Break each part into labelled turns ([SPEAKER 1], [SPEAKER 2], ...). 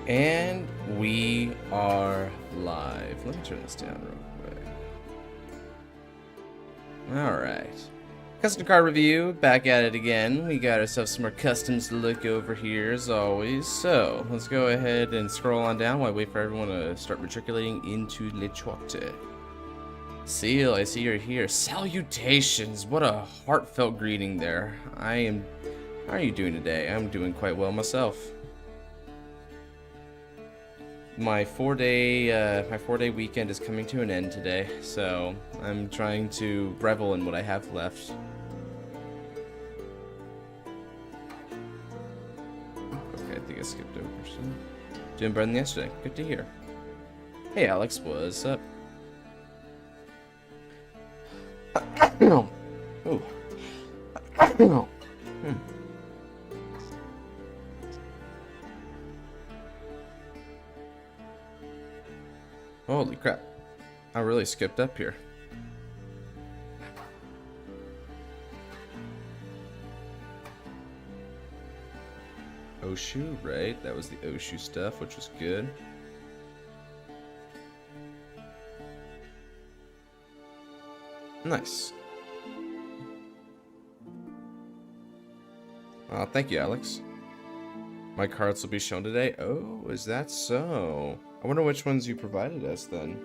[SPEAKER 1] And we are live. Let me turn this down real quick. Alright. Custom card review, back at it again. We got ourselves some more customs to look over here as always. So, let's go ahead and scroll on down while I wait for everyone to start matriculating into Le Chote. Seal, I see you're here. Salutations! What a heartfelt greeting there. How are you doing today? I'm doing quite well myself. My four-day weekend is coming to an end today, so I'm trying to revel in what I have left. Okay, I think I skipped over some. Doing better than yesterday. Good to hear. Hey Alex, what's up? Ooh. Holy crap. I really skipped up here. Oshu, right? That was the Oshu stuff, which was good. Nice. Thank you, Alex. My cards will be shown today. Oh, is that so? I wonder which ones you provided us then.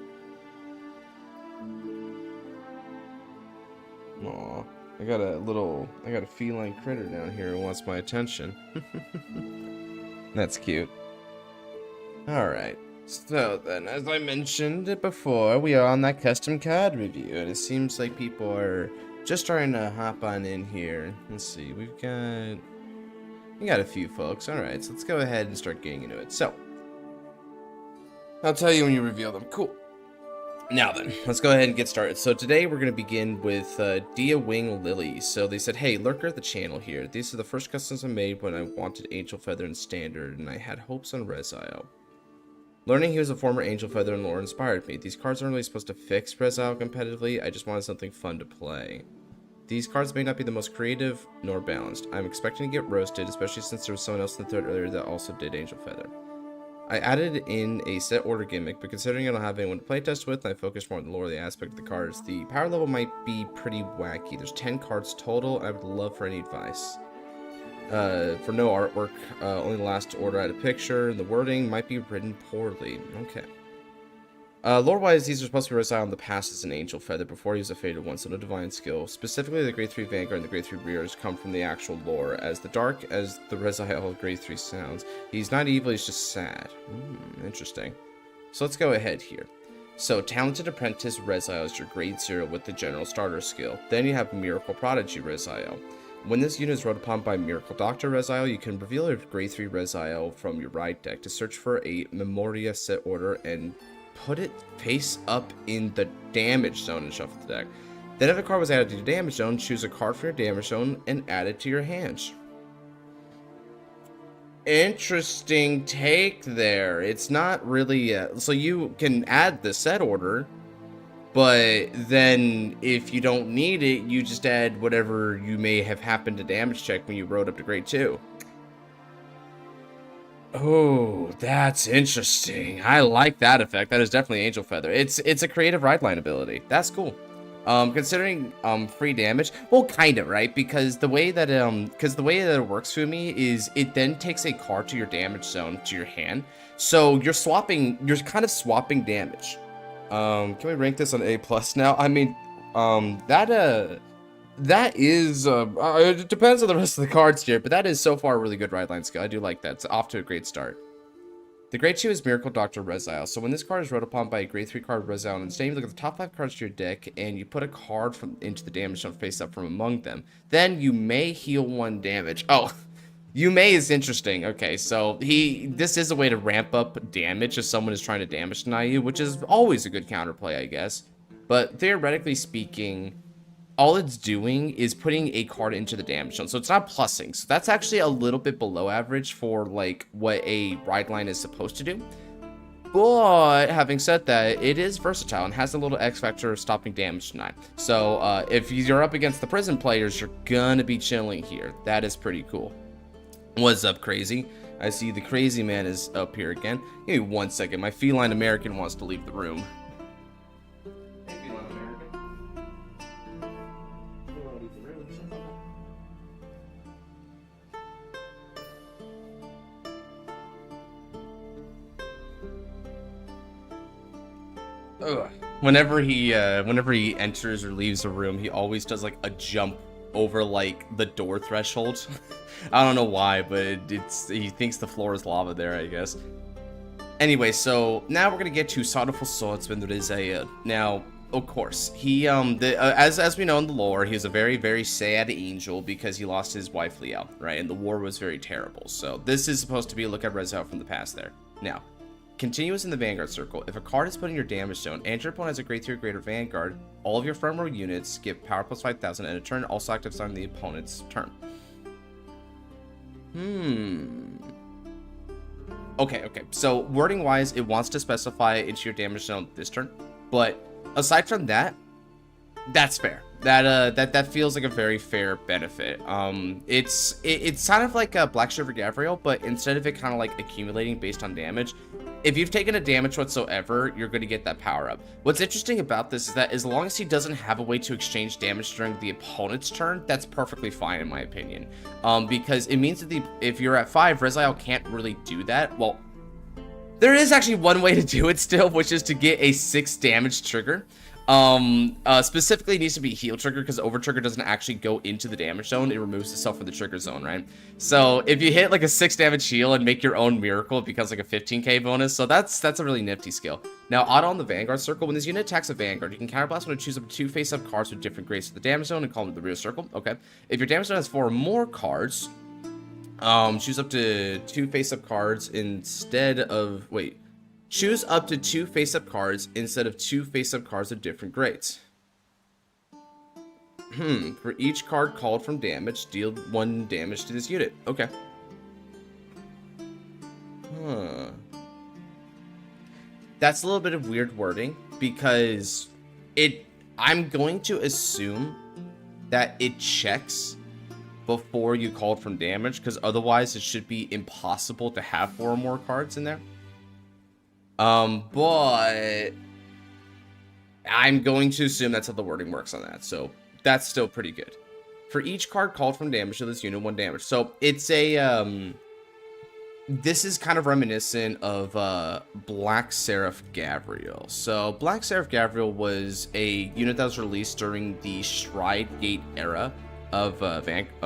[SPEAKER 1] Aw, I got a feline critter down here who wants my attention. That's cute. Alright, so then, as I mentioned it before, we are on that custom card review, and it seems like people are just starting to hop on in here. Let's see, we got a few folks. Alright, so let's go ahead and start getting into it. So, I'll tell you when you reveal them. Cool. Now then, let's go ahead and get started. So today we're going to begin with Dia Wing Lily. So they said, hey, lurker at the channel here. These are the first customs I made when I wanted Angel Feather in Standard, and I had hopes on Rezile. Learning he was a former Angel Feather in lore inspired me. These cards aren't really supposed to fix Rezile competitively, I just wanted something fun to play. These cards may not be the most creative nor balanced. I'm expecting to get roasted, especially since there was someone else in the thread earlier that also did Angel Feather. I added in a set order gimmick, but considering I don't have anyone to playtest with, and I focus more on the lore of the aspect of the cards, the power level might be pretty wacky. There's 10 cards total, I would love for any advice. For no artwork, only the last order I had a picture, and the wording might be written poorly. Okay. Lore-wise, these are supposed to be Rezile in the past as an Angel Feather before he was a Fated One, so no Divine Skill. Specifically, the Grade 3 Vanguard and the Grade 3 Rears come from the actual lore. As the dark as the Rezile Grade 3 sounds, he's not evil, he's just sad. Interesting. So let's go ahead here. So, Talented Apprentice Rezile is your Grade 0 with the General Starter skill. Then you have Miracle Prodigy Rezile. When this unit is rode upon by Miracle Doctor Rezile, you can reveal a Grade 3 Rezile from your ride deck to search for a Memoria set order and put it face up in the damage zone and shuffle the deck. Then if a card was added to your damage zone, choose a card from your damage zone and add it to your hand. Interesting take there. It's not really so you can add the set order, but then if you don't need it, you just add whatever you may have happened to damage check when you rode up to grade 2. Oh, that's interesting. I like that effect. That is definitely Angel Feather. It's a creative ride line ability. That's cool. Considering free damage, well, kind of, right? Because the way that it works for me is it then takes a card to your damage zone to your hand. So you're kind of swapping damage. Can we rank this on A+ now? I mean, that is, it depends on the rest of the cards here, but that is so far a really good ride line skill. I do like that. It's off to a great start. The Grade 2 is Miracle Doctor Rezile. So when this card is rode upon by a Grade 3 card Rezile, instead you look at the top 5 cards to your deck, and you put a card into the damage zone face up from among them. Then you may heal 1 damage. Oh, you may is interesting. Okay, so this is a way to ramp up damage if someone is trying to damage deny you, which is always a good counterplay, I guess. But theoretically speaking, all it's doing is putting a card into the damage zone, so it's not plussing. So that's actually a little bit below average for like what a ride line is supposed to do. But having said that, it is versatile and has a little X factor of stopping damage denied. So if you're up against the prison players, you're gonna be chilling here. That is pretty cool. What's up, Crazy? I see the crazy man is up here again. Give me 1 second. My feline American wants to leave the room. Ugh. Whenever he enters or leaves a room, he always does like a jump over like the door threshold. I don't know why, but he thinks the floor is lava there, I guess. Anyway, so now we're gonna get to Sorrowful Swordsman Rizaya. Now, of course, he as we know in the lore, he was a very, very sad angel because he lost his wife Liao, right? And the war was very terrible. So this is supposed to be a look at Rizaya from the past there. Now, continuous in the Vanguard circle. If a card is put in your damage zone and your opponent has a grade 3 or greater Vanguard, all of your firm row units give power plus 5,000 and a turn also actives on the opponent's turn. Okay. So wording wise, it wants to specify into your damage zone this turn, but aside from that, that's fair. That feels like a very fair benefit. It's kind of like a Black Shiver Gavriel, but instead of it kind of like accumulating based on damage, if you've taken a damage whatsoever, you're going to get that power up. What's interesting about this is that as long as he doesn't have a way to exchange damage during the opponent's turn, that's perfectly fine in my opinion. Because it means that if you're at 5, Rizaya can't really do that. Well, there is actually one way to do it still, which is to get a 6 damage trigger. Specifically it needs to be heal trigger because over trigger doesn't actually go into the damage zone. It removes itself from the trigger zone, right? So if you hit like a 6 damage heal and make your own miracle, it becomes like a 15k bonus. So that's a really nifty skill. Now, auto on the Vanguard circle. When this unit attacks a Vanguard, you can counterblast when it choose up to 2 face-up cards with different grades to the damage zone and call them the rear circle. Okay. If your damage zone has 4 or more cards, choose up to 2 face-up cards instead of... Choose up to 2 face-up cards instead of 2 face-up cards of different grades. For each card called from damage, deal 1 damage to this unit. Okay. That's a little bit of weird wording because I'm going to assume that it checks before you called from damage because otherwise it should be impossible to have 4 or more cards in there. But I'm going to assume that's how the wording works on that. So that's still pretty good. For each card called from damage to this unit, 1 damage. So it's a, this is kind of reminiscent of, Black Seraph Gavriel. So Black Seraph Gavriel was a unit that was released during the Stride Gate era of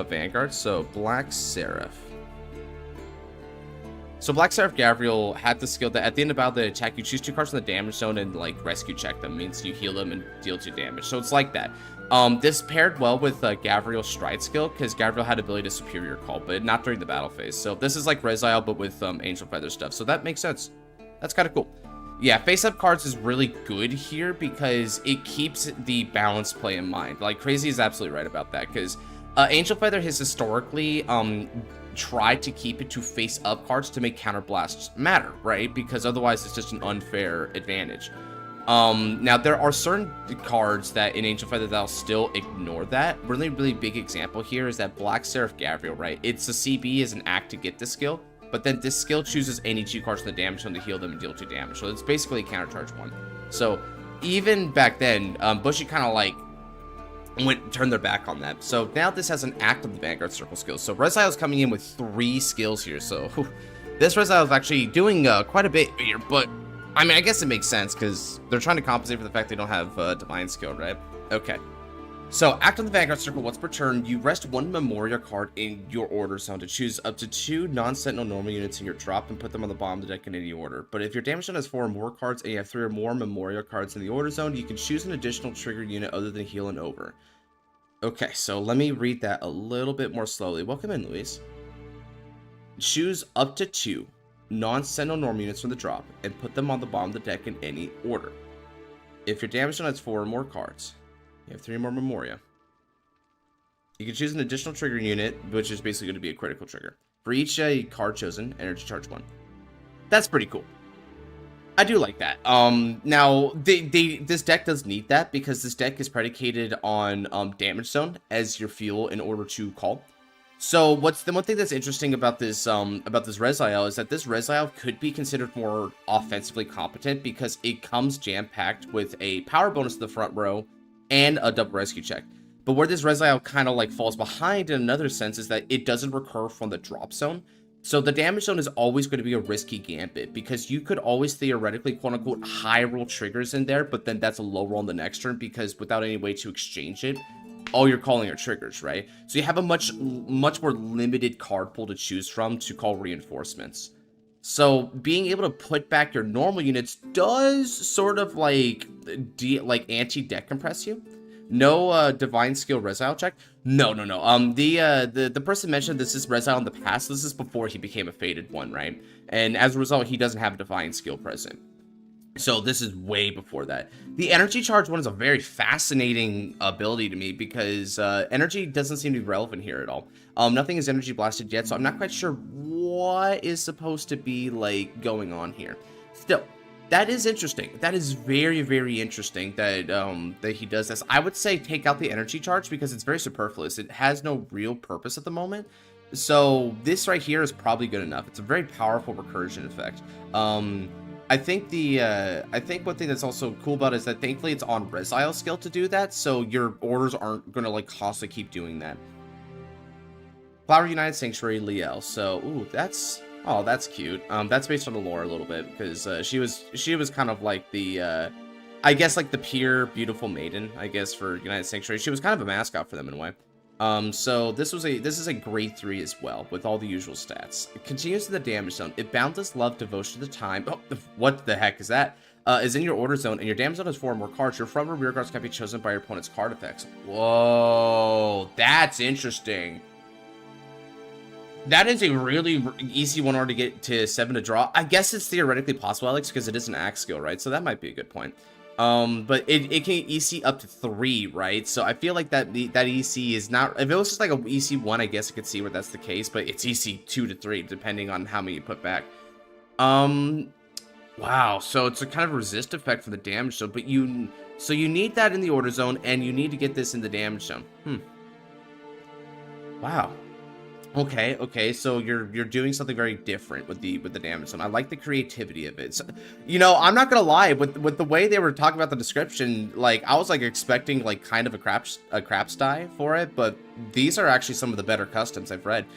[SPEAKER 1] Vanguard. So Black Seraph. So Black Seraph Gavriel had the skill that at the end of battle they attack, you choose 2 cards from the damage zone and like rescue check them. Means you heal them and deal 2 damage. So it's like that. This paired well with Gavriel's Stride skill because Gavriel had ability to superior call, but not during the battle phase. So this is like Rizaya but with Angel Feather stuff. So that makes sense. That's kind of cool. Yeah, face-up cards is really good here because it keeps the balance play in mind. Like Crazy is absolutely right about that because Angel Feather has historically tried to keep it to face-up cards to make counterblasts matter, right? Because otherwise it's just an unfair advantage. Now there are certain cards that in Angel Feather that'll still ignore that. Really big example here is that Black Seraph Gavriel, right? It's a CB as an act to get this skill, but then this skill chooses any 2 cards from the damage zone to heal them and deal 2 damage. So it's basically a countercharge 1. So even back then, Bushy kind of like turned their back on that. So now this has an act of the Vanguard circle skills. So Rizaya is coming in with 3 skills here. So this Rizaya is actually doing quite a bit here, but I mean, I guess it makes sense because they're trying to compensate for the fact they don't have divine skill, right? Okay. So act on the Vanguard circle once per turn. You rest 1 Memoria card in your order zone to choose up to 2 non-sentinel normal units in your drop and put them on the bottom of the deck in any order. But if your damage zone has 4 or more cards and you have 3 or more Memoria cards in the order zone, you can choose an additional trigger unit other than heal and over. Okay, so let me read that a little bit more slowly. Welcome in, Luis. Choose up to 2 non-sentinel normal units from the drop and put them on the bottom of the deck in any order. If your damage zone has 4 or more cards, you have 3 more Memoria, you can choose an additional trigger unit, which is basically going to be a critical trigger. For each card chosen, energy charge 1. That's pretty cool. I do like that. Now, this deck does need that because this deck is predicated on damage zone as your fuel in order to call. So what's the one thing that's interesting about this Reziel is that this Reziel could be considered more offensively competent because it comes jam-packed with a power bonus to the front row and a double rescue check. But where this Reziel kind of like falls behind in another sense is that it doesn't recur from the drop zone. So the damage zone is always going to be a risky gambit because you could always theoretically quote-unquote high roll triggers in there, but then that's a low roll on the next turn because without any way to exchange it, all you're calling are triggers, right? So you have a much more limited card pool to choose from to call reinforcements. So being able to put back your normal units does sort of like anti-deck compress you. No divine skill Reziel check. No. The person mentioned this is Reziel in the past. This is before he became a faded one, right? And as a result, he doesn't have a divine skill present. So this is way before that. The energy charge one is a very fascinating ability to me because energy doesn't seem to be relevant here at all. Nothing is energy blasted yet, so I'm not quite sure what is supposed to be like going on here. Still, that is interesting. That is very, very interesting that that he does this. I would say take out the energy charge because it's very superfluous. It has no real purpose at the moment. So this right here is probably good enough. It's a very powerful recursion effect. I think one thing that's also cool about it is that thankfully it's on Reziel's skill to do that, so your orders aren't gonna like constantly keep doing that. Flower United Sanctuary Liel. So ooh, that's cute. That's based on the lore a little bit because she was kind of like the I guess like the pure beautiful maiden, I guess, for United Sanctuary. She was kind of a mascot for them in a way. So this is a grade 3 as well, with all the usual stats. It continues to the damage zone. It boundless love, devotion to time. Oh, what the heck is that? Is in your order zone, and your damage zone has 4 or more cards. Your front or rear guards can be chosen by your opponent's card effects. Whoa, that's interesting. That is a really easy one to get to 7 to draw. I guess it's theoretically possible, Alex, because it is an axe skill, right? So that might be a good point. But it can EC up to 3, right? So I feel like that EC is not, if it was just like a EC 1, I guess I could see where that's the case, but it's EC 2 to 3, depending on how many you put back. Wow, so it's a kind of resist effect for the damage zone, but you need that in the order zone, and you need to get this in the damage zone. Wow. Okay, so you're doing something very different with the damage zone. I like the creativity of it. So, you know, I'm not gonna lie, with the way they were talking about the description, like I was like expecting like kind of a craps die for it, but these are actually some of the better customs I've read.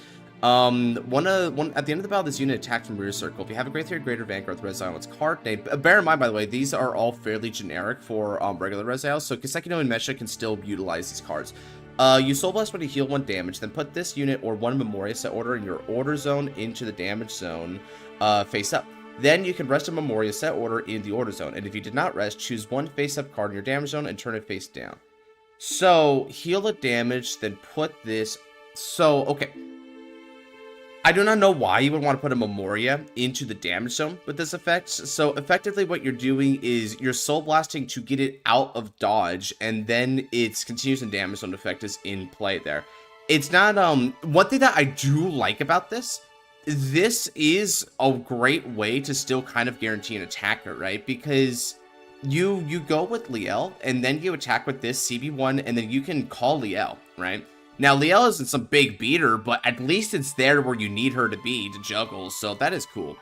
[SPEAKER 1] One at the end of the battle, this unit attacks from rear circle. If you have a grade 3 or greater Vanguard with Reziel on its card name, bear in mind, by the way, these are all fairly generic for regular Reziel, so Kiseki no Mesha can still utilize these cards. You Soul Blast when you heal 1 damage, then put this unit or 1 Memoria set order in your order zone into the damage zone face up. Then you can rest a Memoria set order in the order zone, and if you did not rest, choose 1 face up card in your damage zone and turn it face down. So, heal a damage, then put this... So, okay. I do not know why you would want to put a Memoria into the damage zone with this effect. So effectively what you're doing is you're soul blasting to get it out of dodge, and then its continuous and damage zone effect is in play there. It's not, one thing that I do like about this is a great way to still kind of guarantee an attacker, right? Because you go with Liel, and then you attack with this CB1, and then you can call Liel, right? Now, Liel isn't some big beater, but at least it's there where you need her to be to juggle, so that is cool.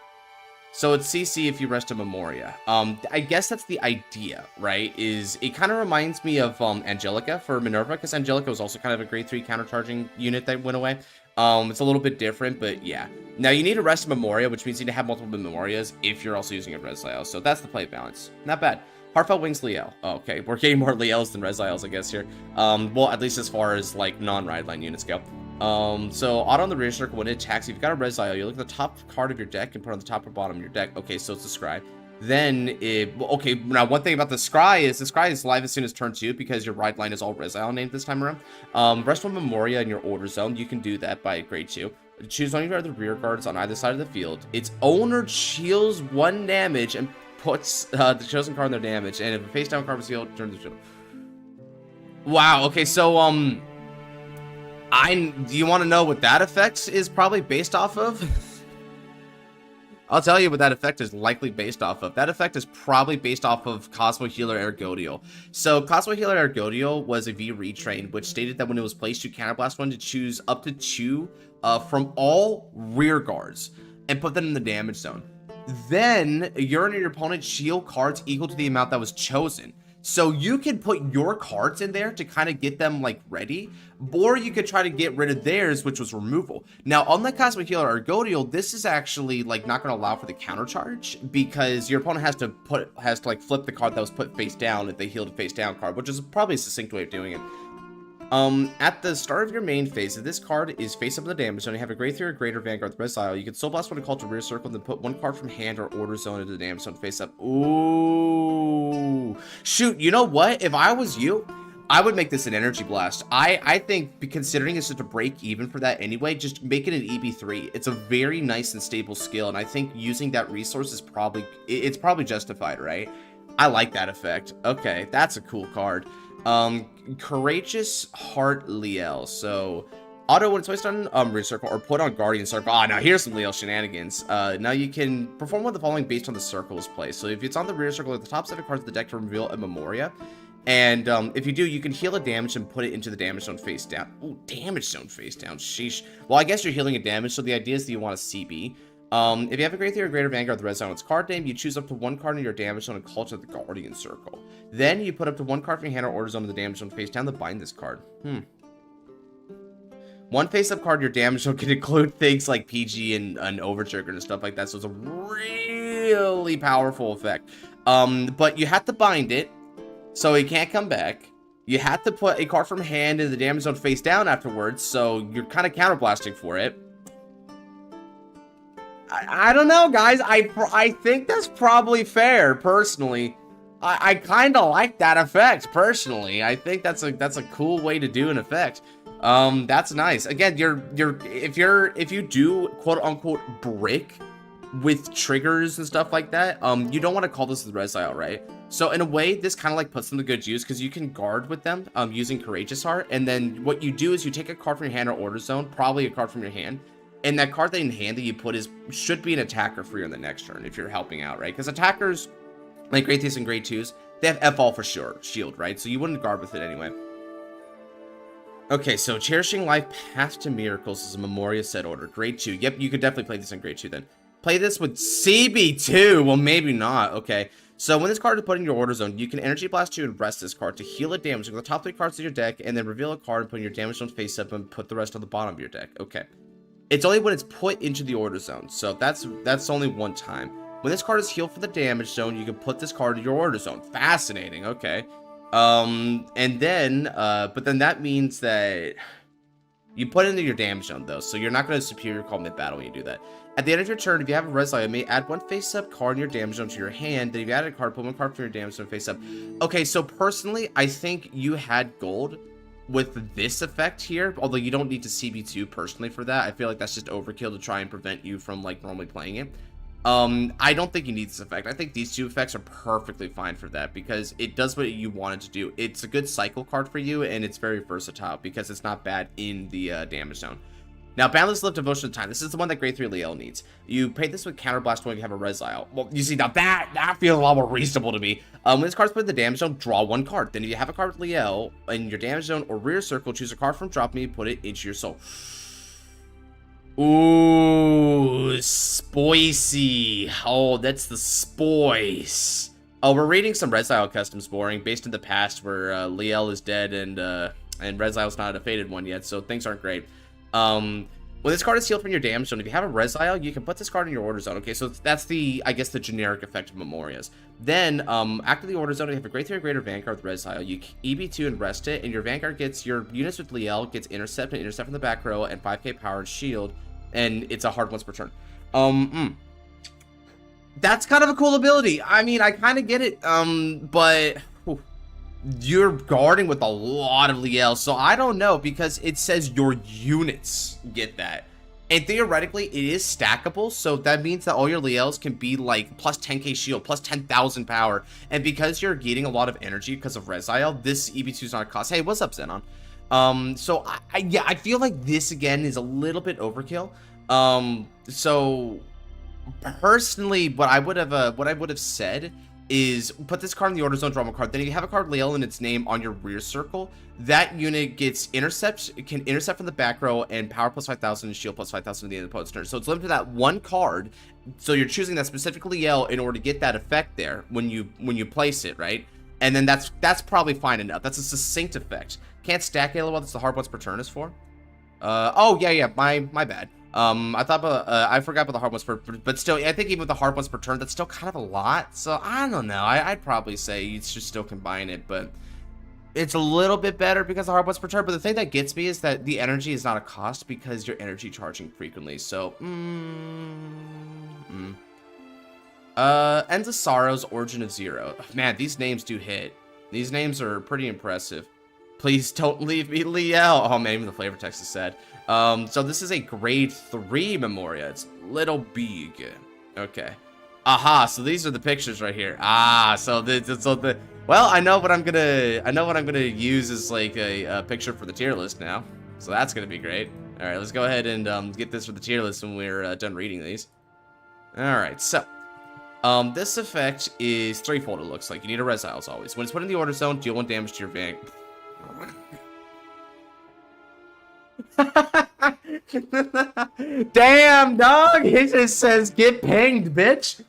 [SPEAKER 1] So it's CC if you rest a Memoria. I guess that's the idea, right? Is it kind of reminds me of Angelica for Minerva, because Angelica was also kind of a grade 3 countercharging unit that went away. It's a little bit different, but yeah. Now, you need to rest a Memoria, which means you need to have multiple Memorias if you're also using a Reziel, so that's the play balance. Not bad. Heartfelt Wings Liel. Oh, okay, we're getting more Liels than Reziels, I guess, here. Well, at least as far as, like, non-ride line units go. So, auto on the rear circle, when it attacks, if you've got a Reziel, you look at the top card of your deck and put it on the top or bottom of your deck. Okay, so it's a Scry. Then, okay, now one thing about the Scry is live as soon as turn 2 because your ride line is all Reziel named this time around. Rest one Memoria in your order zone. You can do that by grade 2. Choose one of your other rear guards on either side of the field. Its owner shields 1 damage and puts the chosen card in their damage, and if a face down card was healed, turn the shield. Wow, okay, so do you want to know what that effect is probably based off of? I'll tell you what that effect is likely based off of. That effect is probably based off of Cosmo Healer Ergodial. So Cosmo Healer Ergodial was a V retrain, which stated that when it was placed, you counterblast one to choose up to 2 from all rear guards and put them in the damage zone. Then your and your opponent's shield cards equal to the amount that was chosen. So you can put your cards in there to kind of get them like ready, or you could try to get rid of theirs, which was removal. Now, unlike Cosmic Healer or Godiel, this is actually like not going to allow for the counter charge because your opponent has to like flip the card that was put face down if they healed a face down card, which is probably a succinct way of doing it. At the start of your main phase, if this card is face up in the damage zone, you have a grade 3 or greater Vanguard Red Style, you can Soul Blast one to call to rear circle, and then put one card from hand or order zone into the damage zone face up. Ooh. Shoot, you know what? If I was you, I would make this an Energy Blast. I think, considering it's just a break even for that anyway, just make it an EB3. It's a very nice and stable skill, and I think using that resource is probably justified, right? I like that effect. Okay, that's a cool card. Courageous Heart Liel. So auto when it's placed on rear circle or put on guardian circle. Now here's some Liel shenanigans. Now you can perform one of the following based on the circle's place. So if it's on the rear circle, at the top 7 cards of the deck to reveal a Memoria. And if you do, you can heal a damage and put it into the damage zone face down. Ooh, damage zone face down. Sheesh. Well, I guess you're healing a damage, so the idea is that you want a CB. If you have a grade 3 or greater Vanguard, the red zone, its card name, you choose up to 1 card in your damage zone and call to the Guardian Circle. Then you put up to 1 card from your hand or order zone in the damage zone face down to bind this card. One face-up card in your damage zone can include things like PG and Overtrigger and stuff like that, so it's a really powerful effect. But you have to bind it, so it can't come back. You have to put a card from hand in the damage zone face down afterwards, so you're kind of counterblasting for it. I don't know, guys. I think that's probably fair, personally. I kind of like that effect, personally. I think that's a cool way to do an effect. That's nice. Again, if you do quote unquote brick with triggers and stuff like that, you don't want to call this the Resile, right? So in a way, this kind of like puts them to good use because you can guard with them using Courageous Heart, and then what you do is you take a card from your hand or order zone, probably a card from your hand. And that card that in hand that you put should be an attacker for you on the next turn if you're helping out, right? Because attackers, like grade 3s and grade 2s, they have F all for sure, shield, right? So you wouldn't guard with it anyway. Okay, so Cherishing Life Path to Miracles is a Memoria set order, grade 2. Yep, you could definitely play this in grade 2 then. Play this with CB2. Well, maybe not. Okay. So when this card is put in your order zone, you can Energy Blast 2 and rest this card to heal it damage with the top 3 cards of your deck, and then reveal a card and put in your damage zone face up and put the rest on the bottom of your deck. Okay. It's only when it's put into the order zone, so that's only one time. When this card is healed for the damage zone, you can put this card in your order zone. Fascinating, okay. And then, but then that means that you put it into your damage zone, though, so you're not going to Superior Call mid-battle when you do that. At the end of your turn, if you have a Resile, you may add 1 face-up card in your damage zone to your hand. Then if you add a card, put 1 card from your damage zone face-up. Okay, so personally, I think you had gold with this effect here, although you don't need to CB2 personally for that. I feel like that's just overkill to try and prevent you from like normally playing it. I don't think you need this effect. I think these 2 effects are perfectly fine for that because it does what you want it to do. It's a good cycle card for you, and it's very versatile because it's not bad in the damage zone. Now, Boundless Lift Devotion to Time. This is the one that grade 3 Liel needs. You pay this with Counterblast when you have a Resile. Well, you see, now that feels a lot more reasonable to me. When this card's put in the damage zone, draw 1 card. Then if you have a card with Liel in your damage zone or rear circle, choose a card from drop me, put it into your soul. Ooh, spicy. Oh, that's the spice. Oh, we're reading some Resile customs boring based in the past where Liel is dead and Resile's not a faded one yet, so things aren't great. When this card is healed from your damage zone, if you have a Resile, you can put this card in your order zone. Okay, so that's I guess the generic effect of Memorias. Then, after the order zone, you have a grade 3 or greater Vanguard with Resile. You EB2 and rest it, and your Vanguard gets your units with Liel, gets intercept from the back row, and 5k power and shield, and it's a hard once per turn. That's kind of a cool ability. I mean, I kind of get it, but you're guarding with a lot of Liel, so I don't know, because it says your units get that. And theoretically, it is stackable, so that means that all your Liels can be like plus 10k shield, plus 10,000 power. And because you're getting a lot of energy because of Resile, this EB2 is not a cost. Hey, what's up, Xenon? So yeah, I feel like this again is a little bit overkill. So Personally, what I would have said is put this card in the order zone, draw a card. Then you have a card Liel in its name on your rear circle. That unit gets can intercept from the back row and power plus 5,000 and shield plus 5,000 at the end of the opponent's turn. So it's limited to that one card. So you're choosing that specific Liel in order to get that effect there when you place it, right? And then that's probably fine enough. That's a succinct effect. Can't stack LOL. That's the hard once per turn is for. Oh yeah, my bad. I forgot about the hard ones but still, I think even with the hard ones per turn, that's still kind of a lot. So I don't know. I'd probably say you should still combine it, but it's a little bit better because the hard ones per turn. But the thing that gets me is that the energy is not a cost because you're energy charging frequently. So, Ends of Sorrows, Origin of Zero. Man, these names do hit. These names are pretty impressive. Please don't leave me, Liel. Oh man, even the flavor text is sad. So this is a grade 3 Memoria. It's little big. Okay. Aha, so these are the pictures right here. Well, I know what I'm gonna use as like a picture for the tier list now. So that's gonna be great. All right, let's go ahead and get this for the tier list when we're done reading these. All right, so this effect is threefold. It looks like you need a Resile as always. When it's put in the order zone, deal 1 damage to your Vanguard. Damn, dog! He just says, get pinged, bitch.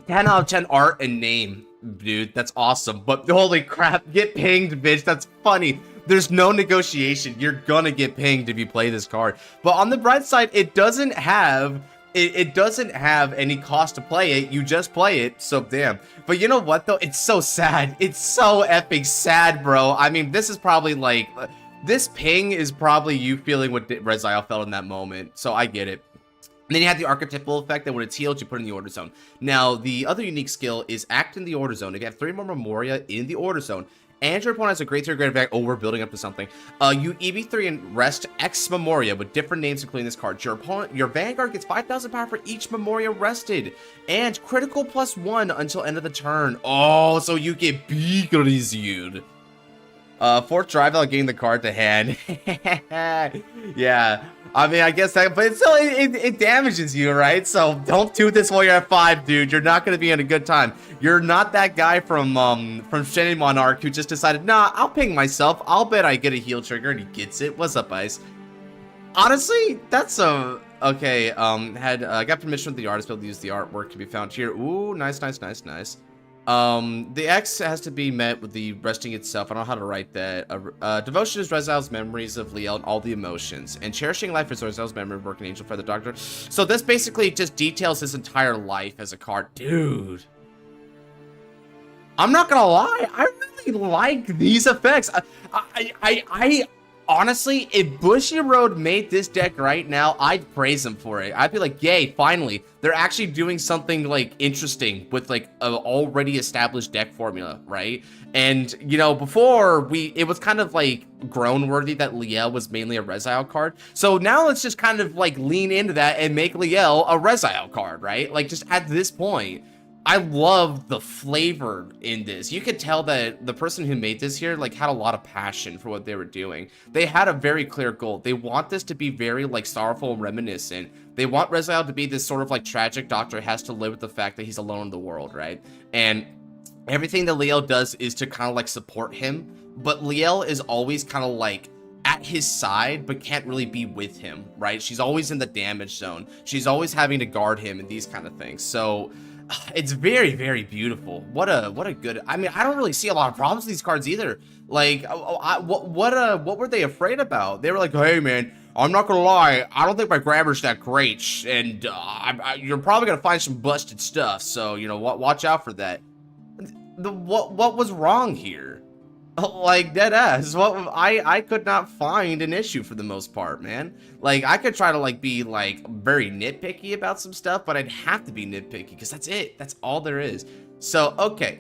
[SPEAKER 1] 10 out of 10 art and name, dude. That's awesome. But holy crap, get pinged, bitch. That's funny. There's no negotiation. You're gonna get pinged if you play this card. But on the bright side, it doesn't have any cost to play it. You just play it, so damn. But you know what though? It's so sad. It's so epic sad, bro. I mean, this is probably like, this ping is probably you feeling what Resile felt in that moment. So I get it. And then you have the archetypal effect that when it's healed, you put in the order zone. Now, the other unique skill is act in the order zone. If you have 3 more Memoria in the order zone, and your opponent has a great 3 great effect. Oh, we're building up to something. You EV3 and rest X Memoria with different names including this card. Your Vanguard gets 5,000 power for each Memoria rested. And critical +1 until end of the turn. Oh, so you get big resued. 4th drive out getting the card to hand. Yeah. I mean, I guess that, but still, it damages you, right? So don't do this while you're at 5, dude. You're not gonna be in a good time. You're not that guy from Shadowverse arc who just decided, nah, I'll ping myself. I'll bet I get a heal trigger, and he gets it. What's up, Ice? Honestly, that's okay. I got permission from the artist to be able to use the artwork to be found here. Ooh, nice. The X has to be met with the resting itself. I don't know how to write that. Devotion is Resile's memories of Liel and all the emotions. And cherishing life is Resile's memory of working Angel Feather Doctor. So this basically just details his entire life as a card. Dude. I'm not gonna lie. I really like these effects. I honestly, if Bushiroad made this deck right now, I'd praise him for it. I'd be like, yay, finally. They're actually doing something, like, interesting with, like, an already established deck formula, right? And, you know, before, it was kind of, like, groan-worthy that Liel was mainly a Resile card. So now let's just kind of, like, lean into that and make Liel a Resile card, right? Like, just at this point. I love the flavor in this. You could tell that the person who made this here like had a lot of passion for what they were doing. They had a very clear goal. They want this to be very like sorrowful and reminiscent. They want Resile to be this sort of like tragic doctor who has to live with the fact that he's alone in the world, right? And everything that Liel does is to kind of like support him, but Liel is always kind of like at his side but can't really be with him, right? She's always in the damage zone. She's always having to guard him and these kind of things. So it's very, very beautiful. What a good. I mean, I don't really see a lot of problems with these cards either. Like, what were they afraid about? They were like, hey man, I'm not gonna lie, I don't think my grammar's that great, and you're probably gonna find some busted stuff. So you know, watch out for that. What was wrong here? Like, dead ass. I could not find an issue for the most part, man. Like, I could try to like be like very nitpicky about some stuff, but I'd have to be nitpicky because that's it. That's all there is. So okay,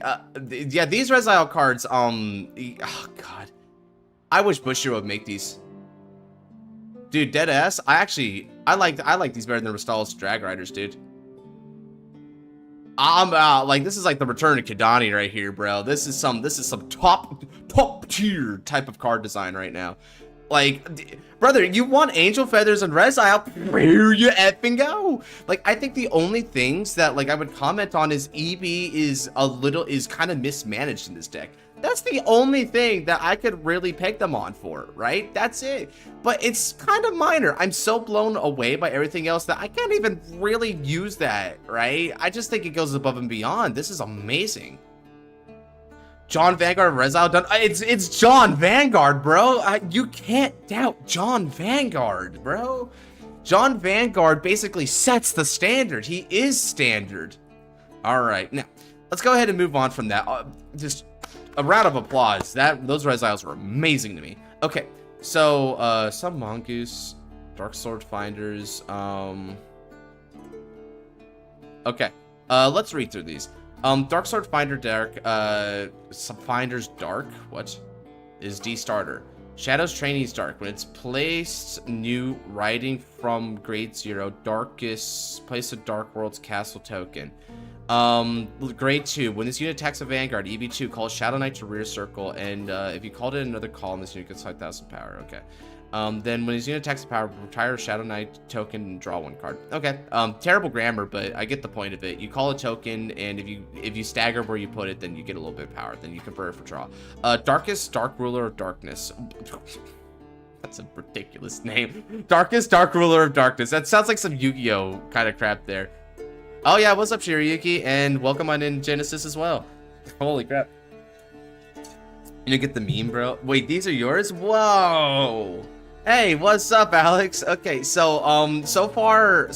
[SPEAKER 1] yeah, these Resile cards. Oh god, I wish Bushiroad would make these. Dude, dead ass. I like these better than Restalos Drag Riders, dude. Like this is like the return of Kidani right here, bro. This is some top tier type of card design right now. Like, brother, you want Angel Feathers and Resile? Here you effing go. Like, I think the only things that, like, I would comment on is EB is kind of mismanaged in this deck. That's the only thing that I could really pick them on for, right? That's it. But it's kind of minor. I'm so blown away by everything else that I can't even really use that, right? I just think it goes above and beyond. This is amazing. John Vanguard Resile done. It's John Vanguard, bro. You can't doubt John Vanguard, bro. John Vanguard basically sets the standard. He is standard. All right, now let's go ahead and move on from that. Just a round of applause. Those Resiles were amazing to me. Okay, so some Mongoose, Dark Sword Finders. Okay, let's read through these. Dark Sword Finder Dark, Finders Dark, what? Is D starter. Shadows Trainees Dark. When it's placed new writing from grade 0, Darkest, place a Dark World's Castle token. Grade 2. When this unit attacks a Vanguard, EV2, call Shadow Knight to rear circle, and if you called it another call, this unit gets 5,000 power. Okay. Then when his unit attacks the power, retire a Shadow Knight token and draw 1 card. Okay. Terrible grammar, but I get the point of it. You call a token, and if you stagger where you put it, then you get a little bit of power. Then you convert it for draw. Darkest Dark Ruler of Darkness. That's a ridiculous name. Darkest Dark Ruler of Darkness. That sounds like some Yu-Gi-Oh kind of crap there. Oh yeah, what's up, Shirayuki? And welcome on in Genesis as well. Holy crap. You get the meme, bro? Wait, these are yours? Whoa! Hey, what's up, Alex? Okay, so so far,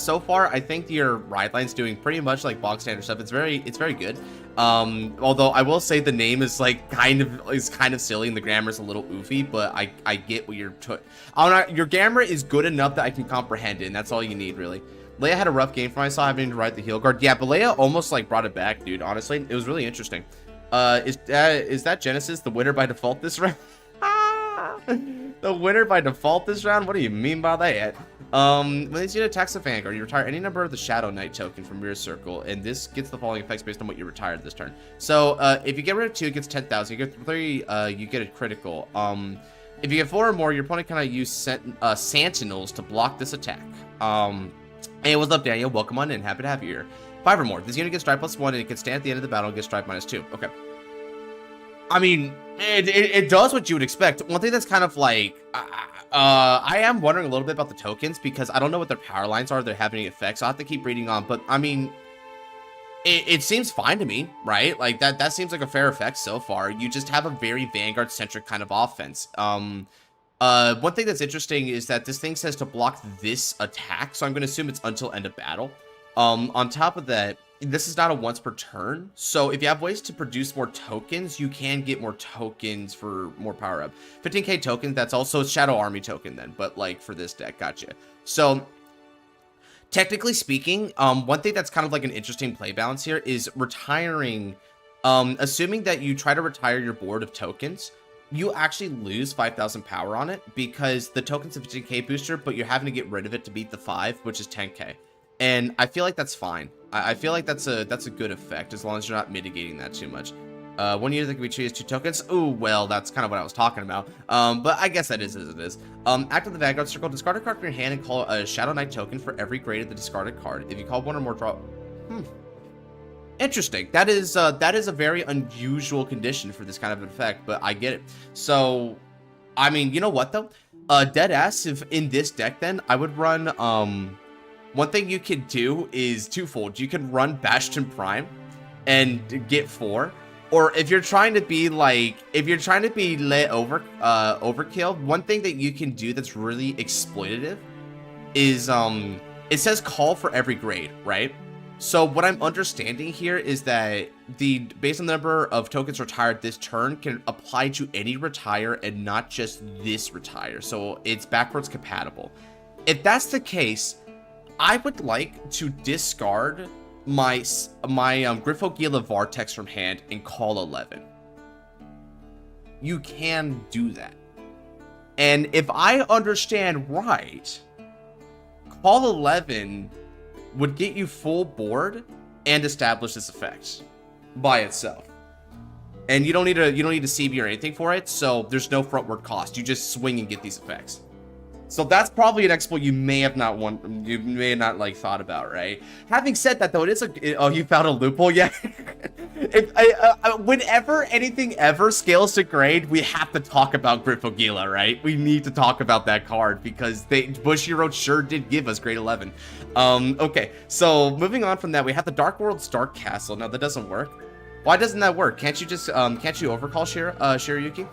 [SPEAKER 1] I think your ride line's doing pretty much like box standard stuff. It's very good. Although I will say the name is like kind of silly and the grammar's a little oofy, but I get what you're. Your grammar is good enough that I can comprehend it, and that's all you need, really. Leia had a rough game for myself having to ride the heel guard. Yeah, but Leia almost like brought it back, dude. Honestly, it was really interesting. Is that Genesis the winner by default this round? The winner by default this round? What do you mean by that? When this unit attacks the Vanguard, you retire any number of the Shadow Knight token from rear circle, and this gets the following effects based on what you retired this turn. So if you get rid of 2, it gets 10,000. You get 3, you get a critical. If you get 4 or more, your opponent cannot use Sentinels to block this attack. Hey, what's up, Daniel? Welcome on in. Happy to have you here. 5 or more. This unit gets strike +1, and it can stand at the end of the battle and get strike -2. Okay. I mean, it does what you would expect. One thing that's kind of like, I am wondering a little bit about the tokens because I don't know what their power lines are. They're having any effects. I'll have to keep reading on. But I mean, it seems fine to me, right? Like that seems like a fair effect so far. You just have a very Vanguard centric kind of offense. One thing that's interesting is that this thing says to block this attack, so I'm going to assume it's until end of battle. On top of that, this is not a once per turn, so if you have ways to produce more tokens, you can get more tokens for more power up. 15k tokens, that's also a Shadow Army token then, but like for this deck, gotcha. So technically speaking, one thing that's kind of like an interesting play balance here is retiring, assuming that you try to retire your board of tokens, you actually lose 5,000 power on it because the token's a 15k booster, but you're having to get rid of it to beat the 5, which is 10k. And I feel like that's fine. I feel like that's a good effect as long as you're not mitigating that too much. One unit that can be treated as 2 tokens. Oh, well, that's kind of what I was talking about. But I guess that is as it is. Active the Vanguard circle. Discard a card from your hand and call a Shadow Knight token for every grade of the discarded card. If you call 1 or more, draw. Interesting. That is a very unusual condition for this kind of effect, but I get it. So, I mean, you know what though? Deadass. If in this deck, then I would run. One thing you could do is twofold. You can run Bastion Prime and get 4. Or if you're trying to be like, lit overkill, one thing that you can do that's really exploitative is, it says call for every grade, right? So what I'm understanding here is that based on the number of tokens retired this turn can apply to any retire and not just this retire. So it's backwards compatible. If that's the case, I would like to discard my Griffogila Vortex from hand and call 11. You can do that. And if I understand right, call 11 would get you full board and establish this effect by itself. And you don't need to CB or anything for it, so there's no frontward cost. You just swing and get these effects. So that's probably an exploit you may have not like thought about, right? Having said that, though, it is oh, you found a loophole, yeah. Whenever anything ever scales to grade, we have to talk about Grifogila, right? We need to talk about that card because Bushiroad sure did give us grade 11. Okay, so moving on from that, we have the Dark World's Dark Castle. Now that doesn't work. Why doesn't that work? Can't you just can't you overcall Shiryuki?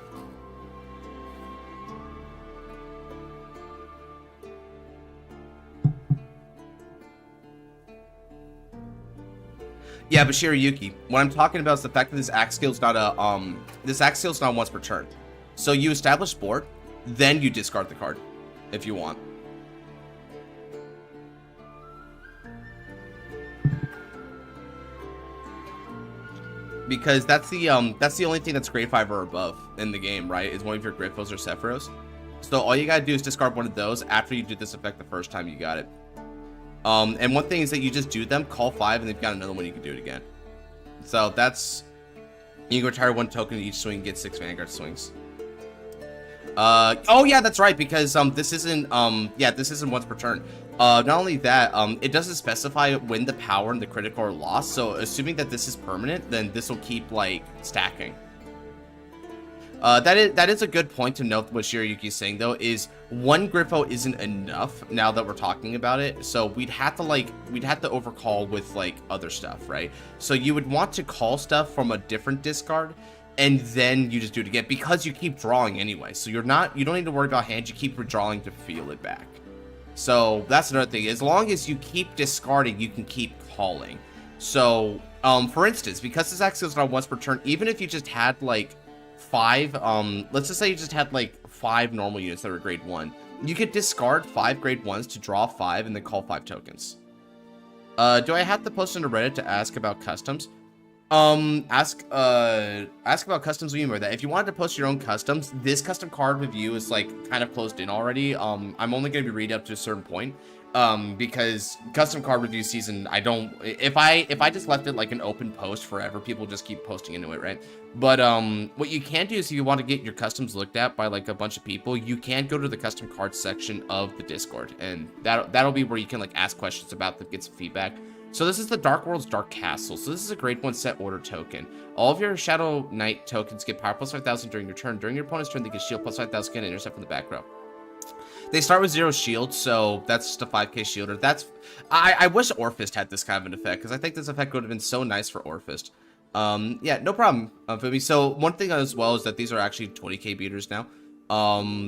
[SPEAKER 1] Yeah, but Shiryuki, what I'm talking about is the fact that this axe skill's not once per turn. So you establish board, then you discard the card if you want. Because that's the only thing that's grade 5 or above in the game, right? Is one of your Griffos or Sephiros. So all you gotta do is discard one of those after you do this effect the first time you got it. And one thing is that you just do them, call 5, and they've got another one you can do it again. So that's, you can retire 1 token each swing and get 6 Vanguard swings. Oh yeah, that's right, because this isn't once per turn. Not only that, it doesn't specify when the power and the critical are lost, so assuming that this is permanent, then this will keep like stacking. That is a good point to note. What Shiryuki's saying though is 1 Griffo isn't enough now that we're talking about it, so we'd have to overcall with like other stuff, right? So you would want to call stuff from a different discard, and then you just do it again because you keep drawing anyway. So you don't need to worry about hand. You keep redrawing to feel it back. So that's another thing. As long as you keep discarding, you can keep calling. So for instance, because this axe is not once per turn, even if you just had like 5, let's just say you just had like 5 normal units that were grade 1, you could discard 5 grade 1s to draw 5 and then call 5 tokens. Do I have to post into Reddit to ask about customs? Ask about customs when you remember that. If you wanted to post your own customs, this custom card review is like kind of closed in already. I'm only going to be reading up to a certain point. Because custom card review season, if I just left it like an open post forever, people just keep posting into it, right? But what you can do is if you want to get your customs looked at by like a bunch of people, you can go to the custom cards section of the Discord, and that'll be where you can like ask questions about them, get some feedback. So this is the Dark World's Dark Castle. So this is a grade 1 set order token. All of your Shadow Knight tokens get power plus 5,000 during your turn. During your opponent's turn, they get shield plus 5,000 and intercept from the back row. They start with 0 shield, so that's just a 5k shielder. I wish Orphist had this kind of an effect, because I think this effect would have been so nice for Orphist. Yeah, no problem, Phoebe. So one thing as well is that these are actually 20k beaters now.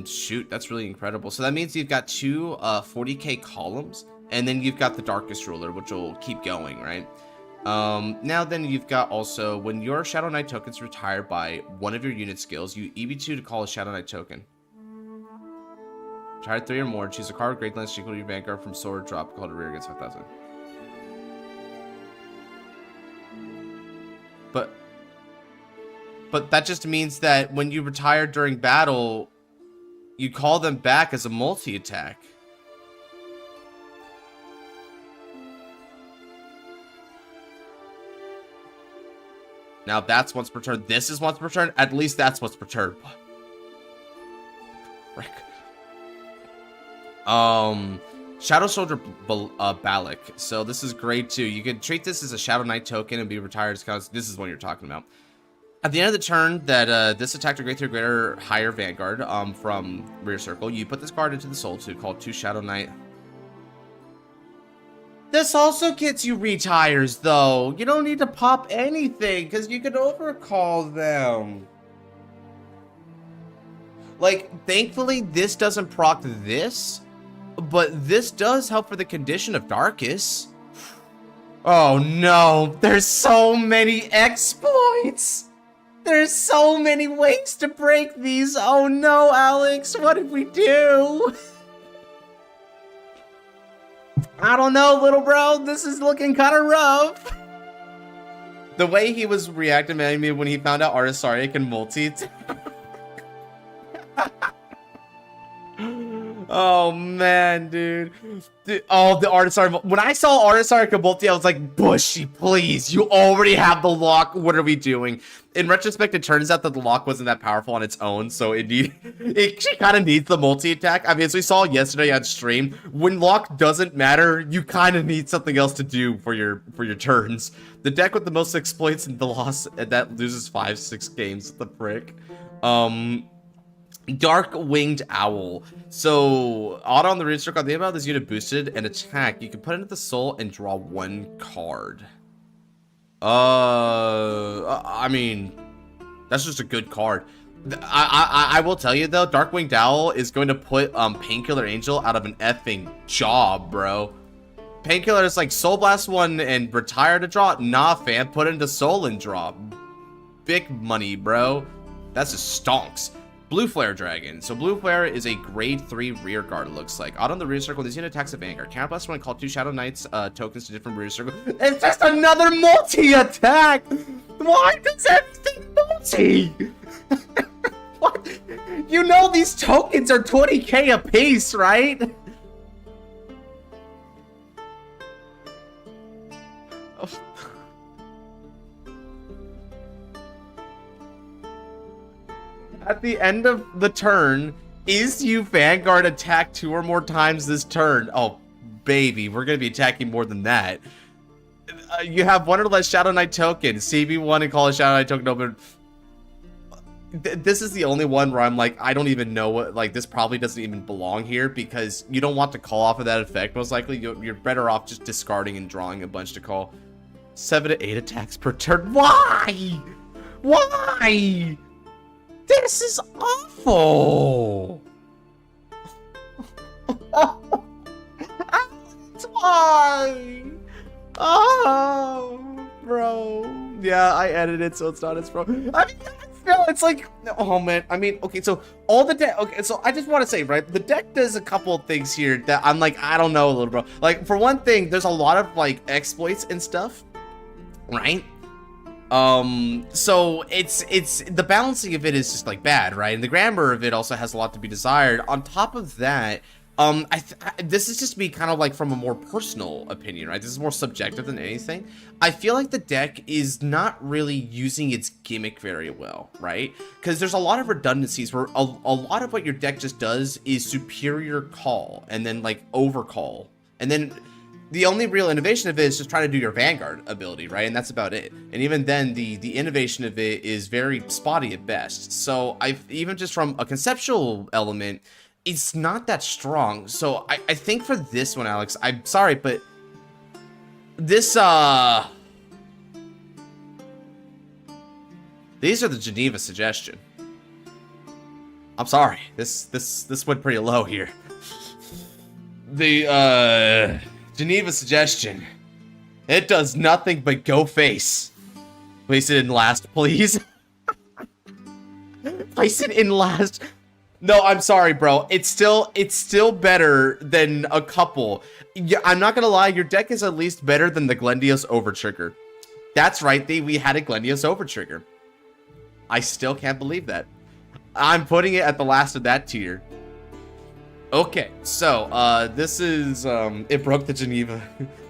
[SPEAKER 1] Shoot, that's really incredible. So that means you've got 2 40k columns, and then you've got the Darkest Ruler, which will keep going, right? Now then you've got also, when your Shadow Knight tokens retire by one of your unit skills, you EV2 to call a Shadow Knight token. Retire 3 or more, choose a card with Great Lance equal to your Vanguard from sword drop, called a rear against 5,000. But that just means that when you retire during battle, you call them back as a multi-attack. Now that's once per turn. This is once per turn. At least that's once per turn. Frick. Shadow Soldier Balak. So this is grade 2. You can treat this as a Shadow Knight token and be retired. This is what you're talking about. At the end of the turn, that this attack to grade 3 or greater higher Vanguard from rear circle, you put this card into the Soul Tube called 2 Shadow Knight. This also gets you retires, though. You don't need to pop anything, because you can overcall them. Like, thankfully, this doesn't proc this, but this does help for the condition of Darkest. Oh, no. There's so many exploits. There's so many ways to break these. Oh, no, Alex. What did we do? I don't know, little bro. This is looking kind of rough. The way he was reacting to me when he found out Artisaria can multi. Oh man, dude. Oh, the artist art. When I saw artist art Kabuki, I was like, Bushy, please. You already have the lock. What are we doing? In retrospect, it turns out that the lock wasn't that powerful on its own, so it kind of needs the multi-attack. I mean, as we saw yesterday on stream, when lock doesn't matter, you kind of need something else to do for your turns. The deck with the most exploits and the loss that loses 5-6 games. The frick. Dark Winged Owl. So, auto on the read circle, the about this unit boosted and attack. You can put it into the soul and draw 1 card. I mean, that's just a good card. I will tell you though, Dark Winged Owl is going to put Painkiller Angel out of an effing job, bro. Painkiller is like Soul Blast 1 and retire to draw. Nah, fam, put it into Soul and draw. Big money, bro. That's just stonks. Blue Flare Dragon. So Blue Flare is a grade 3 rear guard, it looks like. Out on the rear circle, this unit attacks a Vanguard. Counterblast when call 2 Shadow Knights tokens to different rear circle. It's just another multi-attack! Why does everything multi? What? You know these tokens are 20k a piece, right? At the end of the turn, is you Vanguard attack 2 or more times this turn? Oh, baby, we're going to be attacking more than that. You have 1 or less Shadow Knight tokens. CB1 and call a Shadow Knight token open. This is the only one where I'm like, I don't even know what, like, this probably doesn't even belong here because you don't want to call off of that effect. Most likely, you're better off just discarding and drawing a bunch to call. 7 to 8 attacks per turn. Why? Why? This is awful! Why? Oh, bro. Yeah, I edited, so it's not as pro. I mean, no, it's like, oh man. I mean, okay, so all the deck. Okay, so I just want to say, right, the deck does a couple of things here that I'm like, I don't know, little bro. Like, for one thing, there's a lot of like exploits and stuff, right? So it's the balancing of it is just like bad, right? And the grammar of it also has a lot to be desired. On top of that, this is just me kind of like from a more personal opinion, right? This is more subjective than anything. I feel like the deck is not really using its gimmick very well, right? Because there's a lot of redundancies where a lot of what your deck just does is superior call and then like overcall. And then the only real innovation of it is just trying to do your Vanguard ability, right? And that's about it. And even then, the innovation of it is very spotty at best. So even just from a conceptual element, it's not that strong. So I think for this one, Alex, I'm sorry, but this these are the Geneva suggestion. I'm sorry. This went pretty low here. The Geneva suggestion. It does nothing but go face. Place it in last, please. Place it in last. No, I'm sorry, bro. It's still better than a couple. Yeah, I'm not gonna lie. Your deck is at least better than the Glendios Overtrigger. That's right. We had a Glendios Overtrigger. I still can't believe that. I'm putting it at the last of that tier. Okay, so this is it broke the Geneva.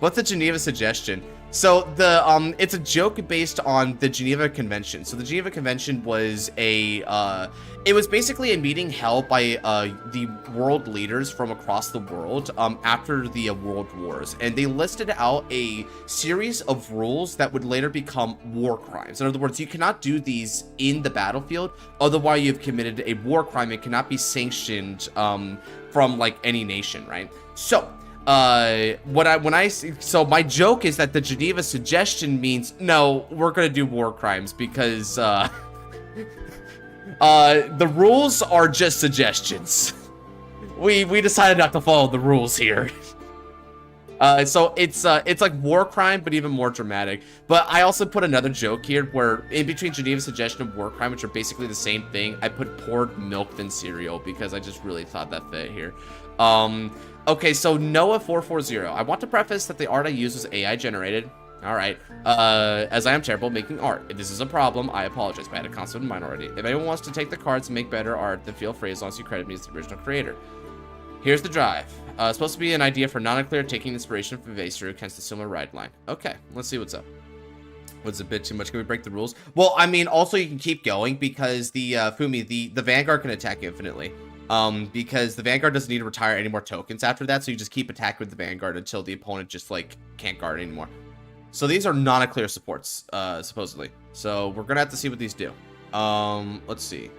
[SPEAKER 1] What's the Geneva suggestion? So the it's a joke based on the Geneva Convention. So the Geneva Convention was it was basically a meeting held by the world leaders from across the world after the World Wars, and they listed out a series of rules that would later become war crimes. In other words, you cannot do these in the battlefield, otherwise you've committed a war crime. It cannot be sanctioned from like any nation, right? So so my joke is that the Geneva suggestion means no, we're gonna do war crimes because the rules are just suggestions. We decided not to follow the rules here. So it's like war crime, but even more dramatic. But I also put another joke here where in between Geneva suggestion and war crime, which are basically the same thing, I put poured milk than cereal because I just really thought that fit here. Okay, so Noah440. I want to preface that the art I use was AI generated. Alright. As I am terrible at making art. If this is a problem, I apologize, but I had a concept in mind already. If anyone wants to take the cards and make better art, then feel free as long as you credit me as the original creator. Here's the drive. Supposed to be an idea for non-nuclear taking inspiration from Vaser against a similar ride line. Okay, let's see what's up. Was a bit too much. Can we break the rules? Well, I mean, also you can keep going because the Fumi, the Vanguard can attack infinitely. Because the Vanguard doesn't need to retire any more tokens after that, so you just keep attacking with the Vanguard until the opponent just like can't guard anymore. So these are non-nuclear supports, supposedly. So we're gonna have to see what these do. Let's see.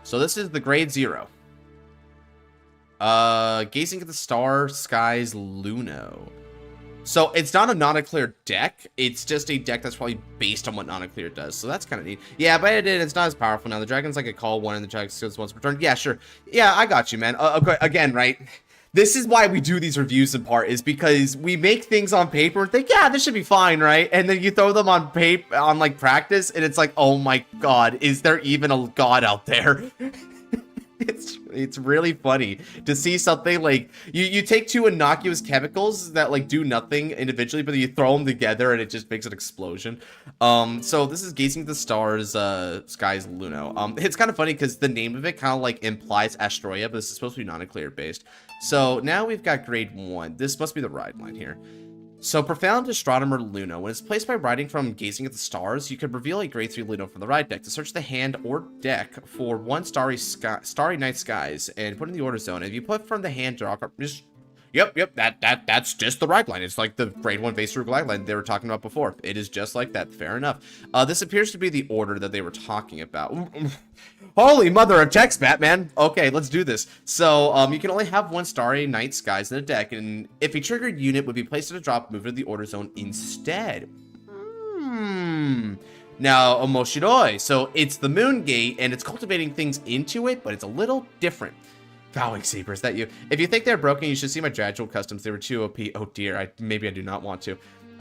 [SPEAKER 1] So this is the grade 0. Gazing at the star skies Luno. So it's not a non-nuclear deck. It's just a deck that's probably based on what non-nuclear does. So that's kind of neat. Yeah, but it's not as powerful now. The dragon's like a call 1 and the dragon skills once per turn. Yeah, sure. Yeah, I got you, man. Okay, again, right? This is why we do these reviews in part, is because we make things on paper and think, yeah, this should be fine, right? And then you throw them on paper, on like practice, and it's like, oh my god, is there even a god out there? It's really funny to see something like you take 2 innocuous chemicals that like do nothing individually, but you throw them together and it just makes an explosion. So this is Gazing at the Stars, Skies Luno. It's kind of funny because the name of it kind of like implies Astroya, but this is supposed to be non-nuclear based. So now we've got grade 1. This must be the ride line here. So, Profound Astronomer Luno. When it's placed by riding from Gazing at the Stars, you can reveal a grade 3 Luno from the ride deck. To search the hand or deck for 1 starry night skies and put in the order zone. If you put from the hand, draw a card. Yep, that's just the ride line. It's like the grade 1 base ride line they were talking about before. It is just like that. Fair enough. This appears to be the order that they were talking about. Holy mother of text, Batman. Okay, let's do this. So, you can only have 1 starry night skies in a deck, and if a triggered unit would be placed at a drop, move to the order zone instead. Now, Omoshiroi. So, it's the Moon Gate, and it's cultivating things into it, but it's a little different. Vowing Seeper, is that you? If you think they're broken, you should see my gradual customs. They were too OP. Oh dear, maybe I do not want to.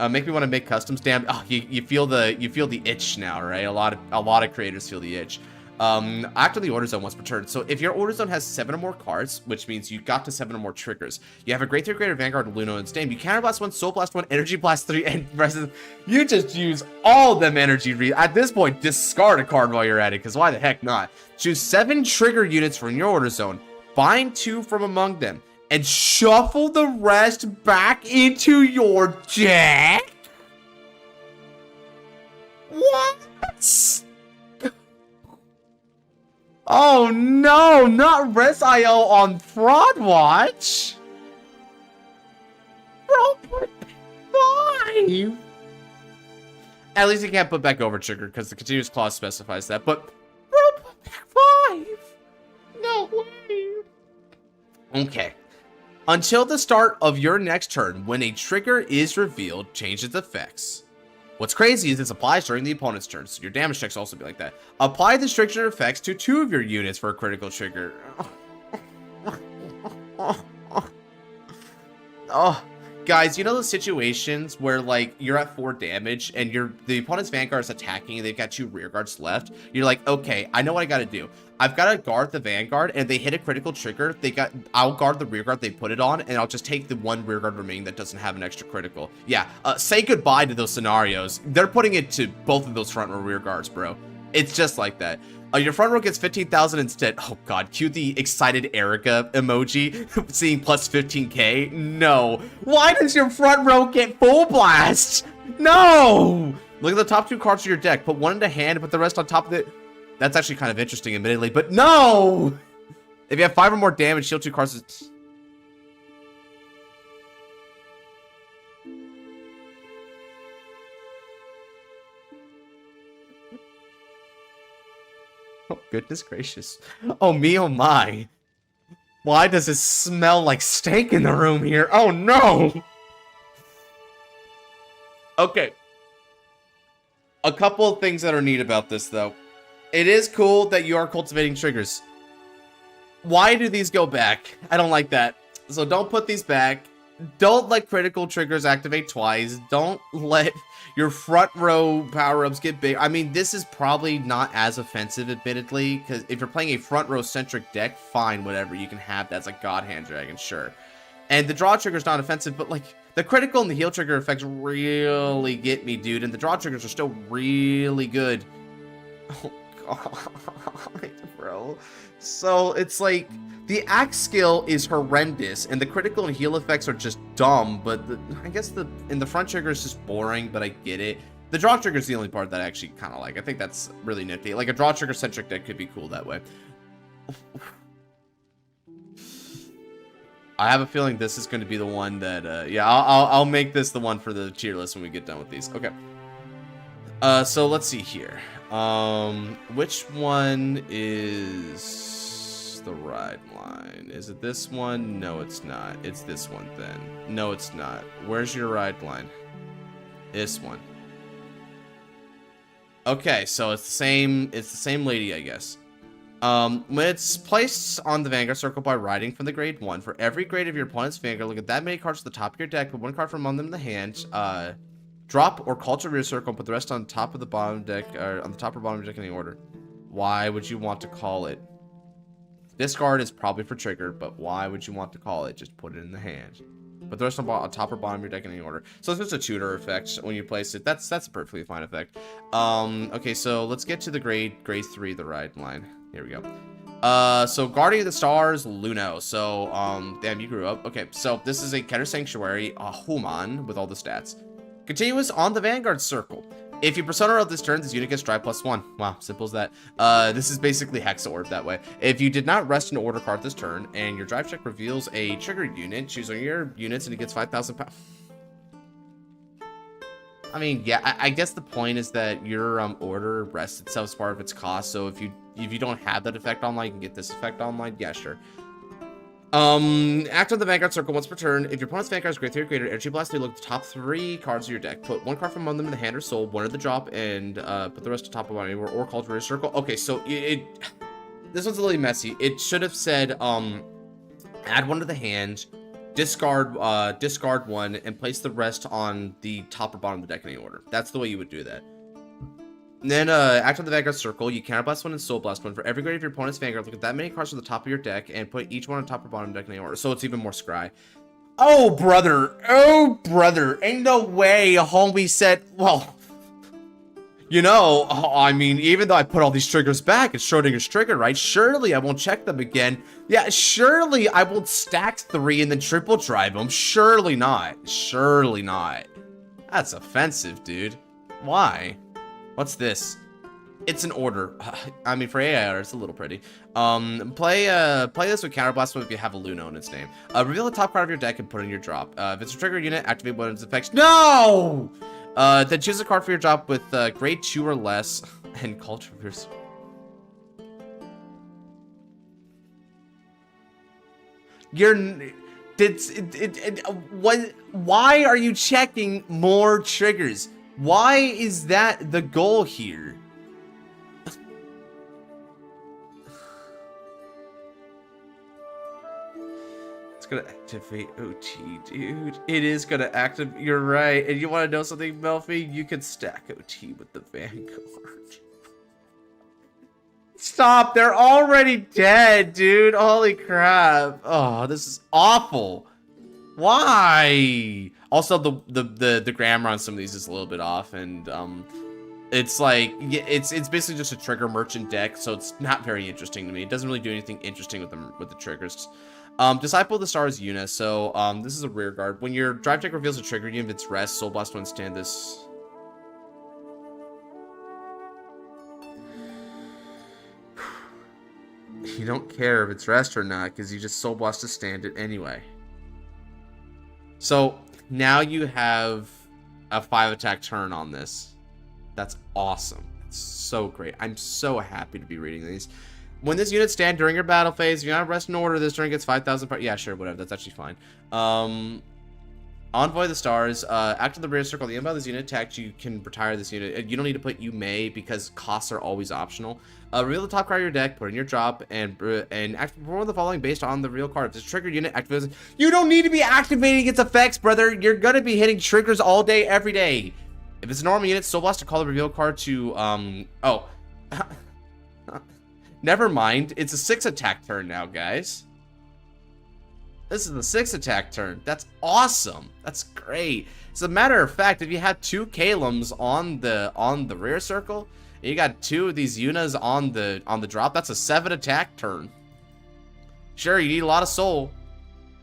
[SPEAKER 1] Make me want to make customs. Damn. Oh, you feel the itch now, right? A lot of creators feel the itch. After the order zone once per turn. So if your order zone has 7 or more cards, which means you got to 7 or more triggers, you have a grade 3 greater Vanguard, Luno, and Stain. You counterblast 1, Soul Blast 1, Energy Blast 3, and rest of. You just use all of them energy. At this point, discard a card while you're at it, because why the heck not? Choose 7 trigger units from your order zone. Find 2 from among them, and shuffle the rest back into your deck? What? Oh no, not Res.io on Fraud Watch! Bro, put 5! At least you can't put back over trigger, because the continuous clause specifies that, but bro, put back 5! No way! Okay. Until the start of your next turn, when a trigger is revealed, change its effects. What's crazy is this applies during the opponent's turn, so your damage checks also be like that. Apply the trigger effects to 2 of your units for a critical trigger. Oh, guys, you know those situations where like you're at 4 damage and the opponent's Vanguard is attacking and they've got 2 rear guards left. You're like, okay, I know what I gotta do. I've got to guard the Vanguard, and if they hit a critical trigger, I'll guard the rear guard they put it on, and I'll just take the 1 rear guard remaining that doesn't have an extra critical. Yeah, say goodbye to those scenarios. They're putting it to both of those front row rear guards, bro. It's just like that. Your front row gets 15,000 instead. Oh god, cue the excited Erica emoji, seeing plus 15k. No. Why does your front row get full blast? No! Look at the top 2 cards of your deck. Put 1 into hand, put the rest on top of it. That's actually kind of interesting, admittedly, but no! If you have 5 or more damage, shield 2 cards. Oh, goodness gracious. Oh, me, oh my. Why does it smell like steak in the room here? Oh, no! Okay. A couple of things that are neat about this, though. It is cool that you are cultivating triggers. Why do these go back? I don't like that. So don't put these back. Don't let critical triggers activate twice. Don't let your front row power-ups get big. I mean, this is probably not as offensive, admittedly, because if you're playing a front row-centric deck, fine, whatever. You can have that as a God Hand Dragon, sure. And the draw trigger's not offensive, but, like, the critical and the heal trigger effects really get me, dude. And the draw triggers are still really good. Oh, god, bro. So it's like the axe skill is horrendous, and the critical and heal effects are just dumb. But I guess in the front trigger is just boring, but I get it. The draw trigger is the only part that I actually kind of like. I think that's really nifty. Like a draw trigger centric deck could be cool that way. I have a feeling this is going to be the one that, yeah, I'll make this the one for the tier list when we get done with these. Okay. So let's see here. Which one is the ride line? Is it this one? No, it's not. It's this one then. No, it's not. Where's your ride line? This one. Okay, so it's the same lady, I guess. When it's placed on the Vanguard circle by riding from the grade 1, for every grade of your opponent's Vanguard, look at that many cards at the top of your deck, put one card from among them in the hand, drop or call to rear circle, and put the rest on top of the bottom deck, or on the top or bottom of your deck in any order. Why would you want to call it? This card is probably for trigger, but why would you want to call it? Just put it in the hand. Put the rest on top or bottom of your deck in any order. So it's just a tutor effect when you place it. That's a perfectly fine effect. Okay, so let's get to the grade 3, the ride line. Here we go. So Guardian of the Stars, Luno. So, damn, you grew up. Okay, so this is a Keter Sanctuary, a Human with all the stats. Continuous on the Vanguard circle. If you persona roll this turn, this unit gets drive +1. Wow, simple as that. This is basically Hexa Orb that way. If you did not rest an order card this turn, and your drive check reveals a triggered unit, choose one of your units and it gets 5,000 pounds. I mean, yeah, I guess the point is that your order rests itself as part of its cost. So if you don't have that effect online, you can get this effect online. Yeah, sure. Act on the Vanguard circle once per turn. If your opponent's Vanguard is grade 3 or greater, Energy Blast, they look at the top 3 cards of your deck. Put one card from among them in the hand or soul, one at the drop, and put the rest to top of bottom or call to rear circle. Okay, so this one's a little messy. It should have said add one to the hand, discard one, and place the rest on the top or bottom of the deck in any order. That's the way you would do that. And then, act on the Vanguard circle. You counterblast one and soul blast one. For every grade of your opponent's Vanguard, look at that many cards on the top of your deck and put each one on top or bottom of the deck in any order. So it's even more scry. Oh, brother. Oh, brother. Ain't no way a homie said, well, you know, I mean, even though I put all these triggers back, it's Schrodinger's trigger, right? Surely I won't check them again. Yeah, surely I won't stack 3 and then triple drive them. Surely not. Surely not. That's offensive, dude. Why? What's this? It's an order. I mean, for AIR, it's a little pretty. Play this with Counterblast if you have a Luno in its name. Reveal the top card of your deck and put it in your drop. If it's a trigger unit, activate one of its effects. No! Then choose a card for your drop with grade 2 or less and call triggers. Why are you checking more triggers? Why is that the goal here? It's gonna activate OT, dude. It is gonna activate. You're right. And you want to know something, Melfi? You can stack OT with the Vanguard. Stop! They're already dead, dude. Holy crap! Oh, this is awful. Why? Also, the grammar on some of these is a little bit off, and it's like it's basically just a trigger merchant deck, so it's not very interesting to me. It doesn't really do anything interesting with the triggers. Disciple of the Stars Yuna. So this is a rear guard. When your drive check reveals a trigger unit, it's rest. Soul Blast one stand this. You don't care if it's rest or not, because you just Soul Blast to stand it anyway. So now you have a 5 attack turn on this. That's awesome. It's so great. I'm so happy to be reading these. When this unit stand during your battle phase, you're not rest in order. This turn gets 5,000. Yeah, sure, whatever. That's actually fine. Envoy of the Stars. After the rear circle, the inbound this unit attacked, you can retire this unit. You don't need to put you may because costs are always optional. Reveal the top card of your deck, put it in your drop, and perform the following based on the real card. If it's a triggered unit, activates. You don't need to be activating its effects, brother. You're gonna be hitting triggers all day, every day. If it's a normal unit, Soul Blast to call the reveal card to oh. Never mind. It's a 6 attack turn now, guys. This is the 6 attack turn. That's awesome. That's great. As a matter of fact, if you have 2 Kalums on the rear circle, You got 2 of these Yunas on the drop. That's a 7 attack turn. Sure, you need a lot of soul,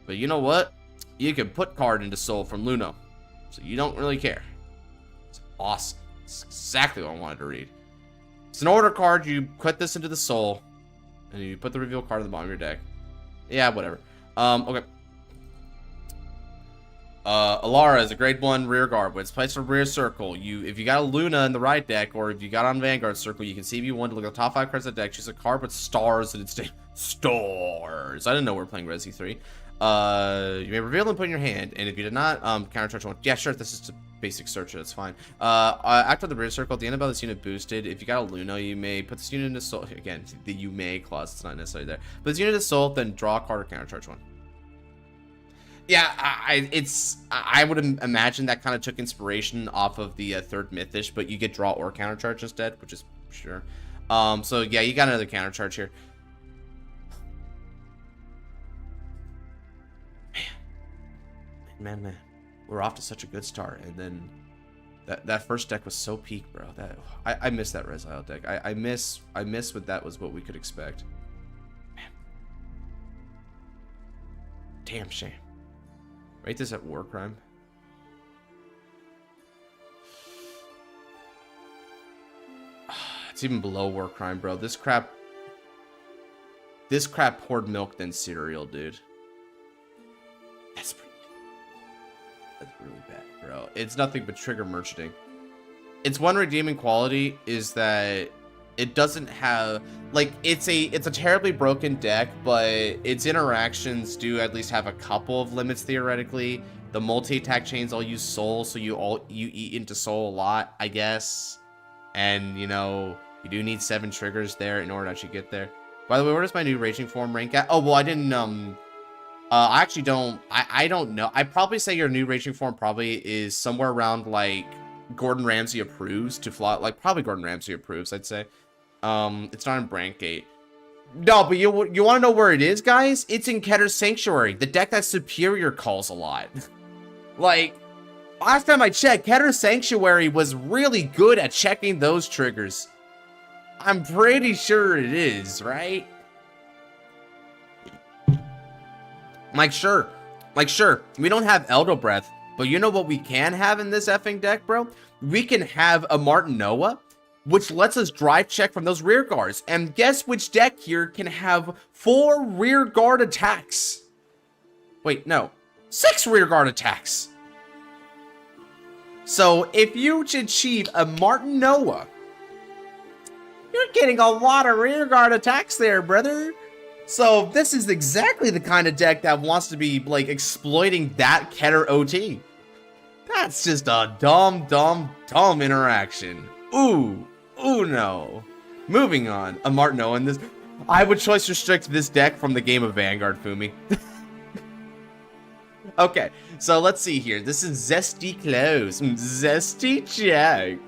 [SPEAKER 1] but you know what? You can put card into soul from Luno, so you don't really care. It's awesome. It's exactly what I wanted to read. It's an order card. You put this into the soul, and you put the reveal card at the bottom of your deck. Yeah, whatever. Okay. Alara is a grade 1 rear guard. When it's placed on rear circle, if you got a Luna in the right deck, or if you got on Vanguard circle, you can see if you want to look at the top 5 cards of the deck, choose a card with stars in its name. Stars. I didn't know we were playing Resi 3. You may reveal and put in your hand, and if you did not, counter charge 1. Yeah, sure, this is a basic search, that's fine. After the rear circle, at the end of this unit boosted, if you got a Luna, you may put this unit into soul. Again, the you may clause, it's not necessarily there. But this unit is soul, then draw a card or counter charge 1. Yeah, I would imagine that kind of took inspiration off of the 3rd Mythish, but you get draw or counter charge instead, which is sure. So yeah, you got another counter charge here. Man, we're off to such a good start, and then that first deck was so peak, bro. I miss that Resile deck. I miss what that was what we could expect. Man. Damn shame. Rate this at war crime. It's even below war crime, bro. This crap poured milk than cereal, dude. That's really bad, bro. It's nothing but trigger merchanting. Its one redeeming quality is that it doesn't have, like, it's a terribly broken deck, but its interactions do at least have a couple of limits theoretically. The multi-attack chains all use soul, so you eat into soul a lot, I guess. And you know, you do need 7 triggers there in order to actually get there. By the way, where does my new raging form rank at? Oh well, I didn't I actually don't. I don't know. I'd probably say your new raging form probably is somewhere around like Gordon Ramsay approves to fly. Like probably Gordon Ramsay approves. I'd say. It's not in Brankgate. No, but you want to know where it is, guys? It's in Ketter's Sanctuary, the deck that Superior calls a lot. Like last time I checked, Ketter's Sanctuary was really good at checking those triggers. I'm pretty sure it is, right? Like, sure, we don't have Elder Breath, but you know what we can have in this effing deck, bro? We can have a Martin Noah, which lets us drive check from those rear guards. And guess which deck here can have 4 rear guard attacks? Wait, no, 6 rear guard attacks. So if you achieve a Martin Noah, you're getting a lot of rear guard attacks there, brother. So this is exactly the kind of deck that wants to be like exploiting that Keter OT. That's just a dumb interaction. Ooh no. Moving on, a Martino in this. I would choice restrict this deck from the game of Vanguard, Fumi. Okay, so let's see here. This is Zesty Clothes. Zesty Check.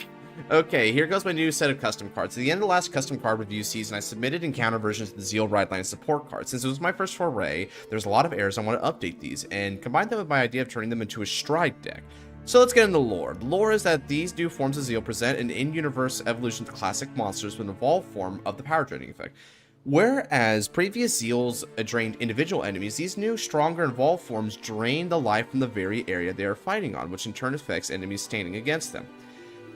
[SPEAKER 1] Okay, here goes my new set of custom cards. At the end of the last custom card review season, I submitted encounter versions of the Zeal Rideline support cards. Since it was my first foray, there's a lot of errors. I want to update these and combine them with my idea of turning them into a stride deck. So let's get into lore. The lore is that these new forms of Zeal present an in-universe evolution to classic monsters with an evolved form of the power draining effect. Whereas previous Zeals drained individual enemies, these new, stronger, evolved forms drain the life from the very area they are fighting on, which in turn affects enemies standing against them.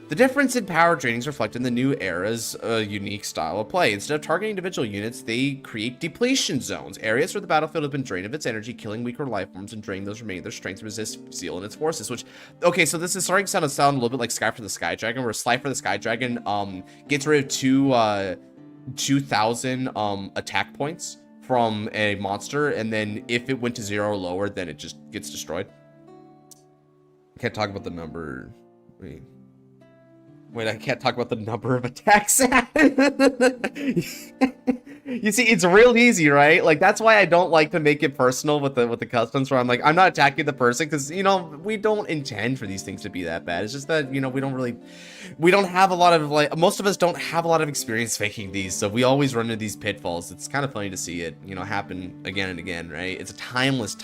[SPEAKER 1] The difference in power draining is reflected in the new era's unique style of play. Instead of targeting individual units, they create depletion zones, areas where the battlefield has been drained of its energy, killing weaker life forms and draining those remaining their strength to resist Zeal and its forces. Which, okay, so this is starting to sound a little bit like Sky for the Sky Dragon, where Sly for the Sky Dragon gets rid of 2,000 attack points from a monster, and then if it went to 0 or lower, then it just gets destroyed. I can't talk about the number. Wait, I can't talk about the number of attacks. You see, it's real easy, right? Like, that's why I don't like to make it personal with the customs, where I'm like, I'm not attacking the person, because, you know, we don't intend for these things to be that bad. It's just that, you know, we don't have a lot of, like, most of us don't have a lot of experience faking these, so we always run into these pitfalls. It's kind of funny to see it, you know, happen again and again, right? It's a timeless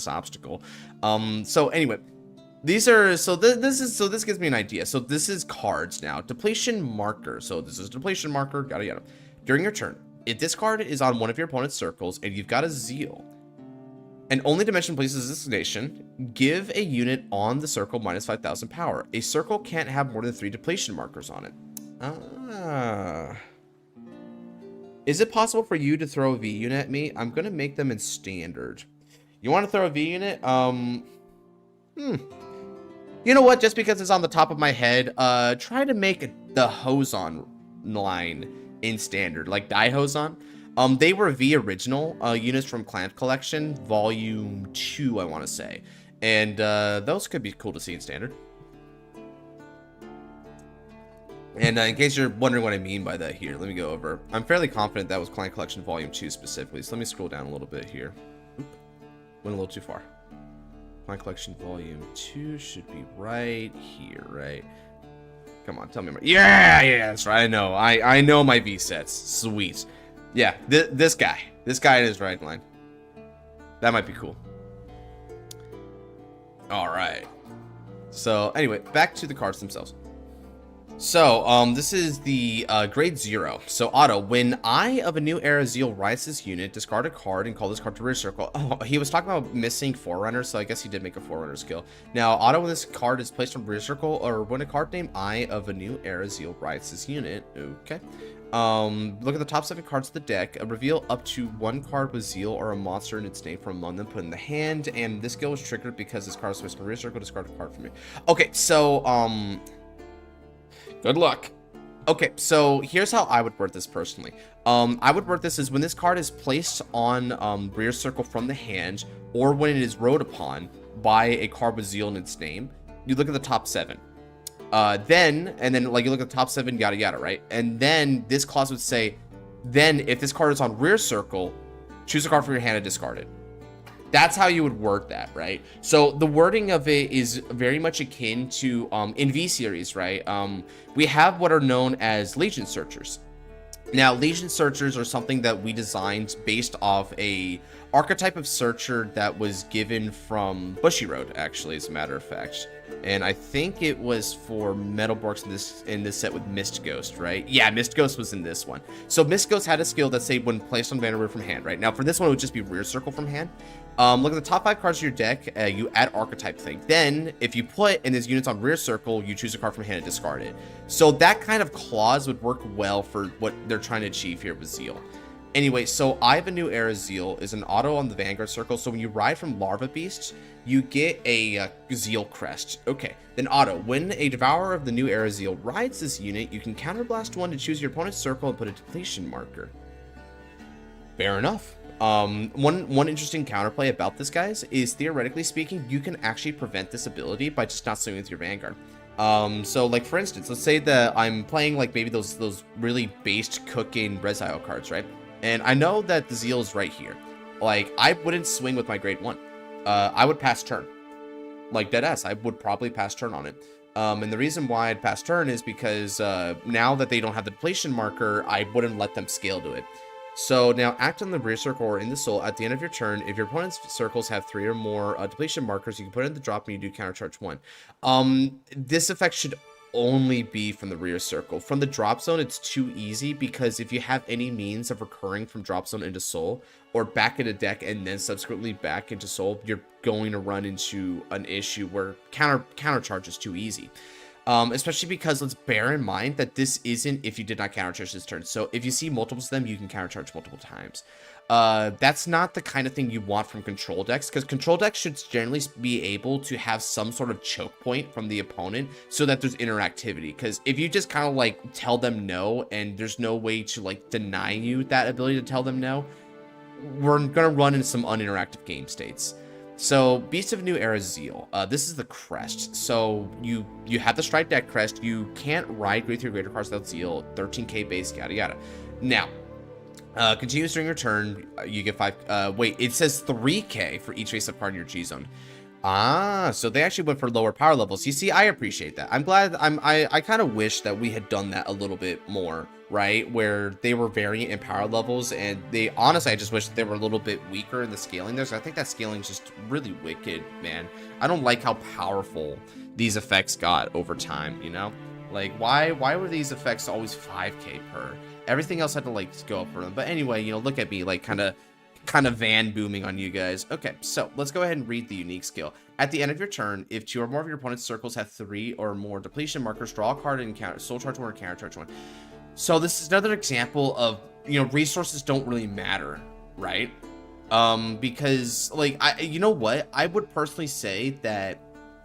[SPEAKER 1] obstacle. So anyway, These are, so this gives me an idea. So this is cards now. Depletion marker. So this is depletion marker, yada yada. During your turn, if this card is on one of your opponent's circles and you've got a Zeal, and only dimension places designation, give a unit on the circle minus 5,000 power. A circle can't have more than 3 depletion markers on it. Is it possible for you to throw a V unit at me? I'm gonna make them in standard. You want to throw a V unit? You know what? Just because it's on the top of my head, try to make the Hozon line in standard, like Die Hozon. They were V original units from Clan Collection, Volume 2, I want to say. And those could be cool to see in standard. And in case you're wondering what I mean by that here, let me go over. I'm fairly confident that was Clan Collection Volume 2 specifically, so let me scroll down a little bit here. Oop, went a little too far. Clan Collection Volume 2 should be right here, right? Come on, tell me. Yeah, that's right. I know my V sets. Sweet. Yeah, this guy in his right line. That might be cool. All right. So anyway, back to the cards themselves. So, this is the grade 0. So, auto, when Eye of a New Era Zeal rides this unit, discard a card and call this card to rear circle. Oh, he was talking about missing Forerunner, so I guess he did make a Forerunner skill. Now, auto, when this card is placed on rear circle, or when a card named Eye of a New Era Zeal rides this unit, okay. Look at the top 7 cards of the deck. Reveal up to 1 card with Zeal or a monster in its name from among them, put in the hand, and this skill was triggered because this card is placed on rear circle, discard a card from me. Okay, so, good luck. Okay, so here's how I would word this personally. I would word this as when this card is placed on rear circle from the hand, or when it is rode upon by a card with Zeal in its name, you look at the top 7. Then like you look at the top 7, yada yada, right? And then this clause would say, then if this card is on rear circle, choose a card from your hand and discard it. That's how you would word that, right? So the wording of it is very much akin to, in V-Series, right? We have what are known as Legion Searchers. Now, Legion Searchers are something that we designed based off a archetype of Searcher that was given from Bushiroad, actually, as a matter of fact. And I think it was for Metalborks in this set with Mist Ghost, right? Yeah, Mist Ghost was in this one. So Mist Ghost had a skill that said when placed on Vanguard from hand, right? Now, for this one, it would just be rear circle from hand. Look at the top 5 cards of your deck, you add archetype thing. Then, if you put in these units on rear circle, you choose a card from hand and discard it. So that kind of clause would work well for what they're trying to achieve here with Zeal. Anyway, so I have a New Era Zeal is an auto on the Vanguard circle. So when you ride from Larva Beast, you get a Zeal crest. Okay, then auto, when a Devourer of the New Era Zeal rides this unit, you can counterblast 1 to choose your opponent's circle and put a depletion marker. Fair enough. One interesting counterplay about this, guys, is theoretically speaking, you can actually prevent this ability by just not swinging with your Vanguard. So like for instance, let's say that I'm playing like maybe those really based cooking Resile cards, right? And I know that the Zeal is right here. Like, I wouldn't swing with my grade 1. I would pass turn. Like, deadass, I would probably pass turn on it. And the reason why I'd pass turn is because now that they don't have the depletion marker, I wouldn't let them scale to it. So now act on the rear circle or in the soul at the end of your turn. If your opponent's circles have 3 or more depletion markers, you can put it in the drop and you do countercharge 1. This effect should only be from the rear circle. From the drop zone, it's too easy because if you have any means of recurring from drop zone into soul or back into deck and then subsequently back into soul, you're going to run into an issue where countercharge is too easy. Especially because let's bear in mind that this isn't if you did not countercharge this turn. So if you see multiples of them, you can countercharge multiple times. That's not the kind of thing you want from control decks, because control decks should generally be able to have some sort of choke point from the opponent so that there's interactivity. Because if you just kind of like tell them no and there's no way to like deny you that ability to tell them no, we're gonna run into some uninteractive game states. So, Beast of New Era Zeal. This is the crest. So, you have the Strike Deck crest. You can't ride grade 3 greater cards without Zeal. 13k base, yada yada. Now, continues during your turn. You get 5. Wait, it says 3k for each face-up card in your G zone. Ah, so they actually went for lower power levels. You see, I appreciate that. I'm glad. I kind of wish that we had done that a little bit more, right? Where they were variant in power levels, and they honestly, I just wish they were a little bit weaker in the scaling there. So I think that scaling is just really wicked, man. I don't like how powerful these effects got over time. You know, like why were these effects always 5K per? Everything else had to like go up for them. But anyway, you know, look at me, like kind of van booming on you guys. Okay, so let's go ahead and read the unique skill. At the end of your turn, if 2 or more of your opponent's circles have 3 or more depletion markers, draw a card and counter soul charge 1 or counter charge 1. So this is another example of, you know, resources don't really matter, right? Because like you know what, I would personally say that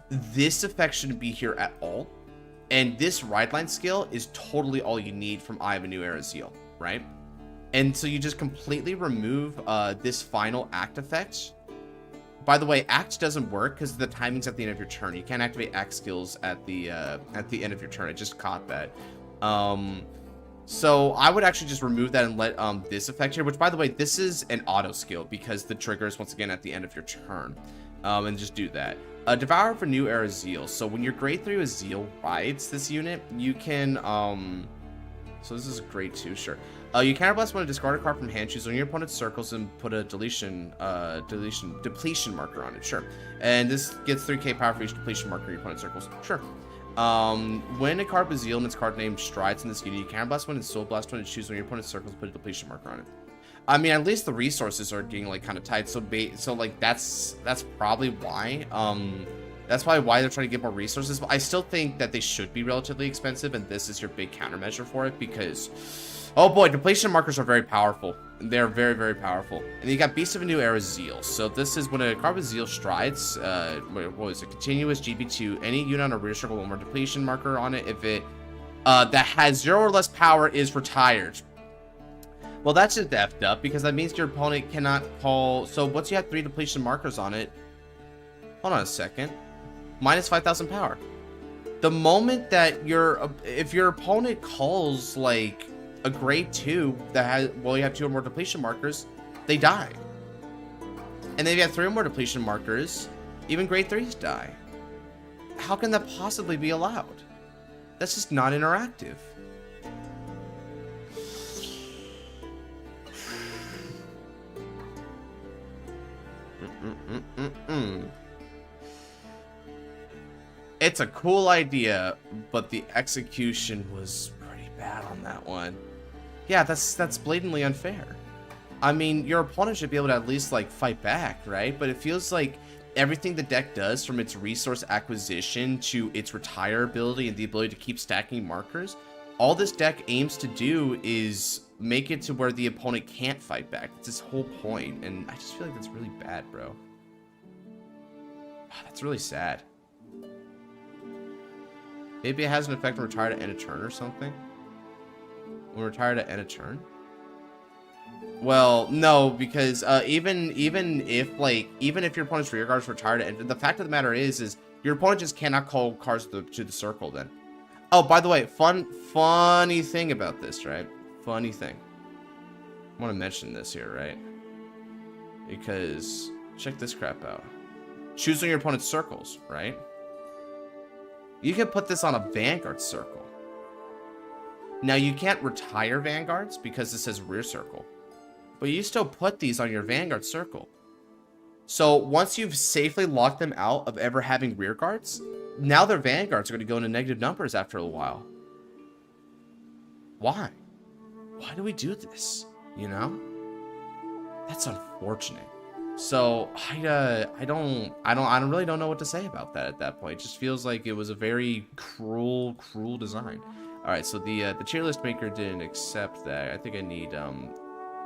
[SPEAKER 1] this effect shouldn't be here at all, and this ride line skill is totally all you need from Eye of a New Era Zeal, right? And so you just completely remove this final act effect. By the way, act doesn't work because the timing's at the end of your turn. You can't activate act skills at the end of your turn. I just caught that. So I would actually just remove that and let this effect here, which by the way, this is an auto skill because the trigger is once again at the end of your turn. And just do that. Devour for New Era Zeal. So when your grade 3 with Zeal rides this unit, you can so this is grade 2, sure. You counterblast when to discard a card from hand, choose on your opponent's circles, and put a depletion marker on it. Sure. And this gets 3k power for each depletion marker in your opponent's circles. Sure. When a card with Zeal and its card name strides in this unit, you counterblast when and soul blast when to choose on your opponent's circles, put a depletion marker on it. I mean, at least the resources are getting like kind of tight. So like that's probably why. That's probably why they're trying to get more resources. But I still think that they should be relatively expensive, and this is your big countermeasure for it because, oh boy, depletion markers are very powerful. They're very, very powerful. And you got Beast of a New Era Zeal. So this is when a card with Zeal strides, what was it? Continuous GB2. Any unit on a rear circle with one more depletion marker on it, if it that has 0 or less power, is retired. Well, that's just effed up because that means your opponent cannot call. So once you have 3 depletion markers on it, hold on a second. Minus 5,000 power. The moment that if your opponent calls like a grade 2 that has, well, you have 2 or more depletion markers, they die. And then if you have 3 or more depletion markers, even grade 3s die. How can that possibly be allowed? That's just not interactive. It's a cool idea, but the execution was pretty bad on that one. Yeah, that's blatantly unfair. I mean, your opponent should be able to at least like fight back, right? But it feels like everything the deck does, from its resource acquisition to its retire ability and the ability to keep stacking markers, all this deck aims to do is make it to where the opponent can't fight back. It's its whole point, and I just feel like that's really bad, bro. That's really sad. Maybe it has an effect on retire to end a turn or something. When retire to end a turn. Well, no, because even if your opponent's rear guards retire to end, the fact of the matter is your opponent just cannot call cards to the circle then. Oh, by the way, funny thing about this, right? Funny thing. I want to mention this here, right? Because check this crap out. Choose on your opponent's circles, right? You can put this on a Vanguard circle. Now, you can't retire Vanguards because this says rear circle. But you still put these on your Vanguard circle. So once you've safely locked them out of ever having rear guards, now their Vanguards are going to go into negative numbers after a while. Why? Why do we do this? You know? That's unfortunate. So I really don't know what to say about that at that point. It just feels like it was a very cruel design. All right, so the tier list maker didn't accept that. I think I need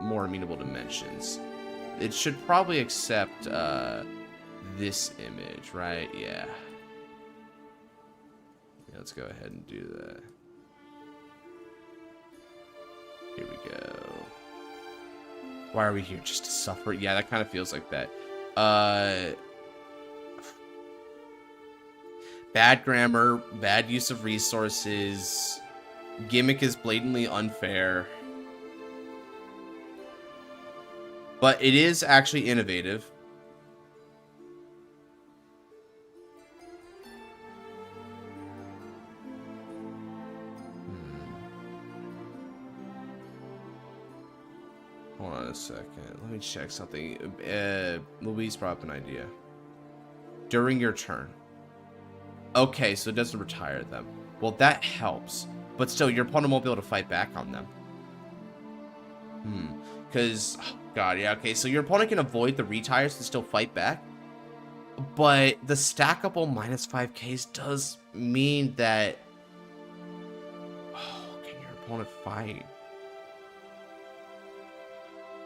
[SPEAKER 1] more amenable dimensions. It should probably accept this image, right? Yeah. Let's go ahead and do that. Here we go. Why are we here? Just to suffer? Yeah, that kind of feels like that. Bad grammar, bad use of resources. Gimmick is blatantly unfair. But it is actually innovative. Hold on a second. Let me check something. Louise brought up an idea. During your turn. Okay, so it doesn't retire them. Well, that helps. But still, your opponent won't be able to fight back on them. Because, oh God, yeah, okay. So your opponent can avoid the retires to still fight back. But the stackable minus 5Ks does mean that... Oh, can your opponent fight?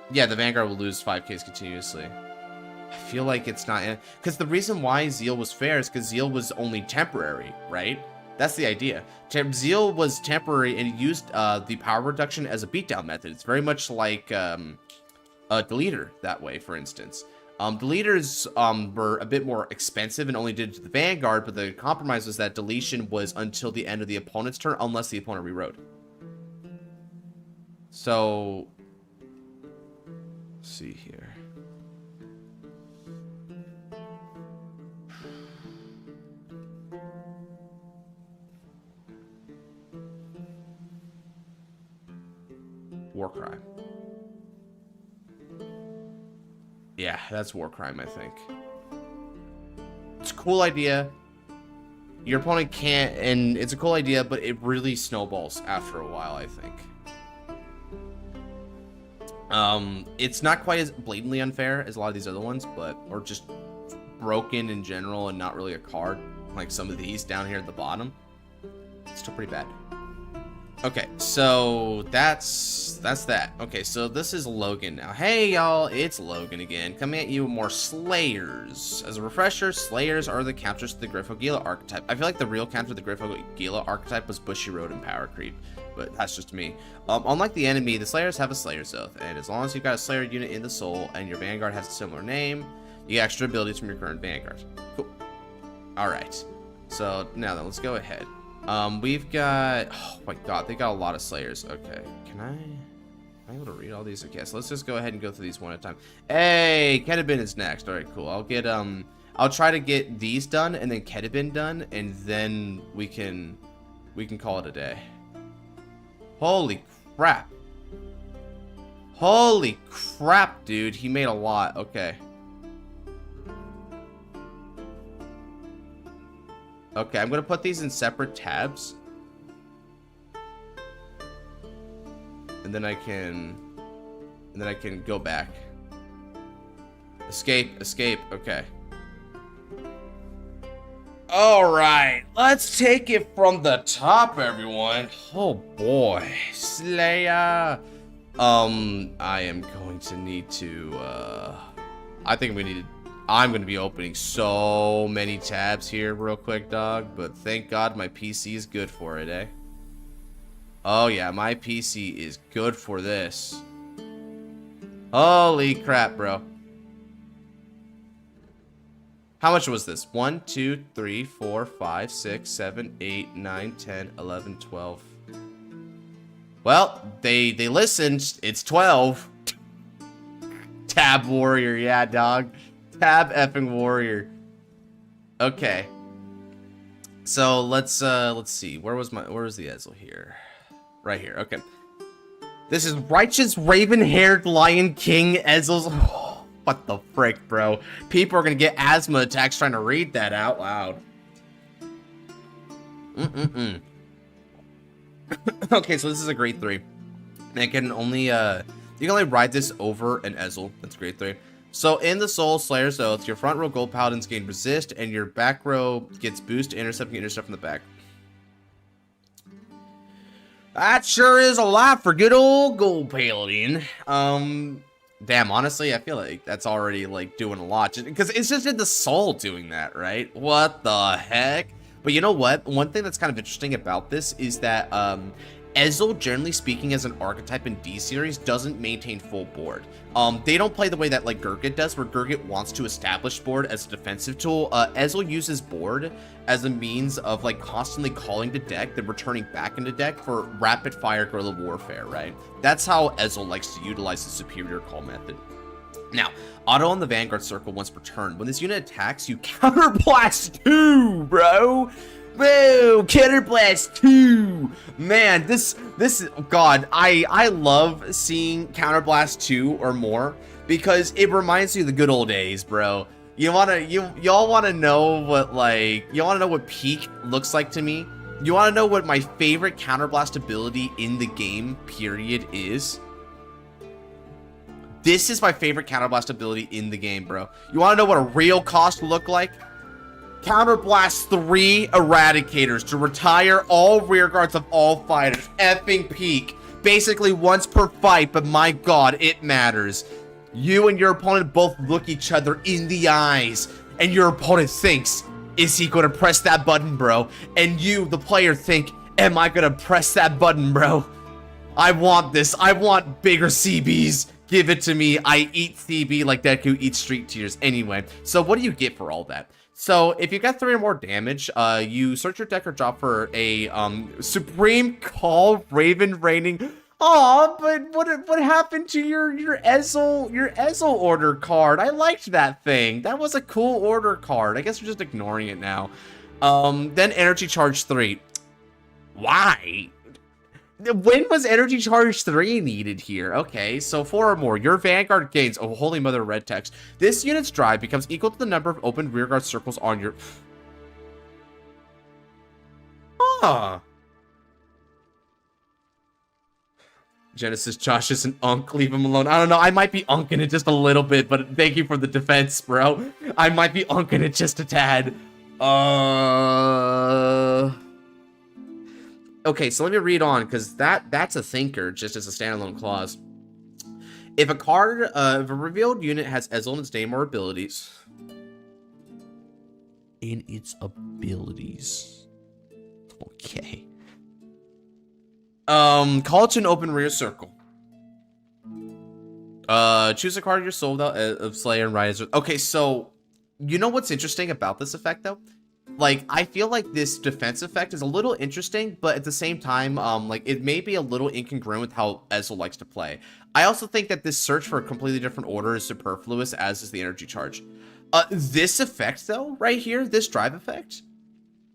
[SPEAKER 1] Yeah, the Vanguard will lose 5Ks continuously. I feel like it's not... Because the reason why Zeal was fair is because Zeal was only temporary, right? That's the idea. Zeal was temporary and used the power reduction as a beatdown method. It's very much like a Deleter that way, for instance. Deleters were a bit more expensive and only did it to the Vanguard, but the compromise was that deletion was until the end of the opponent's turn, unless the opponent rewrote. So... let's see here. Warcry. Yeah, that's Warcrime, I think. It's a cool idea. Your opponent can't, and it's a cool idea, but it really snowballs after a while, I think. It's not quite as blatantly unfair as a lot of these other ones, but, or just broken in general and not really a card, like some of these down here at the bottom. It's still pretty bad. Okay, so that's that. Okay, so this is Logan now. Hey, y'all, it's Logan again, coming at you with more Slayers. As a refresher, Slayers are the counters to the Griffo-Gila archetype. I feel like the real counter to the Griffo-Gila archetype was Bushiroad and Power Creep, but that's just me. Unlike the enemy, the Slayers have a Slayer's Oath, and as long as you've got a Slayer unit in the soul and your Vanguard has a similar name, you get extra abilities from your current Vanguard. Cool. Alright, so now then, let's go ahead. We've got, oh my God, they got a lot of Slayers. Okay, am I able to read all these? Okay, so let's just go ahead and go through these one at a time. Hey, Kedabin is next. All right, cool. I'll try to get these done and then Kedabin done, and then we can call it a day. Holy crap. Holy crap, dude. He made a lot. Okay. Okay, I'm gonna put these in separate tabs. And then I can go back. Escape, escape, okay. Alright, let's take it from the top, everyone. Oh boy, Slayer. I am going to need to, I'm going to be opening so many tabs here real quick, dog. But thank God my PC is good for it, eh? Oh, yeah, my PC is good for this. Holy crap, bro. How much was this? 1, 2, 3, 4, 5, 6, 7, 8, 9, 10, 11, 12. Well, they listened. It's 12. Tab Warrior, yeah, dog. Tab effing Warrior. Okay. So let's see. Where was the Ezel here? Right here. Okay. This is Righteous Raven-Haired Lion King Ezel's. Oh, what the frick, bro? People are gonna get asthma attacks trying to read that out loud. Okay, so this is a grade 3. And it can only you can only ride this over an Ezel. That's grade 3. So in the Soul Slayer's Oath, your front row Gold Paladins gain resist, and your back row gets boost to intercept and intercept from the back. That sure is a lot for good old Gold Paladin. Damn, honestly, I feel like that's already like doing a lot, because it's just in the Soul doing that, right? What the heck? But you know what? One thing that's kind of interesting about this is that Ezel, generally speaking, as an archetype in D-Series, doesn't maintain full board. They don't play the way that, like, Gurgit does, where Gurgit wants to establish board as a defensive tool. Ezel uses board as a means of, like, constantly calling to deck, then returning back into deck for rapid-fire guerrilla warfare, right? That's how Ezel likes to utilize the superior call method. Now, auto on the Vanguard circle once per turn. When this unit attacks, you counterblast 2, bro!
[SPEAKER 2] Whoa, Counter Blast 2! Man, this God, I love seeing Counter Blast 2 or more because it reminds you of the good old days, bro. Y'all wanna know what peak looks like to me? You wanna know what my favorite Counter Blast ability in the game, period, is? This is my favorite Counter Blast ability in the game, bro. You wanna know what a real cost will look like? Counter Blast 3 Eradicators to retire all rear guards of all fighters. Effing peak. Basically once per fight, but my god, it matters. You and your opponent both look each other in the eyes, and your opponent thinks, is he gonna press that button, bro? And you, the player, think, am I gonna press that button, bro? I want this. I want bigger CBs. Give it to me. I eat CB like Deku eats street tears. Anyway, so what do you get for all that? So if you got 3 or more damage, you search your deck or drop for a Supreme Call Raven Raining. Aw, but what happened to your Ezel order card? I liked that thing. That was a cool order card. I guess we're just ignoring it now. Then Energy Charge 3. Why? When was Energy Charge 3 needed here? Okay, so 4 or more. Your Vanguard gains, oh, Holy Mother red text. This unit's drive becomes equal to the number of open rearguard circles on your... Huh. Genesis, Josh is an unk. Leave him alone. I don't know. I might be unking it just a little bit, but thank you for the defense, bro. I might be unking it just a tad. Okay, so let me read on, because that's a thinker, just as a standalone clause. If a revealed unit has Ezel in its name or abilities... In its abilities. Okay. Call it to an open rear circle. Choose a card of your soul of Slayer and Riser. Okay, so, you know what's interesting about this effect, though? Like, I feel like this defense effect is a little interesting, but at the same time, like, it may be a little incongruent with how Ezel likes to play. I also think that this search for a completely different order is superfluous, as is the energy charge. This effect, though, right here, this drive effect,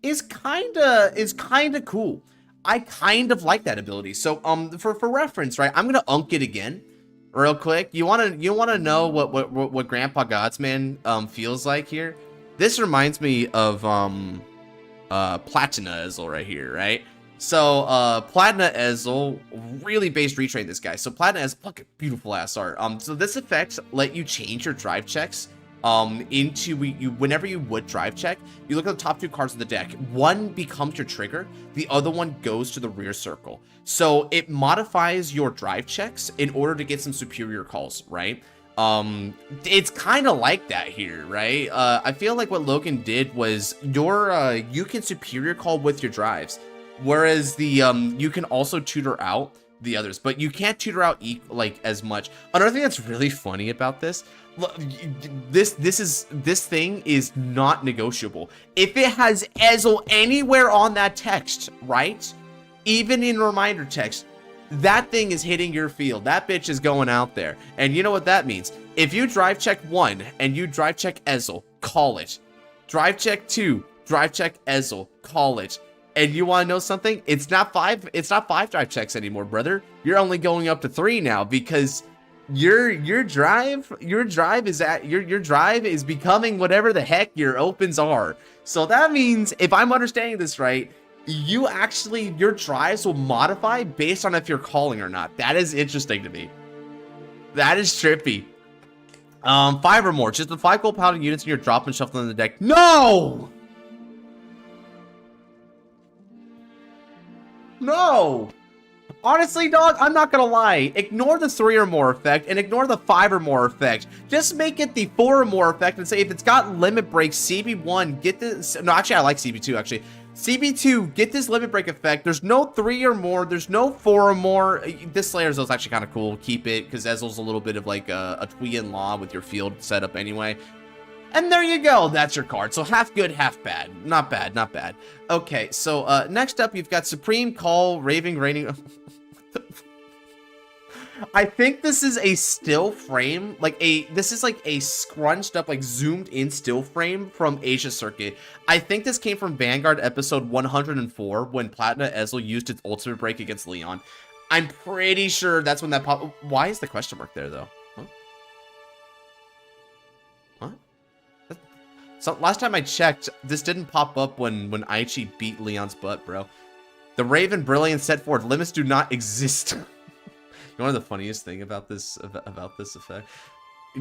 [SPEAKER 2] is kinda cool. I kind of like that ability. So, for reference, right, I'm gonna unk it again, real quick. You wanna know what Grandpa Godsman, feels like here? This reminds me of Platina Ezel right here, right? So Platina Ezel really base retrain this guy. So Platina Ezel, look at beautiful ass art. So this effect let you change your drive checks into whenever you would drive check, you look at the top 2 cards of the deck. One becomes your trigger, the other one goes to the rear circle. So it modifies your drive checks in order to get some superior calls, right? It's kind of like that here, right? I feel like what Logan did was you can superior call with your drives, whereas the you can also tutor out the others, but you can't tutor out like as much. Another thing that's really funny about this, this thing is not negotiable. If it has Ezel anywhere on that text, right? Even in reminder text, that thing is hitting your field. That bitch is going out there. And you know what that means? If you drive check 1 and you drive check Ezel, call it. Drive check 2, drive check Ezel, call it. And you want to know something? It's not 5 drive checks anymore, brother. You're only going up to 3 now, because your drive is becoming whatever the heck your opens are. So that means, if I'm understanding this right, your drives will modify based on if you're calling or not. That is interesting to me. That is trippy. 5 or more. Just the 5 gold paladin units in your drop and shuffle in the deck. No! No! Honestly, dog, I'm not gonna lie. Ignore the 3 or more effect and ignore the 5 or more effect. Just make it the 4 or more effect and say if it's got limit break, CB1, get this. No, actually, I like CB2, actually. CB2, get this limit break effect. There's no 3 or more. There's no 4 or more. This Slayer Ezel's actually kind of cool. Keep it, because Ezel's a little bit of like a Twee Law with your field setup anyway. And there you go. That's your card. So half good, half bad. Not bad, not bad. Okay, so next up, you've got Supreme Call, Raving Raining. I think this is a still frame, this is like a scrunched up, like zoomed in still frame from Asia Circuit. I think this came from Vanguard episode 104 when Platina Ezel used its ultimate break against Leon. I'm pretty sure that's when that popped. Why is the question mark there though? Huh? What? So last time I checked, this didn't pop up when Aichi beat Leon's butt, bro. The Raven Brilliant set forward. Limits do not exist. You know the funniest thing about this effect,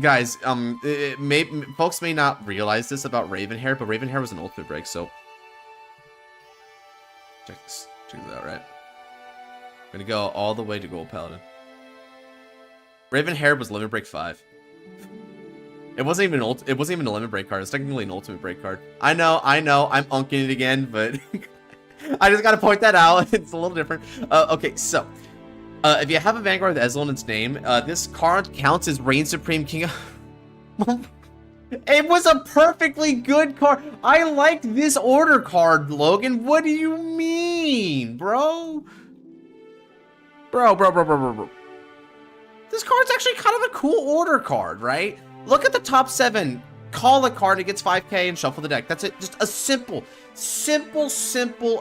[SPEAKER 2] guys? Folks may not realize this about Raven Hair, but Raven Hair was an ultimate break. So check this out, right? I'm gonna go all the way to Gold Paladin. Raven Hair was limit break 5. It wasn't even a limit break card. It's technically an ultimate break card. I know. I'm unking it again, but I just gotta point that out. It's a little different. Okay, so. If you have a Vanguard with Ezel in its name, this card counts as Reign Supreme King of... It was a perfectly good card. I liked this order card, Logan. What do you mean, bro? Bro. This card's actually kind of a cool order card, right? Look at the top 7. Call a card, it gets 5k, and shuffle the deck. That's it. Just a simple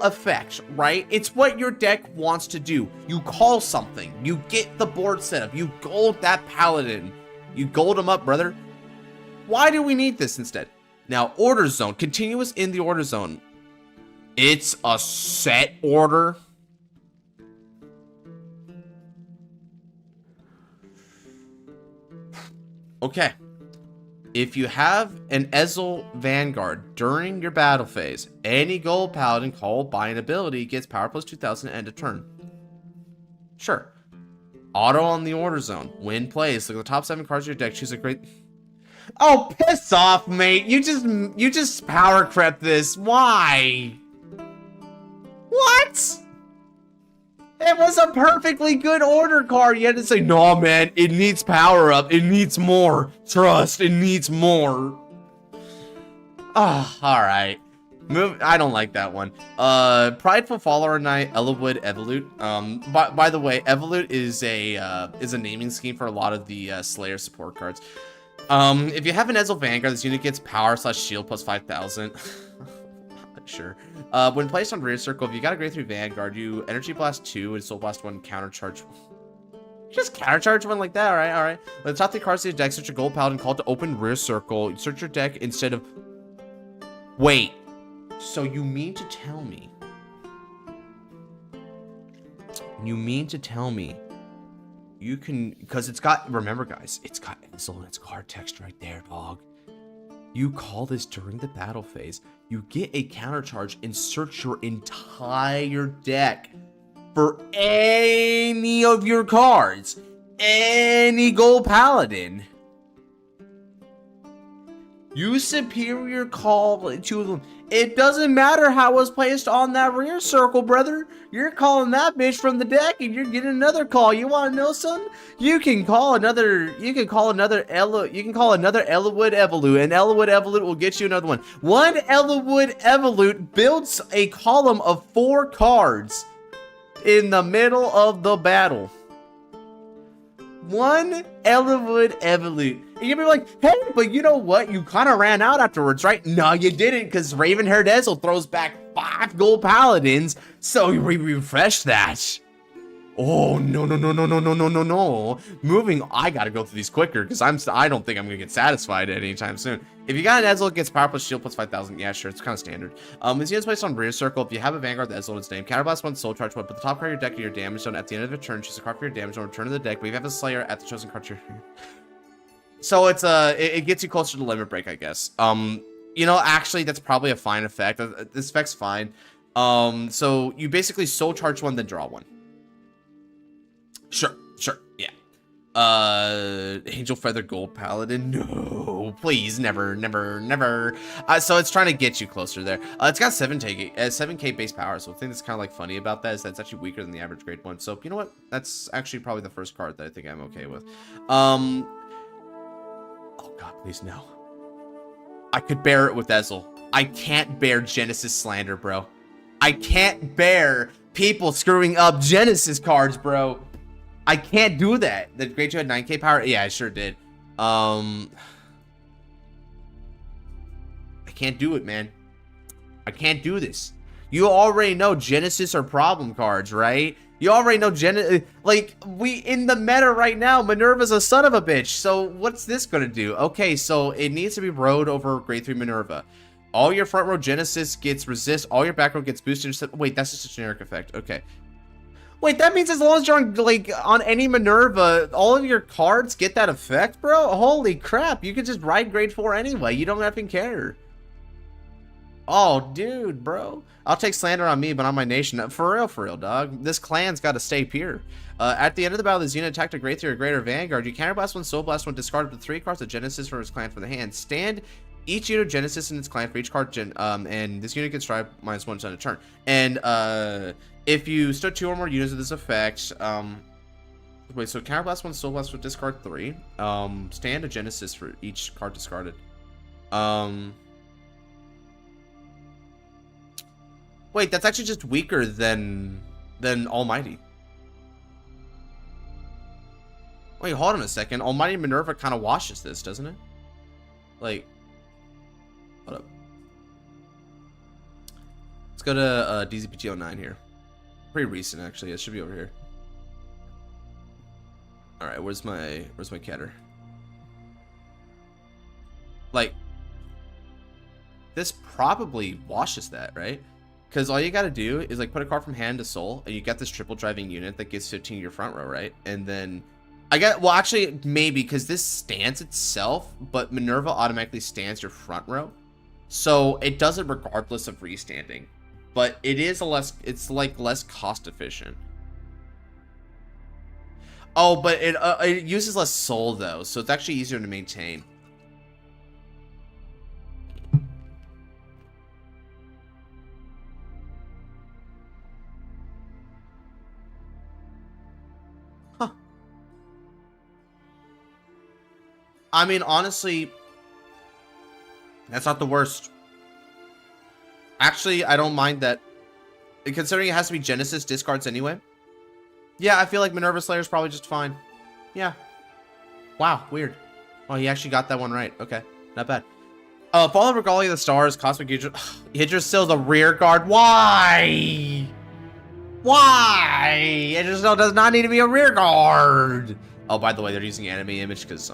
[SPEAKER 2] effect, right? It's what your deck wants to do. You call something. You get the board set up. You gold that paladin. You gold him up, brother. Why do we need this instead? Now, order zone. Continuous in the order zone. It's a set order. Okay. If you have an Ezel Vanguard during your battle phase, any gold paladin called by an ability gets power plus 2000 to end a turn. Sure. Auto on the order zone. Win plays. Look at the top 7 cards of your deck. Choose a great... Oh, piss off, mate. You just power crept this. Why? What? It was a perfectly good order card. You had to say, no, man, it needs power up. It needs more. Trust, it needs more. Ah, oh, all right. I don't like that one. Prideful Follower Knight, Ellawood, Evolute. By the way, Evolute is a naming scheme for a lot of the Slayer support cards. If you have an Ezel Vanguard, this unit gets power / shield plus 5000. Sure. When placed on rear circle, if you got a grade 3 Vanguard, you Energy Blast 2 and Soul Blast 1 countercharge. Just countercharge one like that, alright. When the top 3 cards of your deck, search a gold paladin called to open rear circle. Search your deck instead of... Wait. So you mean to tell me... You can... Because it's got... Remember, guys, it's got Ezel and its card text right there, dog. You call this during the battle phase. You get a counter charge and search your entire deck for any of your cards. Any gold paladin. You superior call 2 of them. It doesn't matter how it was placed on that rear circle, brother. You're calling that bitch from the deck and you're getting another call. You want to know something? You can call another Ellawood Evolute, and Ellawood Evolute will get you another one. One Ellawood Evolute builds a column of 4 cards in the middle of the battle. One Ellawood Evolute. And you'll be like, hey, but you know what? You kind of ran out afterwards, right? No, you didn't, because Raven-haired Ezel throws back 5 gold paladins, so we refresh that. Oh, no. Moving, I gotta go through these quicker, because I don't think I'm gonna get satisfied anytime soon. If you got an Ezel, it gets power plus shield plus 5000. Yeah, sure, it's kind of standard. This unit's placed on rear circle. If you have a Vanguard with Ezel in its name, counterblast 1, soul charge 1, put the top card of your deck in your damage zone. At the end of the turn, choose a card for your damage zone, return to the deck. But if you have a Slayer at the chosen card, so it's it gets you closer to limit break, I guess. You know, actually, that's probably a fine effect. This effect's fine. So you basically soul charge 1, then draw 1. Sure, yeah. Angel Feather Gold Paladin, no, please, never. So it's trying to get you closer there. It's got 7k base power, so the thing that's kind of like funny about that is that it's actually weaker than the average grade 1. So you know what? That's actually probably the first card that I think I'm okay with. Oh god, please no. I could bear it with Ezel. I can't bear Genesis slander, bro. I can't bear people screwing up Genesis cards, bro. I can't do that. The Great 2 had 9k power? Yeah, I sure did. I can't do it, man. I can't do this. You already know Genesis are problem cards, right? You already know like, we in the meta right now, Minerva's a son of a bitch. So what's this gonna do? Okay, so it needs to be rode over grade 3 Minerva. All your front row Genesis gets resist, all your back row gets boosted. Wait, that's just a generic effect. Okay. Wait, that means as long as you're on, like, on any Minerva, all of your cards get that effect, bro? Holy crap, you can just ride grade 4 anyway. You don't effing care. Oh, dude, bro. I'll take slander on me, but on my nation. For real, dog. This clan's got to stay pure. At the end of the battle, this unit attacked a grade 3 or greater Vanguard. You counterblast one, soul blast one, discard up to 3 cards of Genesis from his clan from the hand. Stand each unit of Genesis in its clan for each card, and this unit gets drive -1 on a turn. And if you stood 2 or more units of this effect, wait, so counterblast one, soul blast one, discard 3. Stand a Genesis for each card discarded. Wait, that's actually just weaker than Almighty. Wait, hold on a second. Almighty Minerva kind of washes this, doesn't it? Like, hold up. Let's go to DZPT09 here. Pretty recent, actually. It should be over here. All right, where's my Keter? Like, this probably washes that, right? Because all you got to do is, like, put a card from hand to soul, and you get this triple driving unit that gives 15 to your front row, right? And then well, actually, maybe, because this stands itself, but Minerva automatically stands your front row. So it does it regardless of restanding. But it is it's like less cost efficient. Oh, but it uses less soul, though, so it's actually easier to maintain. I mean, honestly, that's not the worst. Actually, I don't mind that. Considering it has to be Genesis discards anyway. Yeah, I feel like Minerva Slayer is probably just fine. Yeah. Wow, weird. Oh, he actually got that one right. Okay, not bad. Fall of Regalia of the Stars, Cosmic Yggdrasil, the rear guard. Why? Why? Yggdrasil does not need to be a rear guard. Oh, by the way, they're using anime image because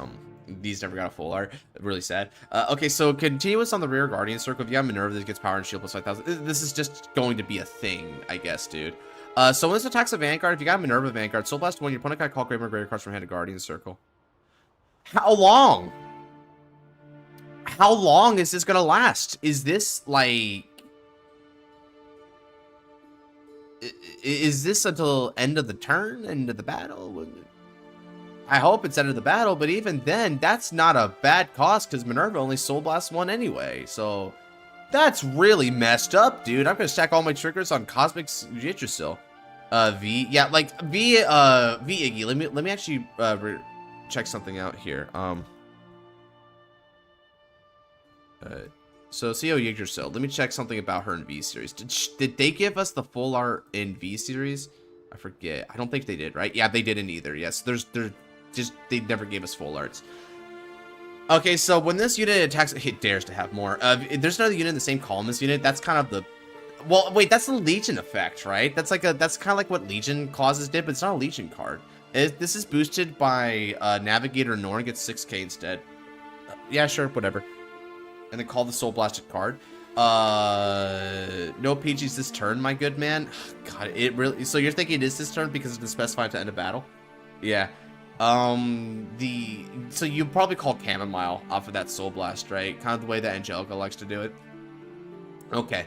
[SPEAKER 2] these never got a full art. Really sad. Okay, so continuous on the rear guardian circle. If you have Minerva that gets power and shield plus 5,000, this is just going to be a thing, I guess, dude. So when this attacks a Vanguard, if you got Minerva Vanguard, Soul Blast 1, your opponent got call Grave or Greater cards from hand to guardian circle. How long? How long is this gonna last? Is this like? Is this until end of the turn, end of the battle? I hope it's end of the battle, but even then, that's not a bad cost because Minerva only Soul Blast 1 anyway. So that's really messed up, dude. I'm gonna stack all my triggers on Cosmic Yggdrasil. V, yeah, like V Iggy. Let me actually check something out here. So CO Yggdrasil. Let me check something about her in V series. Did they give us the full art in V series? I forget. I don't think they did, right? Yeah, they didn't either. Yes, they never gave us full arts. Okay, so when this unit attacks, it dares to have more. There's another unit in the same column as unit. That's kind of the, well, wait, that's the Legion effect, right? That's kind of like what Legion clauses did, but it's not a Legion card. This is boosted by Navigator Norn, gets 6k instead. Yeah, sure, whatever. And then call the Soul Blasted card. No PGs this turn, my good man. God, it really. So you're thinking it is this turn because it's specified to end a battle? Yeah. So you probably call Chamomile off of that Soul Blast, right? Kind of the way that Angelica likes to do it. Okay.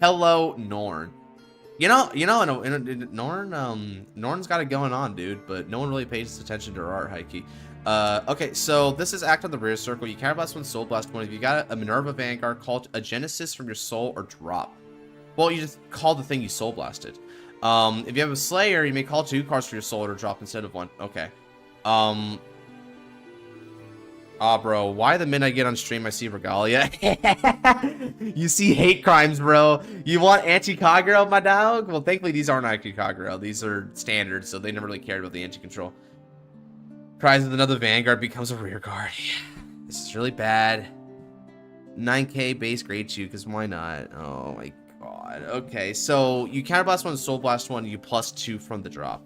[SPEAKER 2] Hello, Norn. You know, Norn's got it going on, dude, but no one really pays attention to her art, Heike. Okay, so this is act on the rear circle. You counterblast one, Soul Blast one. If you got a Minerva Vanguard, call a Genesis from your soul or drop. Well, you just call the thing you Soul Blasted. If you have a Slayer, you may call 2 cards for your soul or drop instead of 1. Okay. Aw, bro, why the minute I get on stream I see Regalia? You see hate crimes, bro. You want anti-Kagero, my dog? Well, thankfully these aren't anti-Kagero. These are standard, so they never really cared about the anti-control. Cries with another Vanguard becomes a rear guard. This is really bad. 9k base grade 2, because why not? Oh my god. Okay, so you counterblast one, soul blast one, you +2 from the drop.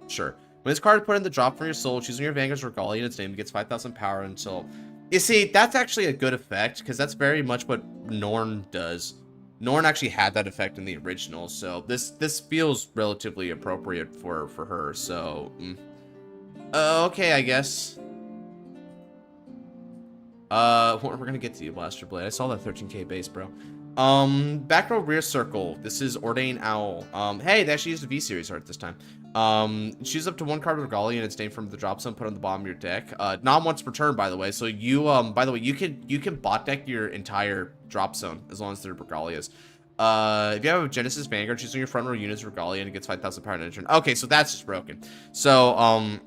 [SPEAKER 2] Sure. When this card is put in the drop from your soul, choosing your Vanguard's Regalia in its name, it gets 5,000 power until... You see, that's actually a good effect, because that's very much what Norn does. Norn actually had that effect in the original, so this feels relatively appropriate for her, so... okay, I guess. We're gonna get to you, Blaster Blade. I saw that 13k base, bro. Back row rear circle. This is Ordain Owl. Hey, they actually used a V-Series art this time. Choose up to one card with Regalia and its name from the drop zone, put on the bottom of your deck. Not once per turn, by the way. So you, by the way, you can bot deck your entire drop zone as long as they're Regalias. If you have a Genesis Vanguard, choosing your front row units Regalia and it gets 5,000 power in a turn. Okay, so that's just broken. So,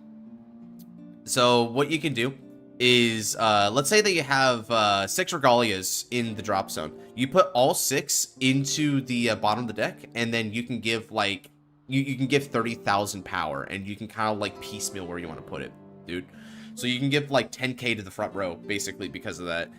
[SPEAKER 2] so what you can do is, let's say that you have 6 Regalias in the drop zone. You put all 6 into the bottom of the deck, and then you can give, like, you can give 30,000 power, and you can kind of, like, piecemeal where you want to put it, dude. So you can give, like, 10k to the front row, basically, because of that.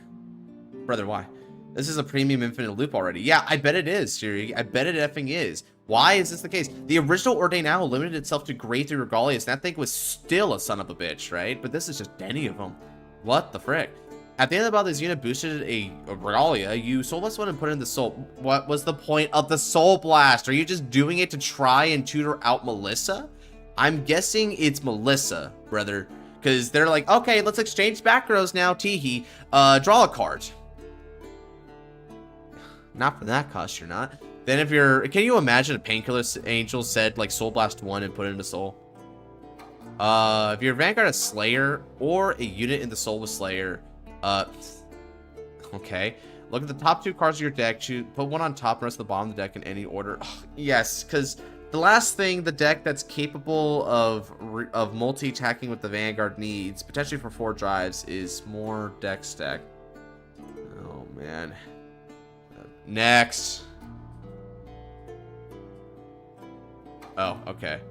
[SPEAKER 2] Brother, why? This is a premium infinite loop already. Yeah, I bet it is, Siri. I bet it effing is. Why is this the case? The original Ordain Owl limited itself to grade 3 Regalias, and that thing was still a son of a bitch, right? But this is just any of them. What the frick? At the end of the battle, this unit boosted a Regalia. You Soul Blast one and put it in the Soul. What was the point of the Soul Blast? Are you just doing it to try and tutor out Melissa? I'm guessing it's Melissa, brother. Because they're like, okay, let's exchange back rows now, teehee. Draw a card. Not for that cost, you're not. Then if you're... Can you imagine a Painkiller Angel said, like, Soul Blast 1 and put it into Soul? If you're Vanguard a Slayer or a unit in the Soul with Slayer, okay. Look at the top 2 cards of your deck, put one on top and rest of the bottom of the deck in any order. Ugh, yes, because the last thing the deck that's capable of multi-attacking with the Vanguard needs, potentially for 4 drives, is more deck stack. Oh, man. Next. Oh, okay.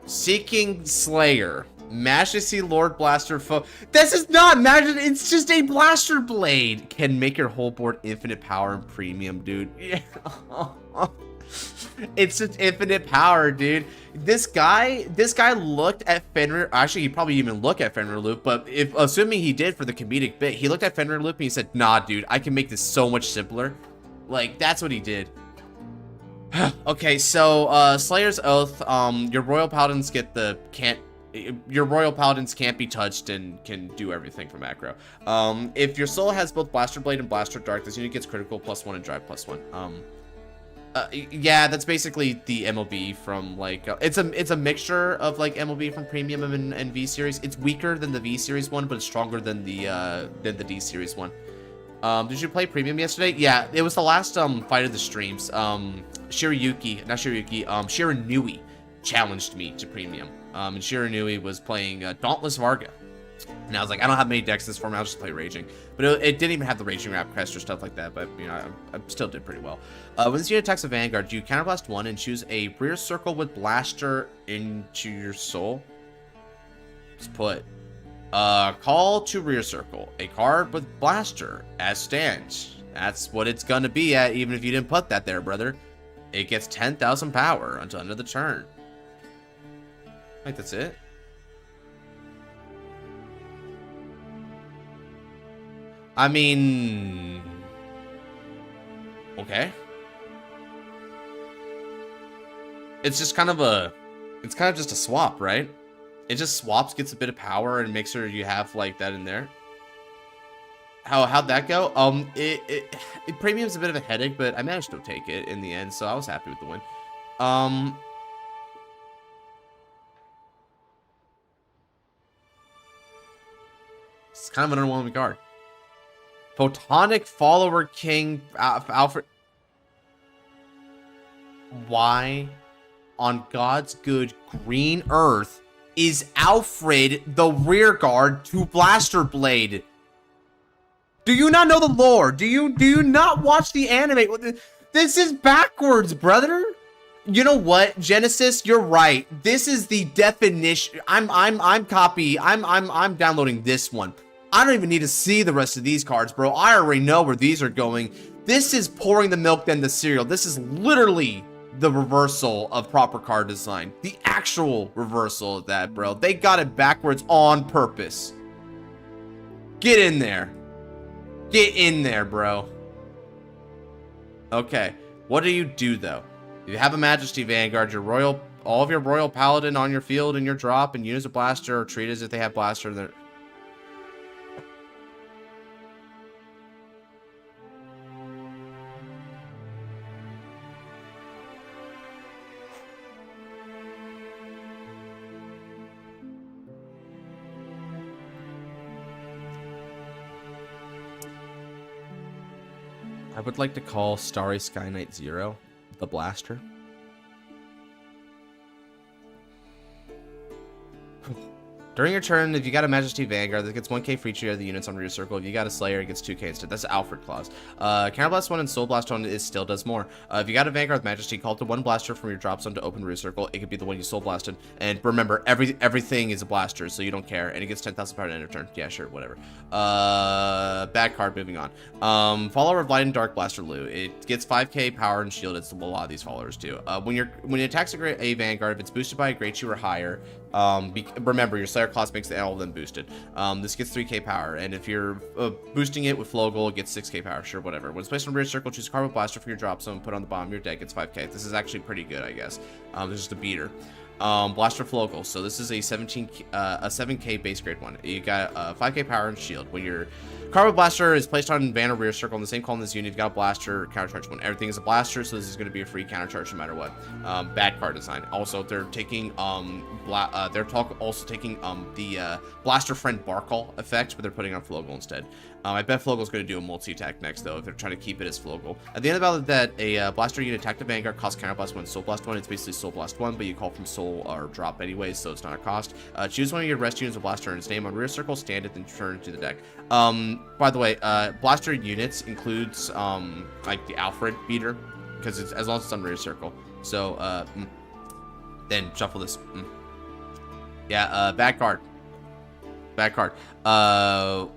[SPEAKER 2] Seeking Slayer. Majesty Lord Blaster foe. This is not Majesty. It's just a Blaster Blade. Can make your whole board infinite power and premium, dude. Yeah. It's just infinite power, dude. This guy looked at Fenrir. Actually, he probably even looked at Fenrir Loop, but assuming he did for the comedic bit, he looked at Fenrir Loop and he said, nah, dude, I can make this so much simpler. Like, that's what he did. Okay, so Slayer's Oath, your Royal Paladins your Royal Paladins can't be touched and can do everything from macro. If your soul has both Blaster Blade and Blaster Dark, this unit gets critical +1 and drive +1. Yeah, that's basically the MLB from, like, it's a mixture of, like, MLB from Premium and V Series. It's weaker than the V Series one, but it's stronger than the D Series one. Did you play Premium yesterday? Yeah, it was the last fight of the streams. Shiranui challenged me to Premium. And Shiranui was playing Dauntless Varga. And I was like, I don't have many decks this format, I'll just play Raging. But it didn't even have the Raging Rap Crest or stuff like that, but, you know, I still did pretty well. When this unit attacks a Vanguard, you counterblast 1 and choose a rear circle with Blaster into your soul. Just put, call to rear circle, a card with Blaster as stands. That's what it's gonna be at, even if you didn't put that there, brother. It gets 10,000 power until end of the turn. I think that's it. I mean, okay. It's just kind of just a swap, right? It just swaps, gets a bit of power, and makes sure you have, like, that in there. How'd that go? Premium's a bit of a headache, but I managed to take it in the end, so I was happy with the win. It's kind of an underwhelming card. Photonic Follower King Alfred. Why on God's good green earth is Alfred, the rear guard to Blaster Blade. Do you not know the lore? Do you not watch the anime? This is backwards, brother. You know what, Genesis? You're right. This is the definition. I'm downloading this one. I don't even need to see the rest of these cards, bro. I already know where these are going. This is pouring the milk then the cereal. This is literally the reversal of proper card design. The actual reversal of that, bro. They got it backwards on purpose. Get in there. Get in there, bro. Okay. What do you do, though? If you have a Majesty Vanguard, all of your Royal Paladin on your field and your drop, and use a Blaster or treat as if they have Blaster in their... I would like to call Starry Sky Knight 0 the Blaster. During your turn, if you got a Majesty Vanguard, that gets 1k for each of the units on rear circle. If you got a Slayer, it gets 2k instead. That's Alfred clause. Counterblast 1 and Soul Blast 1 still does more. If you got a Vanguard with Majesty, call up to one blaster from your drop zone to open rear circle. It could be the one you Soul Blasted. And remember, everything is a blaster, so you don't care. And it gets 10,000 power at end of turn. Yeah, sure, whatever. Bad card, moving on. Follower of Light and Dark Blaster Lu. It gets 5k power and shield. It's a lot of these followers do. When it attacks a Vanguard, if it's boosted by a Great Shoe or higher, remember your Slayer class makes all of them boosted. This gets 3k power, and if you're boosting it with Flogel, it gets 6k power. Sure, whatever. When it's placed on rear circle, choose a card with Blaster for your drop zone, put on the bottom of your deck, gets 5k. This is actually pretty good, I guess. This is just a beater. Blaster Flogel. So this is a 7k base grade one. You got 5k power and shield. When your Carbon Blaster is placed on van or rear circle in the same column as unit, you've got a blaster, countercharge one. Everything is a blaster, so this is going to be a free countercharge no matter what. Bad card design. Also, they're taking also taking the Blaster Friend Barkle effect, but they're putting on Flogel instead. I bet Flogel's going to do a multi-attack next, though, if they're trying to keep it as Flogel. At the end of the battle, that a Blaster unit attack the Vanguard costs Counterblast 1, Soul Blast 1. It's basically Soul Blast 1, but you call from Soul or drop anyways, so it's not a cost. Choose one of your rest units with Blaster in its name on rear circle, stand it, then turn it to the deck. By the way, Blaster units includes, like, the Alfred beater, because it's as long as it's on rear circle. So, then shuffle this. Yeah, bad card. Bad card.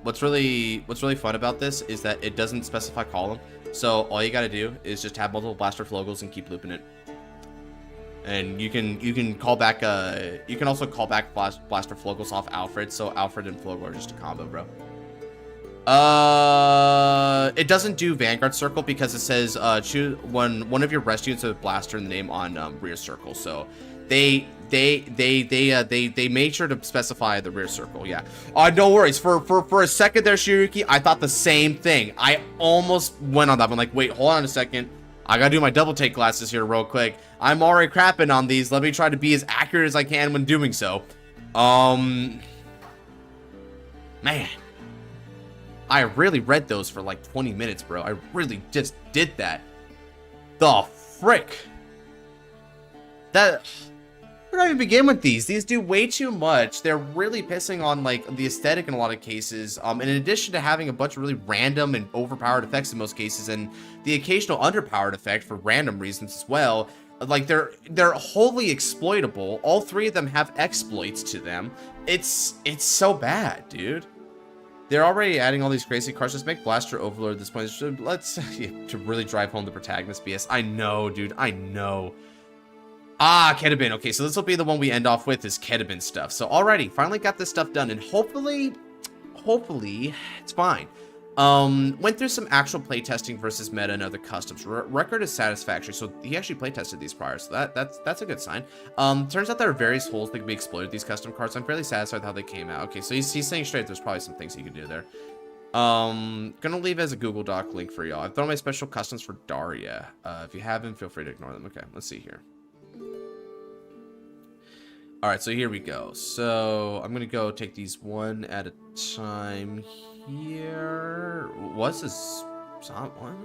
[SPEAKER 2] What's really fun about this is that it doesn't specify column, so all you gotta do is just have multiple Blaster Flogels and keep looping it. And you can call back you can also call back Blaster Flogels off Alfred, so Alfred and Flogel are just a combo, bro. It doesn't do Vanguard circle because it says choose one of your rest units with Blaster in the name on rear circle, so they made sure to specify the rear circle. Yeah. No worries. For a second there, Shiruki, I thought the same thing. I almost went on that one. Like, wait, hold on a second. I gotta do my double take classes here real quick. I'm already crapping on these. Let me try to be as accurate as I can when doing so. Man, I really read those for like 20 minutes, bro. I really just did that. The frick. Where do I even begin with these? These do way too much. They're really pissing on, like, the aesthetic in a lot of cases. In addition to having a bunch of really random and overpowered effects in most cases, and the occasional underpowered effect for random reasons as well. Like, they're wholly exploitable. All three of them have exploits to them. It's so bad, dude. They're already adding all these crazy cards. Just make Blaster Overlord at this point. Let's to really drive home the protagonist BS. I know, dude. I know. Ah, Kedabin. Okay, so this will be the one we end off with, is Kedabin stuff. So alrighty, finally got this stuff done, and hopefully, it's fine. Went through some actual playtesting versus meta and other customs. Record is satisfactory, so he actually playtested these prior, so that's a good sign. Turns out there are various holes that can be exploited with these custom cards. I'm fairly satisfied with how they came out. Okay, so he's saying straight there's probably some things he could do there. Gonna leave as a Google Doc link for y'all. I've thrown my special customs for Daria. If you haven't, feel free to ignore them. Okay, let's see here. Alright, so here we go. So, I'm gonna go take these one at a time here. What's this? One?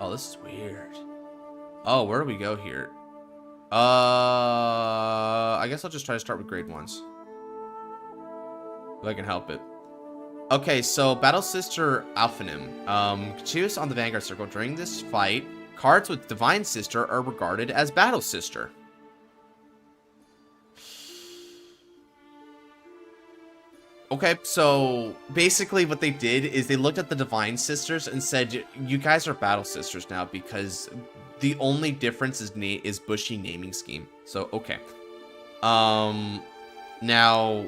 [SPEAKER 2] Oh, this is weird. Oh, where do we go here? I guess I'll just try to start with grade 1s. If I can help it. Okay, so Battle Sister Alphanim. Continuous on the Vanguard circle. During this fight, cards with Divine Sister are regarded as Battle Sister. Okay, so basically what they did is they looked at the Divine Sisters and said, you guys are Battle Sisters now because the only difference is bushy naming scheme. So, okay. Now,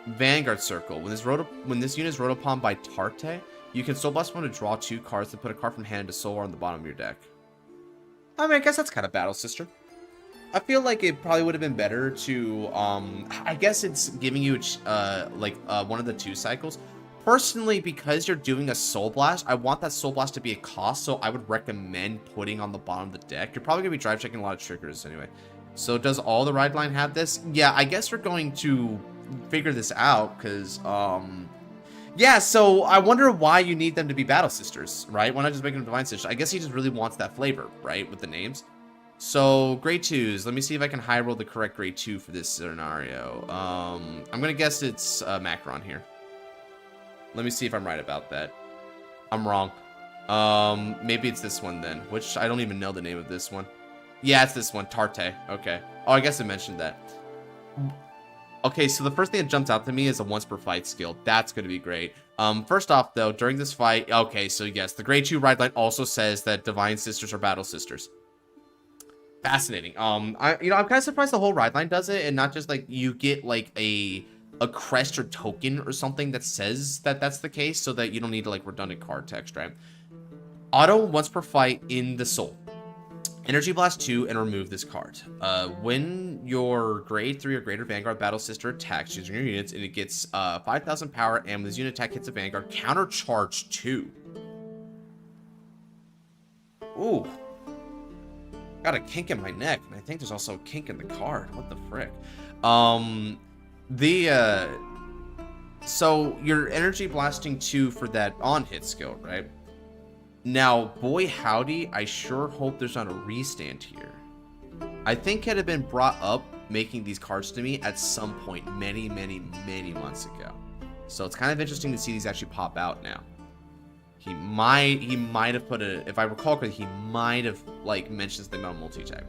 [SPEAKER 2] Vanguard Circle. When this unit is wrote upon by Tarte, you can Soul Blast one to draw 2 cards and put a card from hand to Soul on the bottom of your deck. I mean, I guess that's kind of Battle Sister. I feel like it probably would have been better to, I guess it's giving you, one of the 2 cycles. Personally, because you're doing a Soul Blast, I want that Soul Blast to be a cost, so I would recommend putting on the bottom of the deck. You're probably going to be drive checking a lot of triggers anyway. So does all the ride line have this? Yeah, I guess we're going to figure this out, because, yeah, so I wonder why you need them to be Battle Sisters, right? Why not just make them Divine Sisters? I guess he just really wants that flavor, right, with the names. So, grade 2s. Let me see if I can high roll the correct grade 2 for this scenario. I'm going to guess it's Macron here. Let me see if I'm right about that. I'm wrong. Maybe it's this one then, which I don't even know the name of this one. Yeah, it's this one, Tarte. Okay. Oh, I guess I mentioned that. Okay, so the first thing that jumps out to me is a once per fight skill. That's going to be great. First off, though, during this fight... Okay, so yes, the grade 2 ride line also says that Divine Sisters are Battle Sisters. Fascinating. I'm kind of surprised the whole ride line does it, and not just like you get like a crest or token or something that says that that's the case, so that you don't need to like redundant card text, right? Auto once per fight in the soul. Energy Blast 2 and remove this card. When your grade 3 or greater Vanguard Battle Sister attacks using your units, and it gets 5,000 power, and when this unit attack hits a Vanguard, counter charge 2. Ooh. Got a kink in my neck, and I think there's also a kink in the card. What the frick? So you're energy blasting 2 for that on hit skill, right? Now, boy howdy, I sure hope there's not a restand here. I think it had been brought up making these cards to me at some point many months ago. So it's kind of interesting to see these actually pop out now. He might have put a, if I recall correctly, he might have like mentioned something about multi-type.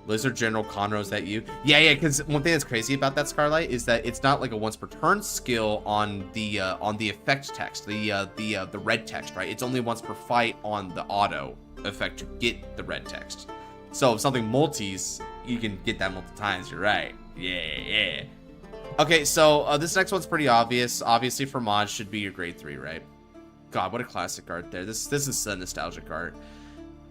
[SPEAKER 2] Lizard General Conroe, is that you? Yeah, because one thing that's crazy about that Scarlight is that it's not like a once per turn skill on the effect text, the red text, right? It's only once per fight on the auto effect to get the red text. So if something multis, you can get that multiple times. You're right. Yeah. Okay, so this next one's pretty obvious. Obviously, Fromage should be your grade 3, right? God, what a classic art there. This is a nostalgic art.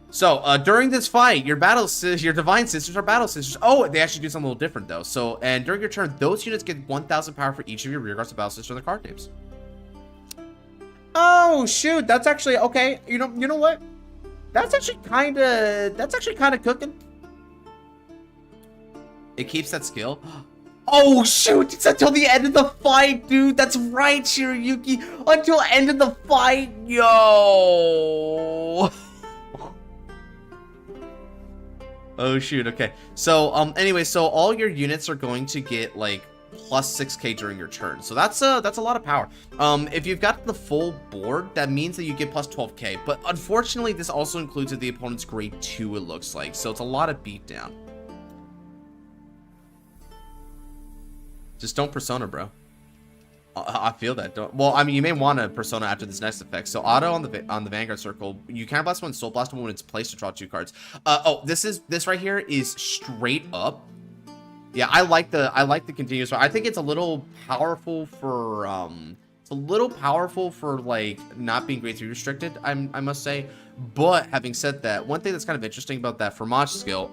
[SPEAKER 2] So, during this fight, your Divine Sisters are Battle Sisters. Oh, they actually do something a little different, though. So, and during your turn, those units get 1,000 power for each of your rearguards of Battle Sisters on the card names. Oh, shoot. That's actually, okay. You know what? That's actually kind of cooking. It keeps that skill. Oh, shoot. It's until the end of the fight, dude. That's right, Shiroyuki. Until end of the fight. Yo. Oh, shoot. Okay. So, anyway, so all your units are going to get, like, plus 6k during your turn. So that's a lot of power. If you've got the full board, that means that you get plus 12k. But unfortunately, this also includes the opponent's grade 2, it looks like. So it's a lot of beatdown. Just don't Persona, bro. I feel that. Well, I mean, you may want a Persona after this next effect. So auto on the Vanguard circle. You can blast one, Soul Blast one when it's placed to draw 2 cards. Oh, this right here is straight up. Yeah, I like the continuous. I think it's a little powerful for like not being grade 3 restricted. I must say. But having said that, one thing that's kind of interesting about that Fromage skill,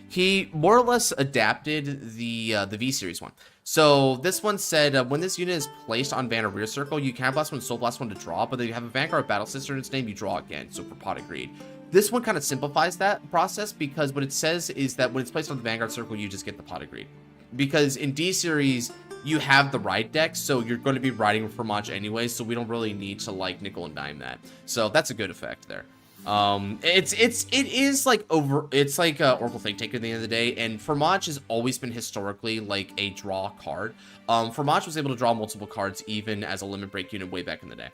[SPEAKER 2] he more or less adapted the V series one. So this one said when this unit is placed on Vanguard rear circle, you can blast one, Soul Blast one to draw, but then you have a Vanguard Battle Sister in its name, you draw again. So for pot agreed. This one kind of simplifies that process because what it says is that when it's placed on the Vanguard circle, you just get the pot agreed. Because in D series, you have the ride deck, so you're going to be riding Fromage anyway, so we don't really need to like nickel and dime that. So that's a good effect there. It is like it's like Oracle Fake Taker at the end of the day, and Fromage has always been historically like a draw card. Fromage was able to draw multiple cards even as a limit break unit way back in the day.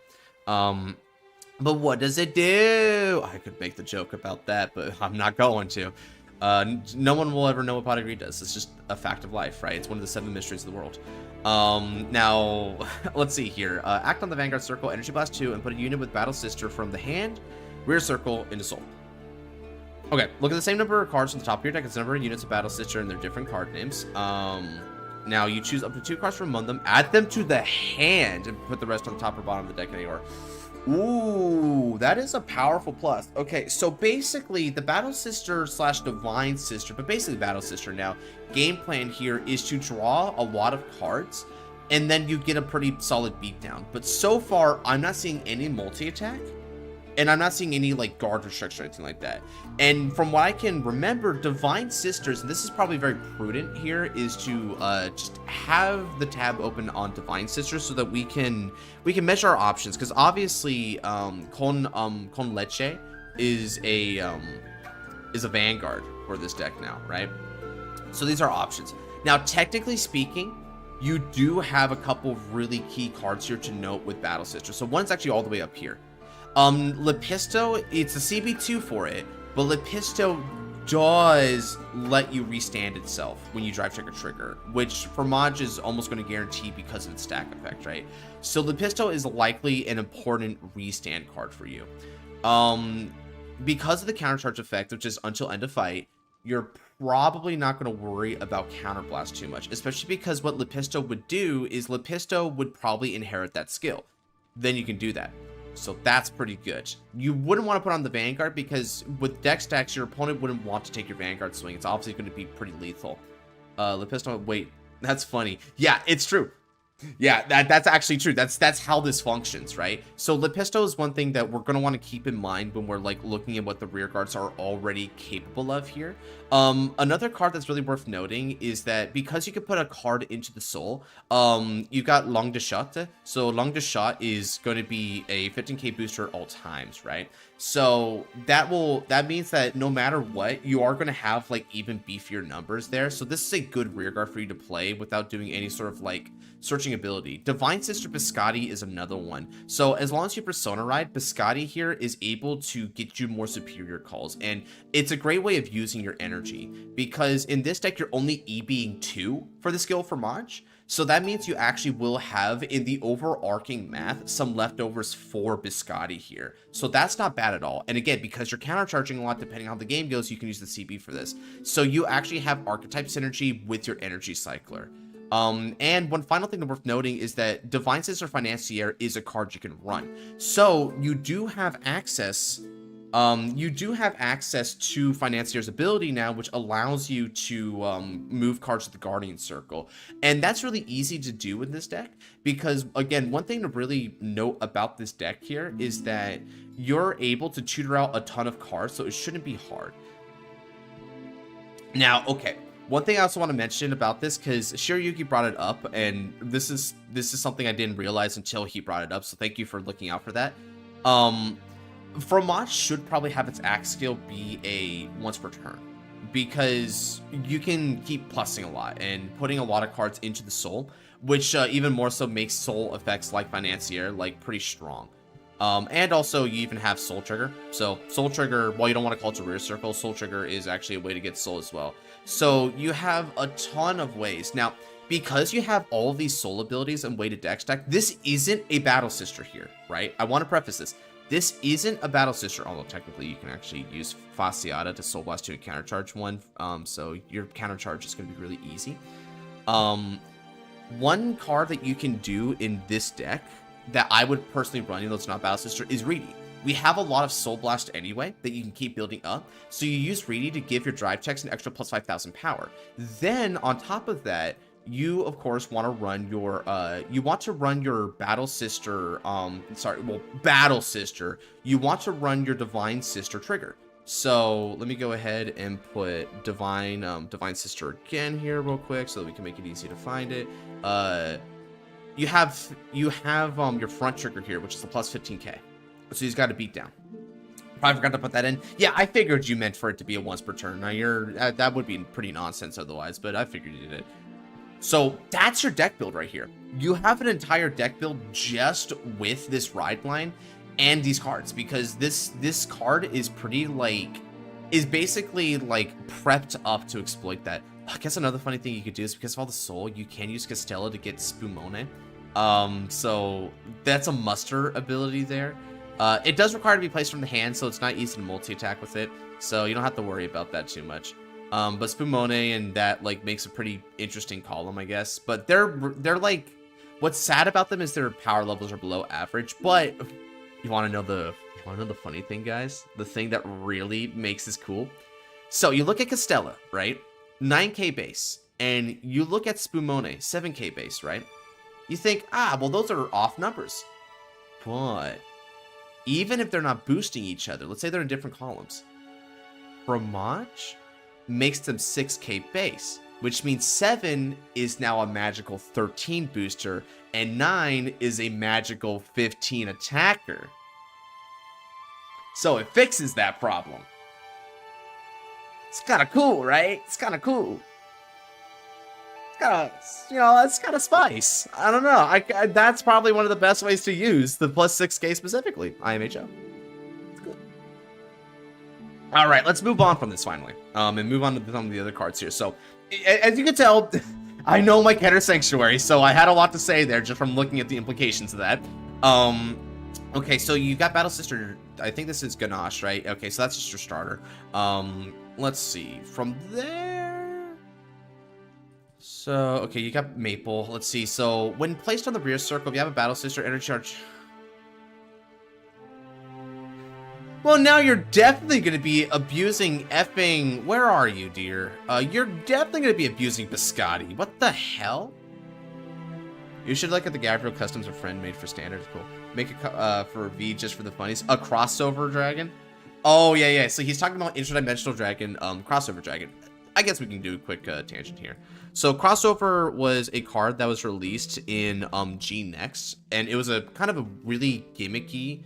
[SPEAKER 2] But what does it do? I could make the joke about that, but I'm not going to. No one will ever know what Pot of Greed does. It's just a fact of life, right? It's one of the 7 mysteries of the world. Now, let's see here. Act on the Vanguard circle, Energy Blast 2, and put a unit with Battle Sister from the hand, rear circle, into soul. Okay, look at the same number of cards on the top of your deck as the number of units of Battle Sister and their different card names. Now, you choose up to 2 cards from among them, add them to the hand, and put the rest on the top or bottom of the deck anywhere. Ooh, that is a powerful plus. Okay, so basically, the Battle Sister / Divine Sister, but basically Battle Sister now, game plan here is to draw a lot of cards, and then you get a pretty solid beatdown. But so far, I'm not seeing any multi-attack, and I'm not seeing any like guard restriction or anything like that. And from what I can remember, Divine Sisters, and this is probably very prudent here, is to just have the tab open on Divine Sisters so that we can measure our options. Because obviously, Con Leche is a Vanguard for this deck now, right? So these are options. Now, technically speaking, you do have a couple of really key cards here to note with Battle Sister. So one's actually all the way up here. Lepisto, it's a CB2 for it, but Lepisto does let you restand itself when you drive check a trigger, which Fromage is almost going to guarantee because of its stack effect, right? So Lepisto is likely an important restand card for you. Because of the countercharge effect, which is until end of fight, you're probably not going to worry about counterblast too much, especially because what Lepisto would do is Lepisto would probably inherit that skill. Then you can do that. So that's pretty good. You wouldn't want to put on the Vanguard because with deck stacks, your opponent wouldn't want to take your Vanguard swing. It's obviously going to be pretty lethal. Lepisto, wait, that's funny. Yeah, it's true. Yeah, that's actually true. That's how this functions, right? So Lepisto is one thing that we're going to want to keep in mind when we're like looking at what the rear guards are already capable of here. Another card that's really worth noting is that because you can put a card into the soul, you got Langue de Chat. So Langue de Chat is going to be a 15k booster at all times, right? So that means that no matter what, you are going to have like even beefier numbers there. So this is a good rear guard for you to play without doing any sort of like searching ability. Divine Sister Biscotti is another one. So as long as you Persona Ride, Biscotti here is able to get you more superior calls. And it's a great way of using your energy because in this deck, you're only EBing 2 for the skill Fromage. So that means you actually will have, in the overarching math, some leftovers for Biscotti here. So that's not bad at all. And again, because you're countercharging a lot depending on how the game goes, you can use the CB for this. So you actually have archetype synergy with your energy cycler. And one final thing worth noting is that Divine Sister Financier is a card you can run. So you do have access to Financier's ability now, which allows you to move cards to the Guardian Circle. And that's really easy to do in this deck because, again, one thing to really note about this deck here is that you're able to tutor out a ton of cards, so it shouldn't be hard. Now, okay, one thing I also want to mention about this, because Shiryuki brought it up, and this is something I didn't realize until he brought it up, so thank you for looking out for that. Fromage should probably have its axe skill be a once per turn because you can keep plussing a lot and putting a lot of cards into the soul, which even more so makes soul effects like Financier like pretty strong. And also you even have Soul Trigger. So Soul Trigger, while you don't want to call it a rear circle, Soul Trigger is actually a way to get soul as well. So you have a ton of ways. Now, because you have all of these soul abilities and weighted deck stack, this isn't a Battle Sister here, right? I want to preface this. This isn't a Battle Sister, although technically you can actually use Fasciata to Soul Blast 2 and countercharge 1, so your countercharge is going to be really easy. One card that you can do in this deck that I would personally run, even though it's not Battle Sister, is Reedy. We have a lot of Soul Blast anyway that you can keep building up, so you use Reedy to give your drive checks an extra plus 5,000 power. Then, on top of that, you of course want to run your Battle Sister, Battle Sister. You want to run your Divine Sister trigger. So let me go ahead and put Divine Sister again here real quick so that we can make it easy to find it. You have your front trigger here, which is the plus 15k. So he's got a beat down. Probably forgot to put that in. Yeah, I figured you meant for it to be a once per turn. Now that would be pretty nonsense otherwise, but I figured you did. So that's your deck build right here. You have an entire deck build just with this ride line and these cards, because this card is pretty is basically prepped up to exploit that. I guess another funny thing you could do is because of all the soul, you can use Castella to get Spumone. So that's a muster ability there. It does require to be placed from the hand, so it's not easy to multi-attack with it. So you don't have to worry about that too much. But Spumone and that makes a pretty interesting column, I guess. But they're what's sad about them is their power levels are below average. But you want to know the funny thing, guys? The thing that really makes this cool. So you look at Castella, right? 9k base, and you look at Spumone, 7k base, right? You think, well, those are off numbers. But even if they're not boosting each other, let's say they're in different columns, Fromage makes them 6k base, which means 7 is now a magical 13 booster, and 9 is a magical 15 attacker. So it fixes that problem. It's kind of cool, right? It's kind of cool. It's kind of, it's kind of spice. I don't know. That's probably one of the best ways to use the plus 6k specifically. IMHO. It's good. All right, let's move on from this finally. And move on to some of the other cards here. So, as you can tell, I know my Keter Sanctuary, so I had a lot to say there just from looking at the implications of that. Okay, so you got Battle Sister. I think this is Ganache, right? Okay, so that's just your starter. Let's see. From there... So, okay, you got Maple. Let's see. So, when placed on the rear circle, if you have a Battle Sister, Energy Charge... Well, now you're definitely going to be abusing effing... Where are you, dear? You're definitely going to be abusing Biscotti. What the hell? You should look at the Gabriel Customs or friend made for standard. Cool. Make it for V just for the funnies. A crossover dragon? Oh, yeah. So he's talking about interdimensional dragon, crossover dragon. I guess we can do a quick tangent here. So crossover was a card that was released in G Next, and it was a kind of a really gimmicky,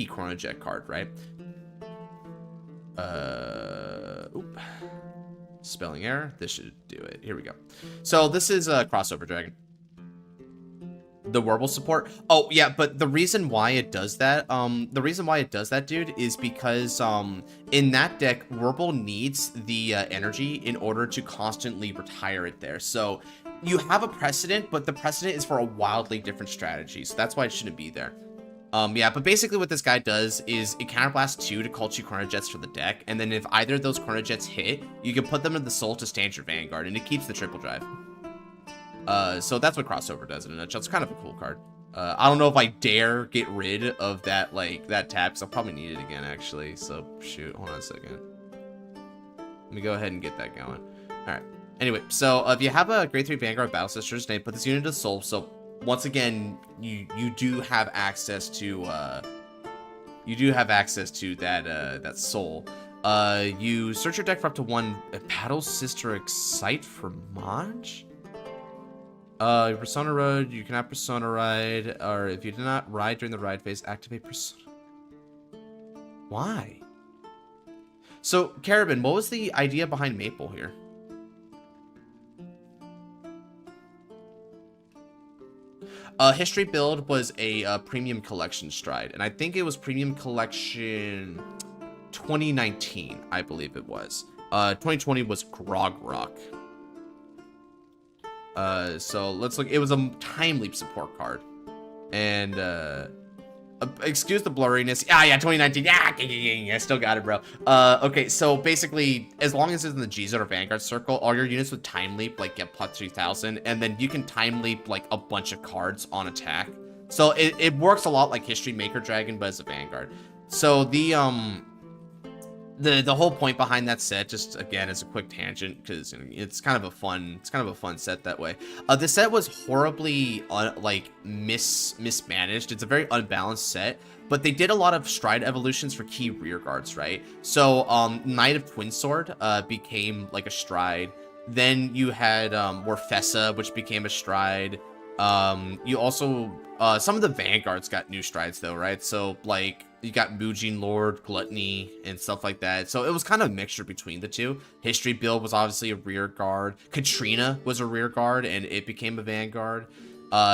[SPEAKER 2] Chrono Jet card, right? Spelling error. This should do it. Here we go. So this is a crossover dragon. The Warble support. Oh yeah, but the reason why it does that, dude, is because in that deck, Warble needs the energy in order to constantly retire it there. So you have a precedent, but the precedent is for a wildly different strategy. So that's why it shouldn't be there. Yeah, but basically what this guy does is it counterblast 2 to call 2 Chrono Jets for the deck, and then if either of those Chrono Jets hit, you can put them in the soul to stand your Vanguard, and it keeps the triple drive. So that's what crossover does in a nutshell. It's kind of a cool card. I don't know if I dare get rid of that, that tap, because I'll probably need it again, actually. So, shoot, hold on a second. Let me go ahead and get that going. Alright. Anyway, so if you have a Grade 3 Vanguard Battle Sisters, they put this unit into soul, so once again, you do have access to, that soul. You search your deck for up to 1 Battle Sister Excite for Maj? Persona Road, you can have Persona Ride, or if you do not ride during the ride phase, activate Persona. Why? So, Carabin, what was the idea behind Maple here? History build was a premium collection stride, and I think it was premium collection 2019, I believe it was. 2020 was Grog Rock. So let's look. It was a Time Leap support card, and excuse the blurriness. Yeah, 2019. Yeah, I still got it, bro. Okay, so basically, as long as it's in the G-Zone or Vanguard circle, all your units with Time Leap get plus 3000, and then you can Time Leap a bunch of cards on attack. So it works a lot like History Maker Dragon, but as a Vanguard. So the whole point behind that set, just again as a quick tangent, because it's kind of a fun set that way. The set was horribly mismanaged. It's a very unbalanced set, but they did a lot of stride evolutions for key rear guards, right? So Knight of Twin Sword became a stride. Then you had Morfessa, which became a stride. You also some of the Vanguards got new strides though, right? So You got Mujin Lord, Gluttony, and stuff like that. So it was kind of a mixture between the two. History Build was obviously a rear guard. Katrina was a rear guard, and it became a Vanguard.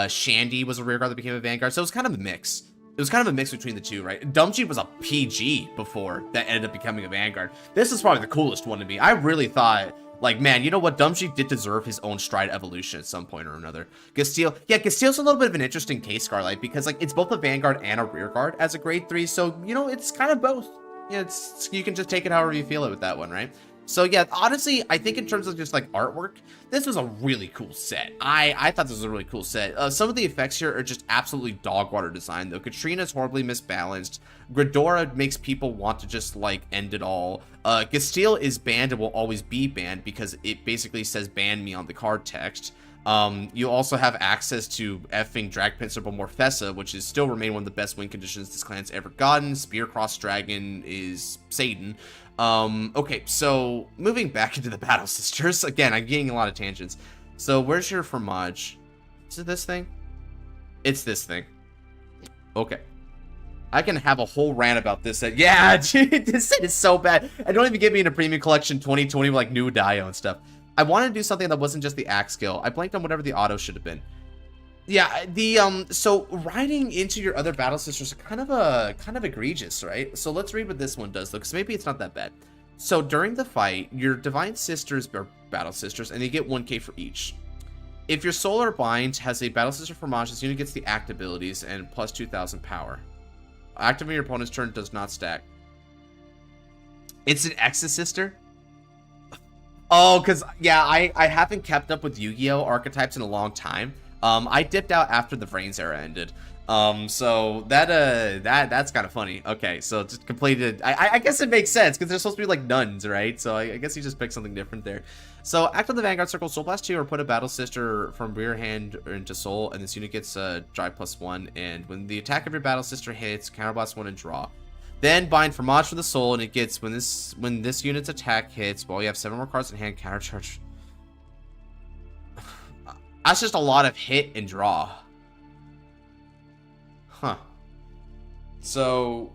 [SPEAKER 2] Shandy was a rear guard that became a Vanguard. So it was kind of a mix. It was kind of a mix between the two, right? Dumji was a PG before that ended up becoming a Vanguard. This is probably the coolest one to me. I really thought, like, man, you know what? Dumji did deserve his own stride evolution at some point or another. Gasteel, yeah, Gasteel's a little bit of an interesting case, Scarlight, because, like, it's both a Vanguard and a rear guard as a grade 3, so, you know, it's kind of both. Yeah, you can just take it however you feel it with that one, right? So, yeah, honestly, I think in terms of just, like, artwork, this was a really cool set. I thought this was a really cool set. Some of the effects here are just absolutely dog water design, though. Katrina's horribly misbalanced. Gridora makes people want to just, like, end it all. Gasteel is banned and will always be banned because it basically says ban me on the card text. You also have access to effing Dragpinsir Morfessa, which is still remain one of the best win conditions this clan's ever gotten. Spearcross Dragon is Satan. Okay, so moving back into the Battle Sisters. Again, I'm getting a lot of tangents. So where's your Fromage? Is it this thing? It's this thing. Okay. I can have a whole rant about this set. Yeah, dude, this set is so bad. And don't even get me into Premium Collection 2020 with like new Dio and stuff. I wanted to do something that wasn't just the axe skill. I blanked on whatever the auto should have been. Yeah, so riding into your other battle sisters are kind of egregious, right? So let's read what this one does, though, because maybe it's not that bad. So during the fight, your divine sisters are battle sisters, and you get 1k for each. If your solar bind has a battle sister Fromage, this unit gets the act abilities and plus 2,000 power. Activating your opponent's turn does not stack. It's an Ex's sister? Oh, because, yeah, I haven't kept up with Yu-Gi-Oh! Archetypes in a long time. I dipped out after the Vrains era ended. So that's kind of funny. Okay, so it's completed. I guess it makes sense because they're supposed to be like nuns, right? So I guess you just picked something different there. So active the Vanguard Circle, Soul Blast 2, or put a Battle Sister from rear hand into Soul, and this unit gets Drive +1. And when the attack of your Battle Sister hits, Counterblast 1 and draw. Then bind Fromage for the Soul, and it gets when this unit's attack hits, while you have 7 more cards in hand, countercharge. That's just a lot of hit and draw. Huh. So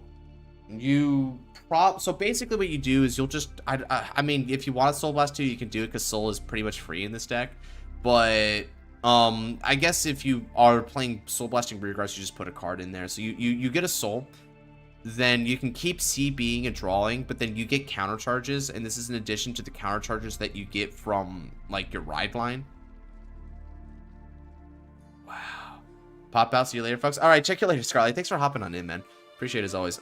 [SPEAKER 2] so basically what you do is you'll just I mean, if you want a Soul Blast 2, you can do it because Soul is pretty much free in this deck. But I guess if you are playing Soul Blasting rear guards, you just put a card in there. So you get a Soul, then you can keep CBing and drawing, but then you get counter charges, and this is in addition to the counter charges that you get from like your ride line. Wow. Pop out. See you later, folks. All right, check you later, Scarlet. Thanks for hopping on in, man. Appreciate it as always.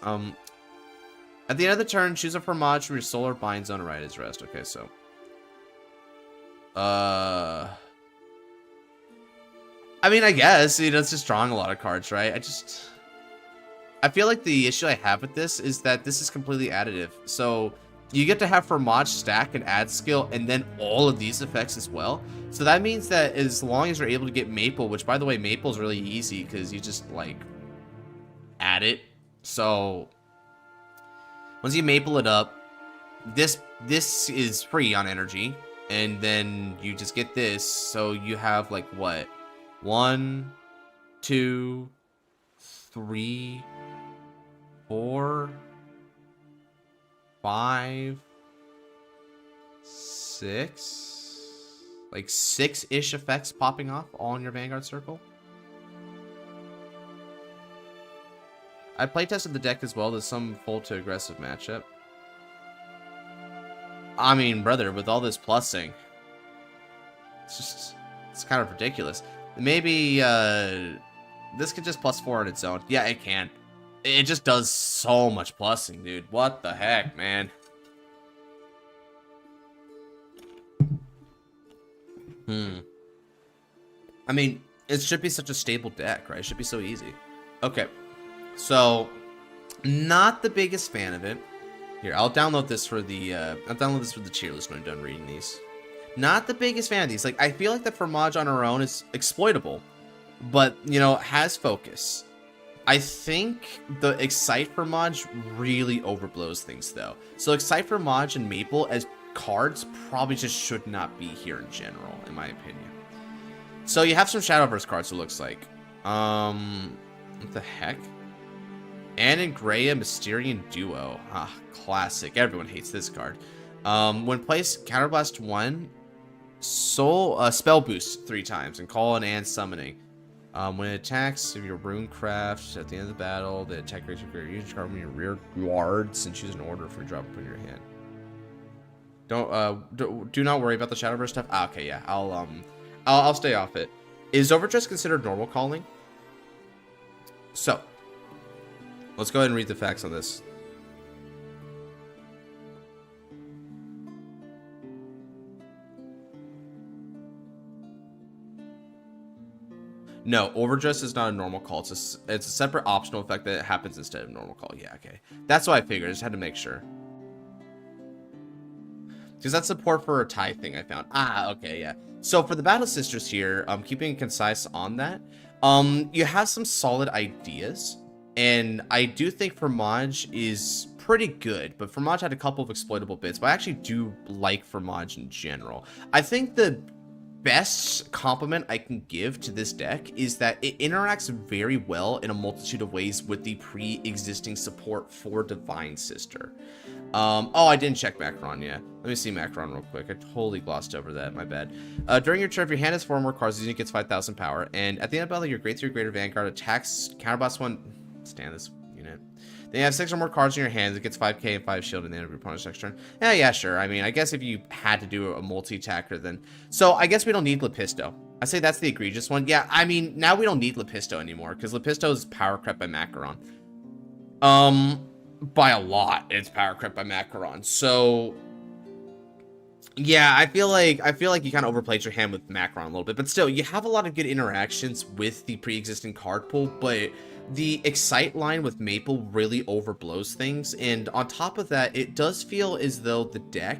[SPEAKER 2] At the end of the turn, choose a Fromage from your solar bind zone and ride his rest. Okay, so I mean, I guess, you know, it's just drawing a lot of cards, right? I feel like the issue I have with this is that this is completely additive. So you get to have Fromage stack and add skill, and then all of these effects as well. So that means that as long as you're able to get Maple, which, by the way, Maple is really easy because you just, like, add it. So once you Maple it up, this is free on energy, and then you just get this. So you have, like, what? 1, 2, 3, 4, 5, 6, like 6-ish effects popping off all in your Vanguard circle. I playtested the deck as well. There's some full to aggressive matchup. I mean, brother, with all this plussing, it's kind of ridiculous. Maybe this could just +4 on its own. Yeah, it can. It just does so much plussing, dude. What the heck, man? I mean, it should be such a stable deck, right? It should be so easy. Okay. So, not the biggest fan of it. Here, I'll download this for the tier list when I'm done reading these. Not the biggest fan of these. Like, I feel like the Fromage on her own is exploitable, but, you know, has focus. I think the Excite Fromage really overblows things, though. So Excite Fromage and Maple as cards probably just should not be here in general, in my opinion. So you have some Shadowverse cards, it looks like. What the heck? Anangrea Mysterian Duo. Ah, classic. Everyone hates this card. When placed, Counterblast 1, Spell Boost 3 times, and call an summoning. When it attacks, if your Runecraft at the end of the battle, the attack rates your use card from your rear guards and choose an order for drop in your hand. Do not worry about the Shadowverse stuff. Ah, okay, yeah, I'll stay off it. Is Overdress considered normal calling? So, let's go ahead and read the facts on this. No, Overdress is not a normal call. It's a separate optional effect that happens instead of normal call. Yeah, okay. That's what I figured. I just had to make sure. Because that's support for a tie thing I found. Ah, okay, yeah. So for the Battle Sisters here, keeping it concise on that, you have some solid ideas. And I do think Fromage is pretty good, but Fromage had a couple of exploitable bits, but I actually do like Fromage in general. I think the best compliment I can give to this deck is that it interacts very well in a multitude of ways with the pre-existing support for Divine Sister. Oh, I didn't check Macron yet. Let me see Macron real quick. I totally glossed over that. My bad. During your turn, if your hand has 4 more cards, the unit gets 5,000 power. And at the end of battle, your grade 3 greater Vanguard attacks counterblast 1. Stand this unit. Then you have 6 or more cards in your hands. It gets 5k and 5 shield at the end of your opponent's next turn. Yeah, sure. I mean, I guess if you had to do a multi-attacker, then... So, I guess we don't need Lepisto. I say that's the egregious one. Yeah, I mean, now we don't need Lepisto anymore, because Lepisto is power crept by Macaron. By a lot, it's power crept by Macaron. So... Yeah, I feel like you kind of overplayed your hand with Macaron a little bit. But still, you have a lot of good interactions with the pre-existing card pool, but... The Excite line with Maple really overblows things, and on top of that, it does feel as though the deck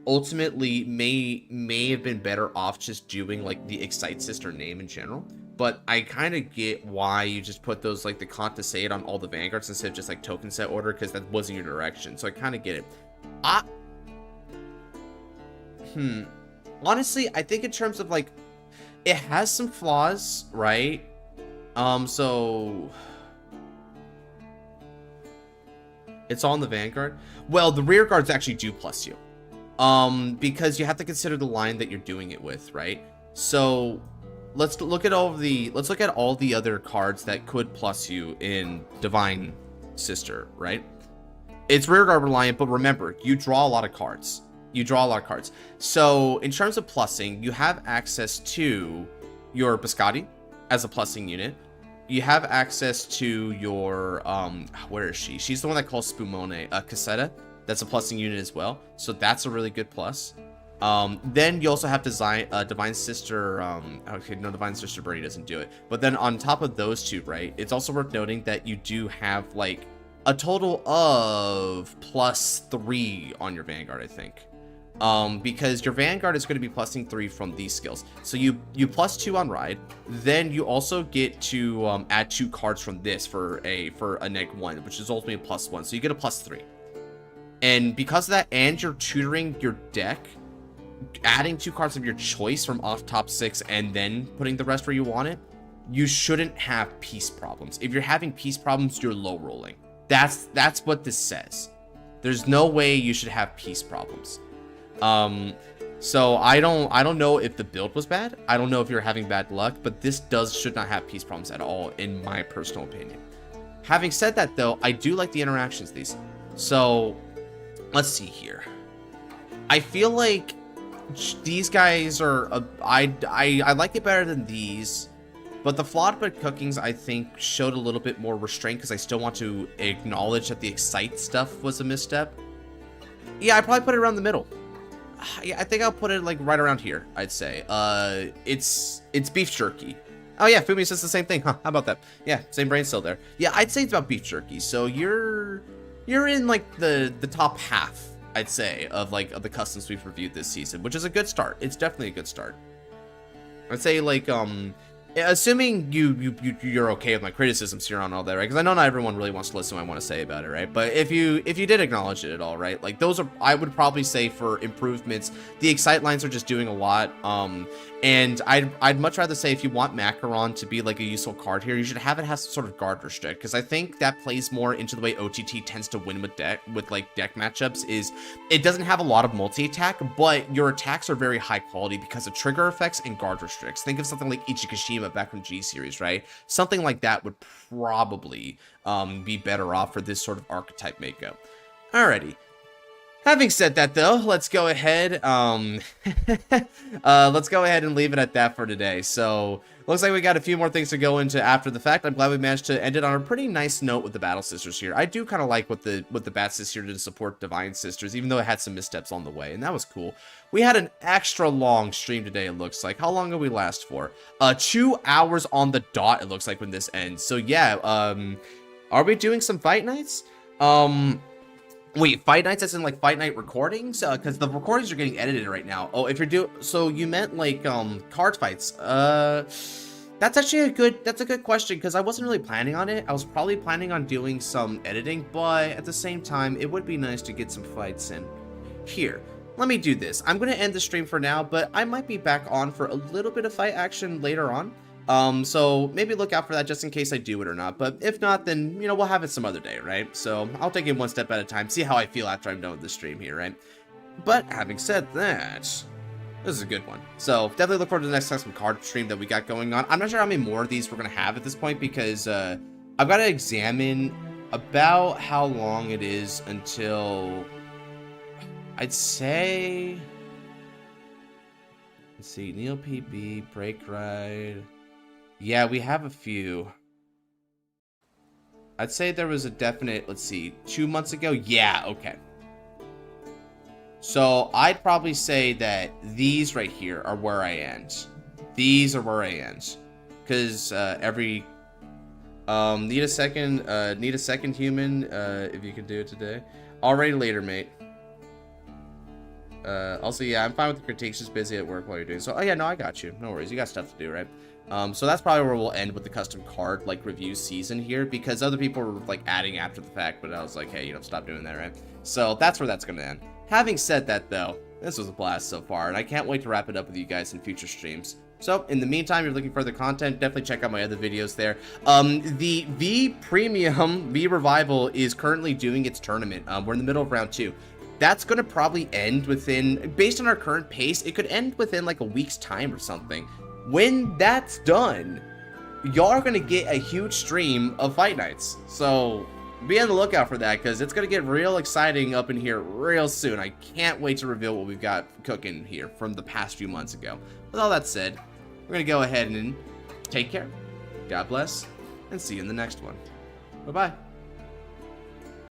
[SPEAKER 2] ultimately may have been better off just doing like the Excite Sister name in general. But I kind of get why you just put those like the Contasate on all the Vanguards instead of just like token set order, because that wasn't your direction. So I kind of get it. Honestly, I think in terms of like, it has some flaws, right? So it's all in the Vanguard. Well, the rear guards actually do plus you, because you have to consider the line that you're doing it with, right? So let's look at all the other cards that could plus you in Divine Sister, right? It's rear guard reliant, but remember, you draw a lot of cards. So in terms of plussing, you have access to your Biscotti as a plussing unit. You have access to your where is she? She's the one that calls Spumone, Cassetta. That's a plussing unit as well. So that's a really good plus. Then you also have Divine Sister. Okay, no, Divine Sister Birdie doesn't do it. But then on top of those two, right? It's also worth noting that you do have like a total of +3 on your Vanguard, I think. Because your Vanguard is going to be plussing 3 from these skills. So you +2 on Ride, then you also get to add 2 cards from this for a -1, which is ultimately a +1. So you get a +3. And because of that, and you're tutoring your deck, adding 2 cards of your choice from off top 6 and then putting the rest where you want it, you shouldn't have piece problems. If you're having piece problems, you're low rolling. That's what this says. There's no way you should have piece problems. So I don't know if the build was bad. I don't know if you're having bad luck, but this should not have piece problems at all, in my personal opinion. Having said that, though, I do like the interactions of these. So let's see here. I feel like these guys are I like it better than these, but the flawed but cookings I think showed a little bit more restraint, because I still want to acknowledge that the Excite stuff was a misstep. Yeah, I probably put it around the middle. Yeah, I think I'll put it like right around here, I'd say. It's beef jerky. Oh yeah, Fumi says the same thing, huh? How about that? Yeah, same brain cell there. Yeah, I'd say it's about beef jerky. So you're in like the top half, I'd say, of the customs we've reviewed this season, which is a good start. It's definitely a good start. I'd say like assuming you're okay with my criticisms here on all that, right? Because I know not everyone really wants to listen to what I want to say about it, right? But if you did acknowledge it at all, right? Like those are, I would probably say for improvements, the Excite lines are just doing a lot. And I'd much rather say if you want Macaron to be like a useful card here, you should have it have some sort of guard restrict, because I think that plays more into the way OTT tends to win with deck matchups. Is it doesn't have a lot of multi-attack, but your attacks are very high quality because of trigger effects and guard restricts. Think of something like Ichikashima back from G series, right? Something like that would probably be better off for this sort of archetype makeup. Alrighty. Having said that, though, let's go ahead. Let's go ahead and leave it at that for today. So, looks like we got a few more things to go into after the fact. I'm glad we managed to end it on a pretty nice note with the Battle Sisters here. I do kind of like what the Bat Sisters did to support Divine Sisters, even though it had some missteps on the way, and that was cool. We had an extra long stream today, it looks like. How long did we last for? 2 hours on the dot, it looks like, when this ends. So, yeah, are we doing some fight nights? Wait, fight nights as in like fight night recordings? Because the recordings are getting edited right now. Oh, if you're doing, so you meant like card fights. That's actually a good question, because I wasn't really planning on it. I was probably planning on doing some editing, but at the same time, it would be nice to get some fights in. Here, let me do this. I'm gonna end the stream for now, but I might be back on for a little bit of fight action later on. So maybe look out for that just in case I do it or not. But if not, then, you know, we'll have it some other day, right? So I'll take it one step at a time, see how I feel after I'm done with the stream here, right? But having said that, this is a good one. So definitely look forward to the next custom card stream that we got going on. I'm not sure how many more of these we're going to have at this point, because I've got to examine about how long it is until, I'd say, let's see, Neo PB, Break Ride. Yeah, we have a few. I'd say there was a definite, let's see, 2 months ago. Yeah, okay. So I'd probably say that these right here are where I end. These are where I end. Because need a second human, if you can do it today. Already later, mate. Also, yeah, I'm fine with the critiques, just busy at work while you're doing so. Oh yeah, no, I got you. No worries, you got stuff to do, right? So that's probably where we'll end with the custom card like review season here, because other people were like adding after the fact, but I was like, hey, you know, stop doing that, right? So that's where that's gonna end. Having said that, though, this was a blast so far, and I can't wait to wrap it up with you guys in future streams. So in the meantime, if you're looking for further content, definitely check out my other videos there. The V Premium V Revival is currently doing its tournament. We're in the middle of round 2. That's going to probably end within, based on our current pace, it could end within like a week's time or something. When that's done, y'all are going to get a huge stream of fight nights. So be on the lookout for that, because it's going to get real exciting up in here real soon. I can't wait to reveal what we've got cooking here from the past few months ago. With all that said, we're going to go ahead and take care. God bless, and see you in the next one. Bye-bye.